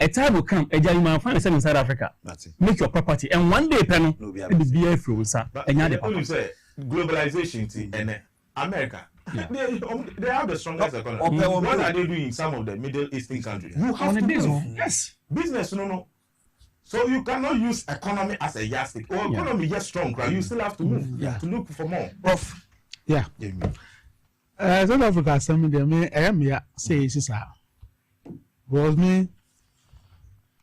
A time will come, you might find yourself in South Africa. Make your property. And one day, it will be BF, But you say globalization and America. Yeah. They have the strongest economy. What are they doing in some of the Middle Eastern countries? You have to move. Yes. Business, no. So you cannot use economy as a yardstick. Or economy is strong, right? You still have to move to look for more. Yeah. South Africa, some of them, I am here, say, it's was me.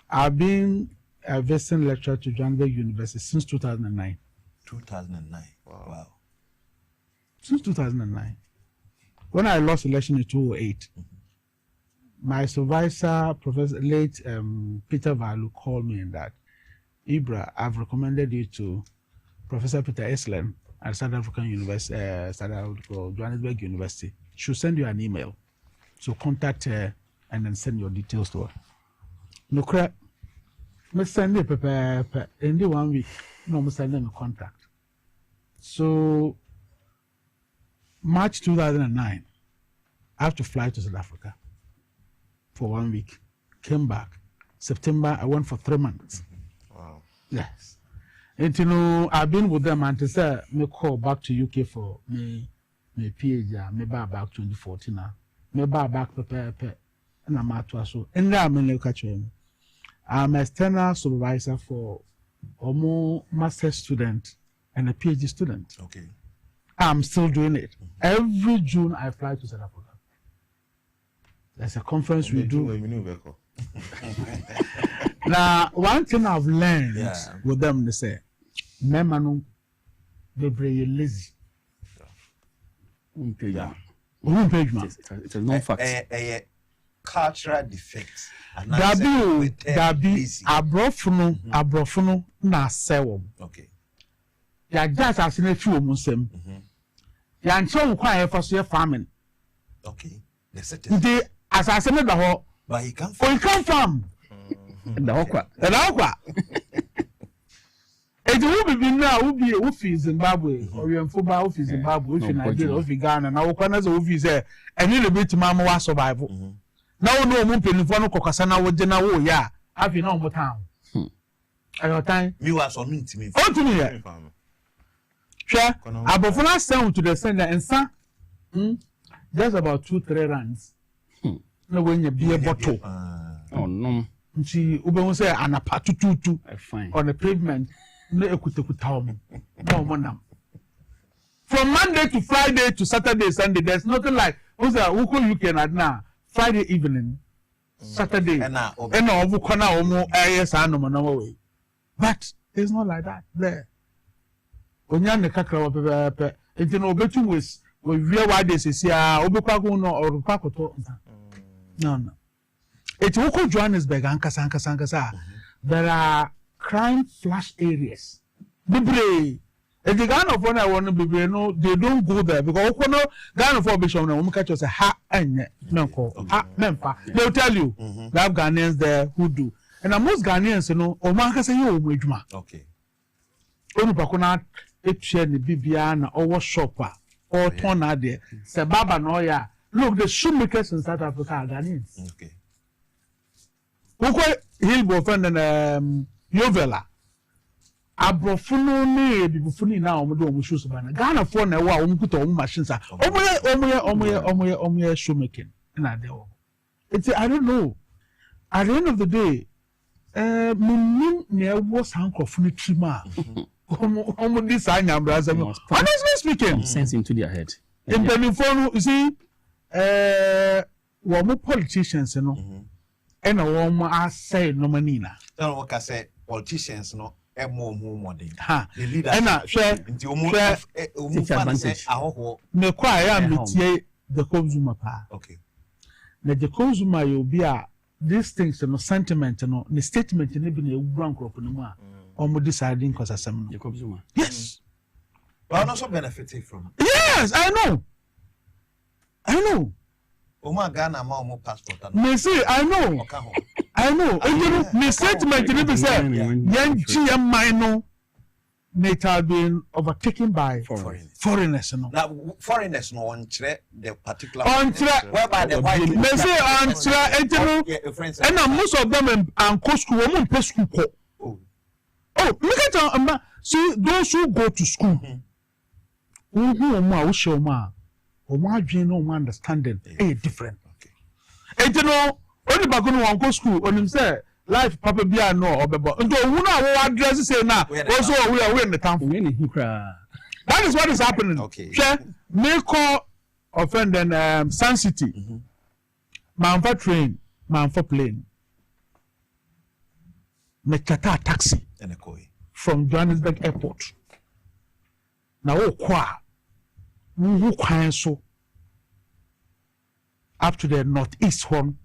I've been a visiting lecturer to Johannesburg University since 2009. 2009. Wow. Since 2009. When I lost election in 2008, my supervisor, Professor late Peter Valu, called me and that, Ibra, I've recommended you to Professor Peter Eslen at South African University, Johannesburg University. She'll send you an email. So contact her and then send your details to her. No crap. me send it prepare in the 1 week. No, me send them a contract. So March 2009, I have to fly to South Africa for 1 week. Came back. September, I went for 3 months. Wow. Yes. And you know, I've been with them and to say me call back to UK for me PhD, me back 2014 now. Me back prepare and I'm at so. And now I'm in the I'm a external supervisor for a more master's student and a PhD student. Okay. I'm still doing it. Every June I fly to South Africa. There's a conference we do. Now, one thing I've learned with them, they say, "Memanu, they bring lazy." It's a known fact. A cultural defect. Dabi abrofuno na sewo. Okay. Ya just as in a few musem. Ya ncho kwa e faso farming. Okay. They as I said the but he come from the okwa. It will be now, will be Zimbabwe, or you football, will be Zimbabwe, if in Nigeria, will be Ghana, now Okana's will be there, and a little bit to Mama survival. Now, no Mumpin in front of Kokasana, what General, yeah, have you known what town? At your time, you are so mean to me. Oh, to me, sure, I before sound to the sender and son, just about 2-3 runs. No, when you be a bottle. Oh, no. She will say, and a patutu on the pavement. No, from Monday to Friday to Saturday, Sunday, there's nothing like who's a you can add now Friday evening, Saturday, and over corner almost areas and no way. But it's not like that there. Onyan the kakra, it's an obetu with real wide this is here, Obukaguno or Pakoto. No. It's Oko Johannesburg, Ankasankasa. There are crime flash areas. Bibre. If the Ghana of one I want to be no, they don't go there because Ghana for Bishop and catch us a ha and ha mempa. They'll tell you they have Ghanaians there who do. And most Ghanaians, you know, Omanka say you Wijma. Okay. Onu Pakuna Etienne Bibiana or shopper or Tona there. Sababa Noya. Look, the shoemakers in South Africa are Ghanaians. Okay. Uko Hillbo friend and Yovela. Abrofuno ne bibufuni na omodo omushusu bana. Ghana for na wa omukuta omu machines a. Omoye shoemaking na there. It's I don't know. At the end of the day, minim ne was hankofuni trima. Omo this anya braza. Honestly speaking, sense into their head. In the phone, you see, more politicians, you know, and a woman I say no manina. Don't work as say politicians, no. Ha, the leader, and share advantage. Me quite am the consumer pa. Okay. The consumer you'll be these things, no sentiment, no the statement in even a ground crop no more. Almost deciding because of some the consumer. Yes. But I'm also benefiting from it. Yes, I know. Oma Ghana ma passport. Me say, I know. Me statement in it say, young GM no, it have been overtaken by foreigners. No. Now foreigners no on the particular. Whereby the white. Me say on and most of them and go school, woman pay school. Oh, look at see those who go to school. Who show ma. No understanding different. And you know, only back when one go school, when him say life papa be no or bebo. And who know what address say now? Also we are in the town. That is what is happening. Okay. May call offend and Sun City. Man for train, man for plane. Me chata taxi from Johannesburg Airport. Now kwa. Who can so up to the northeast one,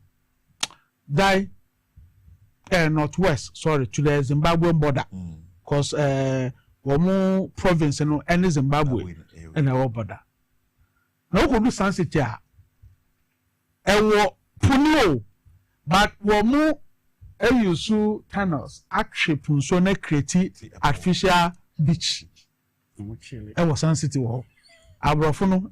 northwest, sorry, to the Zimbabwean border, because one province and any Zimbabwe and our border. Now go to Sun City, and punio, but one more Wusu tunnels actually so na create artificial beach. It was Sun City Wall. Abrofo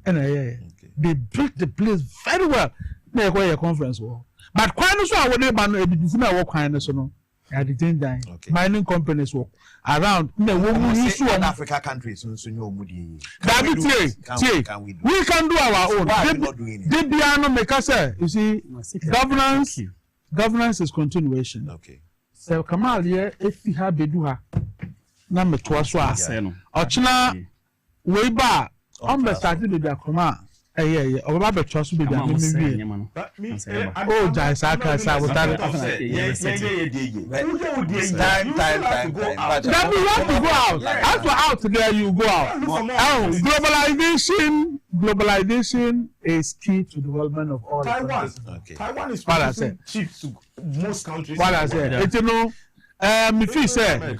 they built the place very well. Na go conference wall. But kwano so awon ba no ebibifu na wo kwan so no. At the same time, mining companies work around. Africa countries, we can do our own. You see, governance is continuation. Okay. So Kamal here, if we have Beduha, number 12, Ochina, way back, started with the Kamal. Or Robert Trust will be the oh, Jaisaka, I was time. Then you have to go out. After out there, you go out. Oh, globalization is key to development of all. Taiwan is cheap to most countries. What I said, it's me feel say,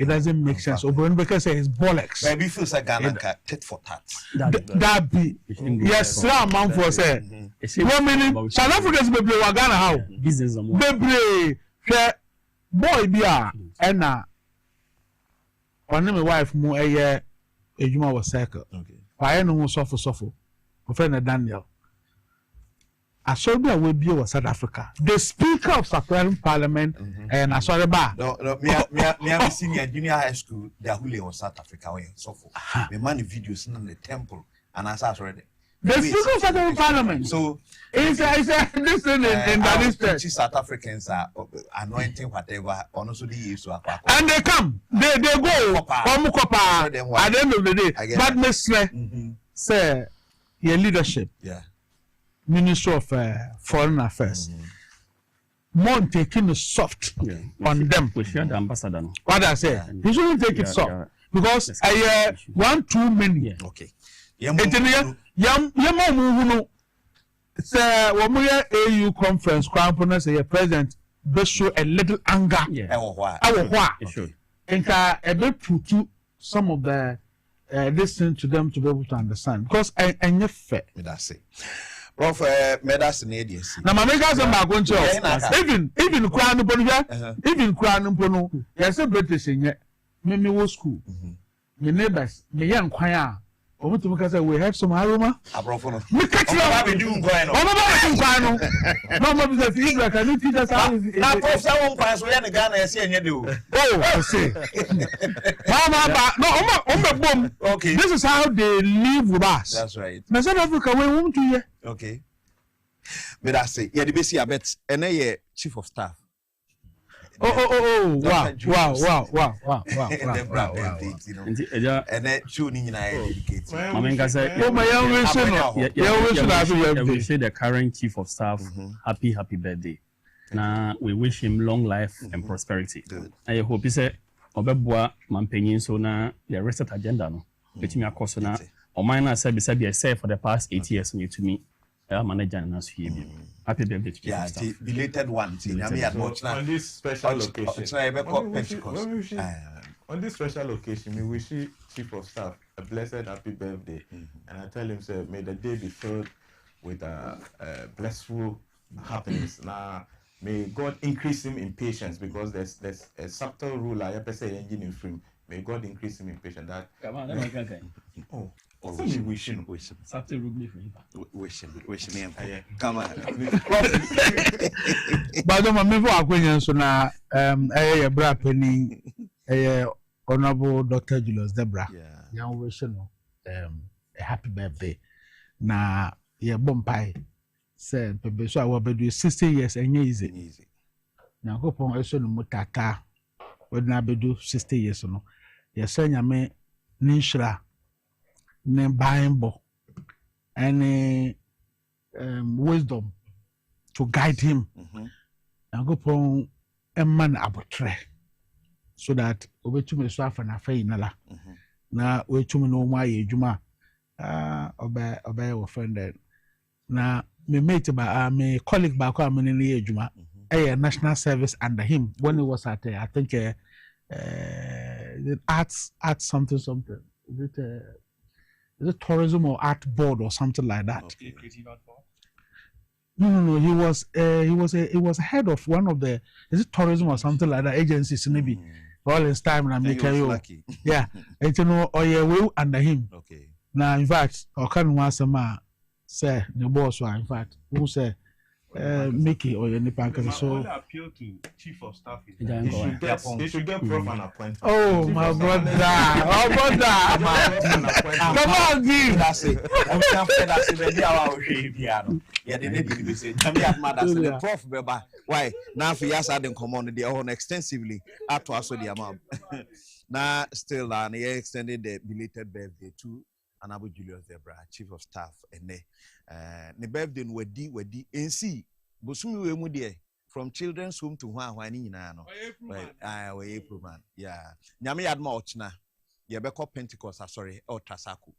it doesn't make sense. Obroni because it's bollocks. Maybe feels like Ghana tit for tat. That be yes, man for say. 1 minute. South Africans be play Ghana how? Business am. Be boy bia na one my wife mo ejuma was circle. Okay. Why no suffer. My friend Daniel. I saw me away be South Africa. The Speaker of Supreme Parliament and I saw the bar. No, me senior junior high school. They are who was South Africa. So for the money videos in the temple and I saw already. The Speaker of Supreme Parliament. So it's listen in that instance. South Africans are anointing whatever. Also the use and they come. They go. At the end of the day, but Mr. Say your leadership. Yeah. Minister of Foreign Affairs. More taking it soft on them. We share the ambassador. What I say, he shouldn't take it soft because I want too many. Okay. Say when we AU conference, Crown say president, but show a little anger. And a bit put some of the listen to them to be able to understand because I fair. That's it. Prof, medicine agency. Na mameka se ma goncho. Even crown pono even crown pono. Yes, British nye. Me wo school. Me neighbors, me yan kwan a. Omo to me say we have some aroma. Abrofo no. Me catch you. Omo ba be do nkwan no. Omo ba be nkwan no. No mo be say Israel can you teach us how is na prof say won kwan so ya ne Ghana ese enye de o. Oh, I see. Mama ba no omo bom. Okay. This is how they live with us. That's right. Na South Africa we won to here. Okay. But I say, yeah, the basic bet, and a chief of staff. Oh, wow. And that tuning in I educate. We say the current chief of staff, happy birthday. Now we wish him long life and prosperity. I hope he said, Obebua, Mampenyin, so now the rest of the agenda. No, let me across now. Or mine, I said, for the past 8 years, you to me. Manager and us here. Happy birthday to you. Yeah, belated one. On this special occasion. On this special occasion, we wish you, Chief of Staff, a blessed happy birthday. And I tell him, sir, may the day be filled with blissful happiness. Now, may God increase him in patience because there's a subtle rule I ever say engine in film. May God increase him in patience. That. Come on, let me Oh. Wishing. Something rugby for wishing. Come on. But no me for akwenyan so na bra penny honorable Dr. Julius Debra. Yan wish no a happy birthday. Na ye bompai said bebe so I be 60 years enye easy. Na kopon eso no mutata we na be do 60 years no. Ye say nyame ninshra ne Bible and wisdom to guide him. And go upon a man abutre so that over to me so often a fay nala. Now we to me no my juma obey offended. Now me mate by me colleague back in the juma a national service under him when he was at I think arts something. Is it tourism or art board or something like that? Okay, creative art board. No. He was head of one of the tourism or something like that agencies maybe. All his time and make you. Yeah, and you know, will under him. Okay. Now, in fact, or can once a man say the boss. In fact, who say Mickey or any banker. So appeal to chief of staff. He should get prof an appointment. Oh my brother! Oh brother! Come on, give. That's it. That's it. Yeah, they need to say. The prof, beba. Why? Now for years I didn't come on the own extensively. At also the amount. Now still, they extended the belated birthday to Honorable Julius Debra, chief of staff, and the birthday wedi NC. Bosumi we mu de from children's home to hwan ni nyina no. We April man. Yeah. Nyame yadma ochna. Ye beko Pentecost sorry or Trasaku.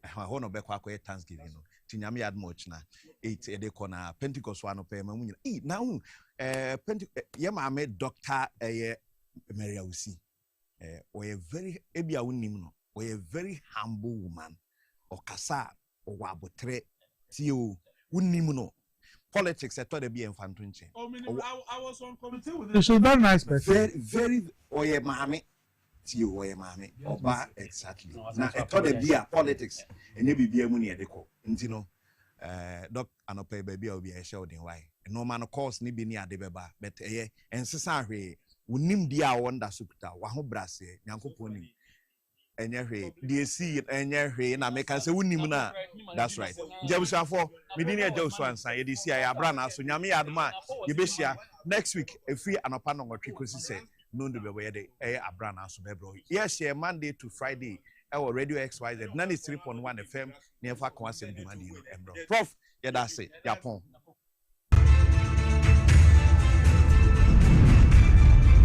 Ho no beko akoye Thanksgiving no. Ti nyame yadma ochna. 8 e de kona Pentecost one pe ma mu nyina. Now ye ma me Dr. Agya Wusu. We very ebia wonim no. We a very humble woman. Okasa o wabotre ti o wonim no. Politics, I thought they'd be infantunche. I was on committee with him. She's a very nice person. Very, oye mami. See you, oye mami. Oba, exactly. Now, I thought they'd be a politics. And you be a money at the co. And you know, doc, and pay baby will be a show in why. No man, of course, ni be near the beba. But, and Cesare, we nim dia wonder sukuta, waho brase, yanko pony. And you see it, and you're na make us say, Unimuna. That's right. Jabusa for Medinia Joshua and Say, Abranaa, so Yami Adma, Yabesha, next week, a free and a pan or tricosi say, no, the way they Abranaa, so Bebro. Yes, yeah, Monday to Friday, our radio XYZ, 93.1 FM, near Fakwas and Dumandi, Prof, yeah, that's it, Japon.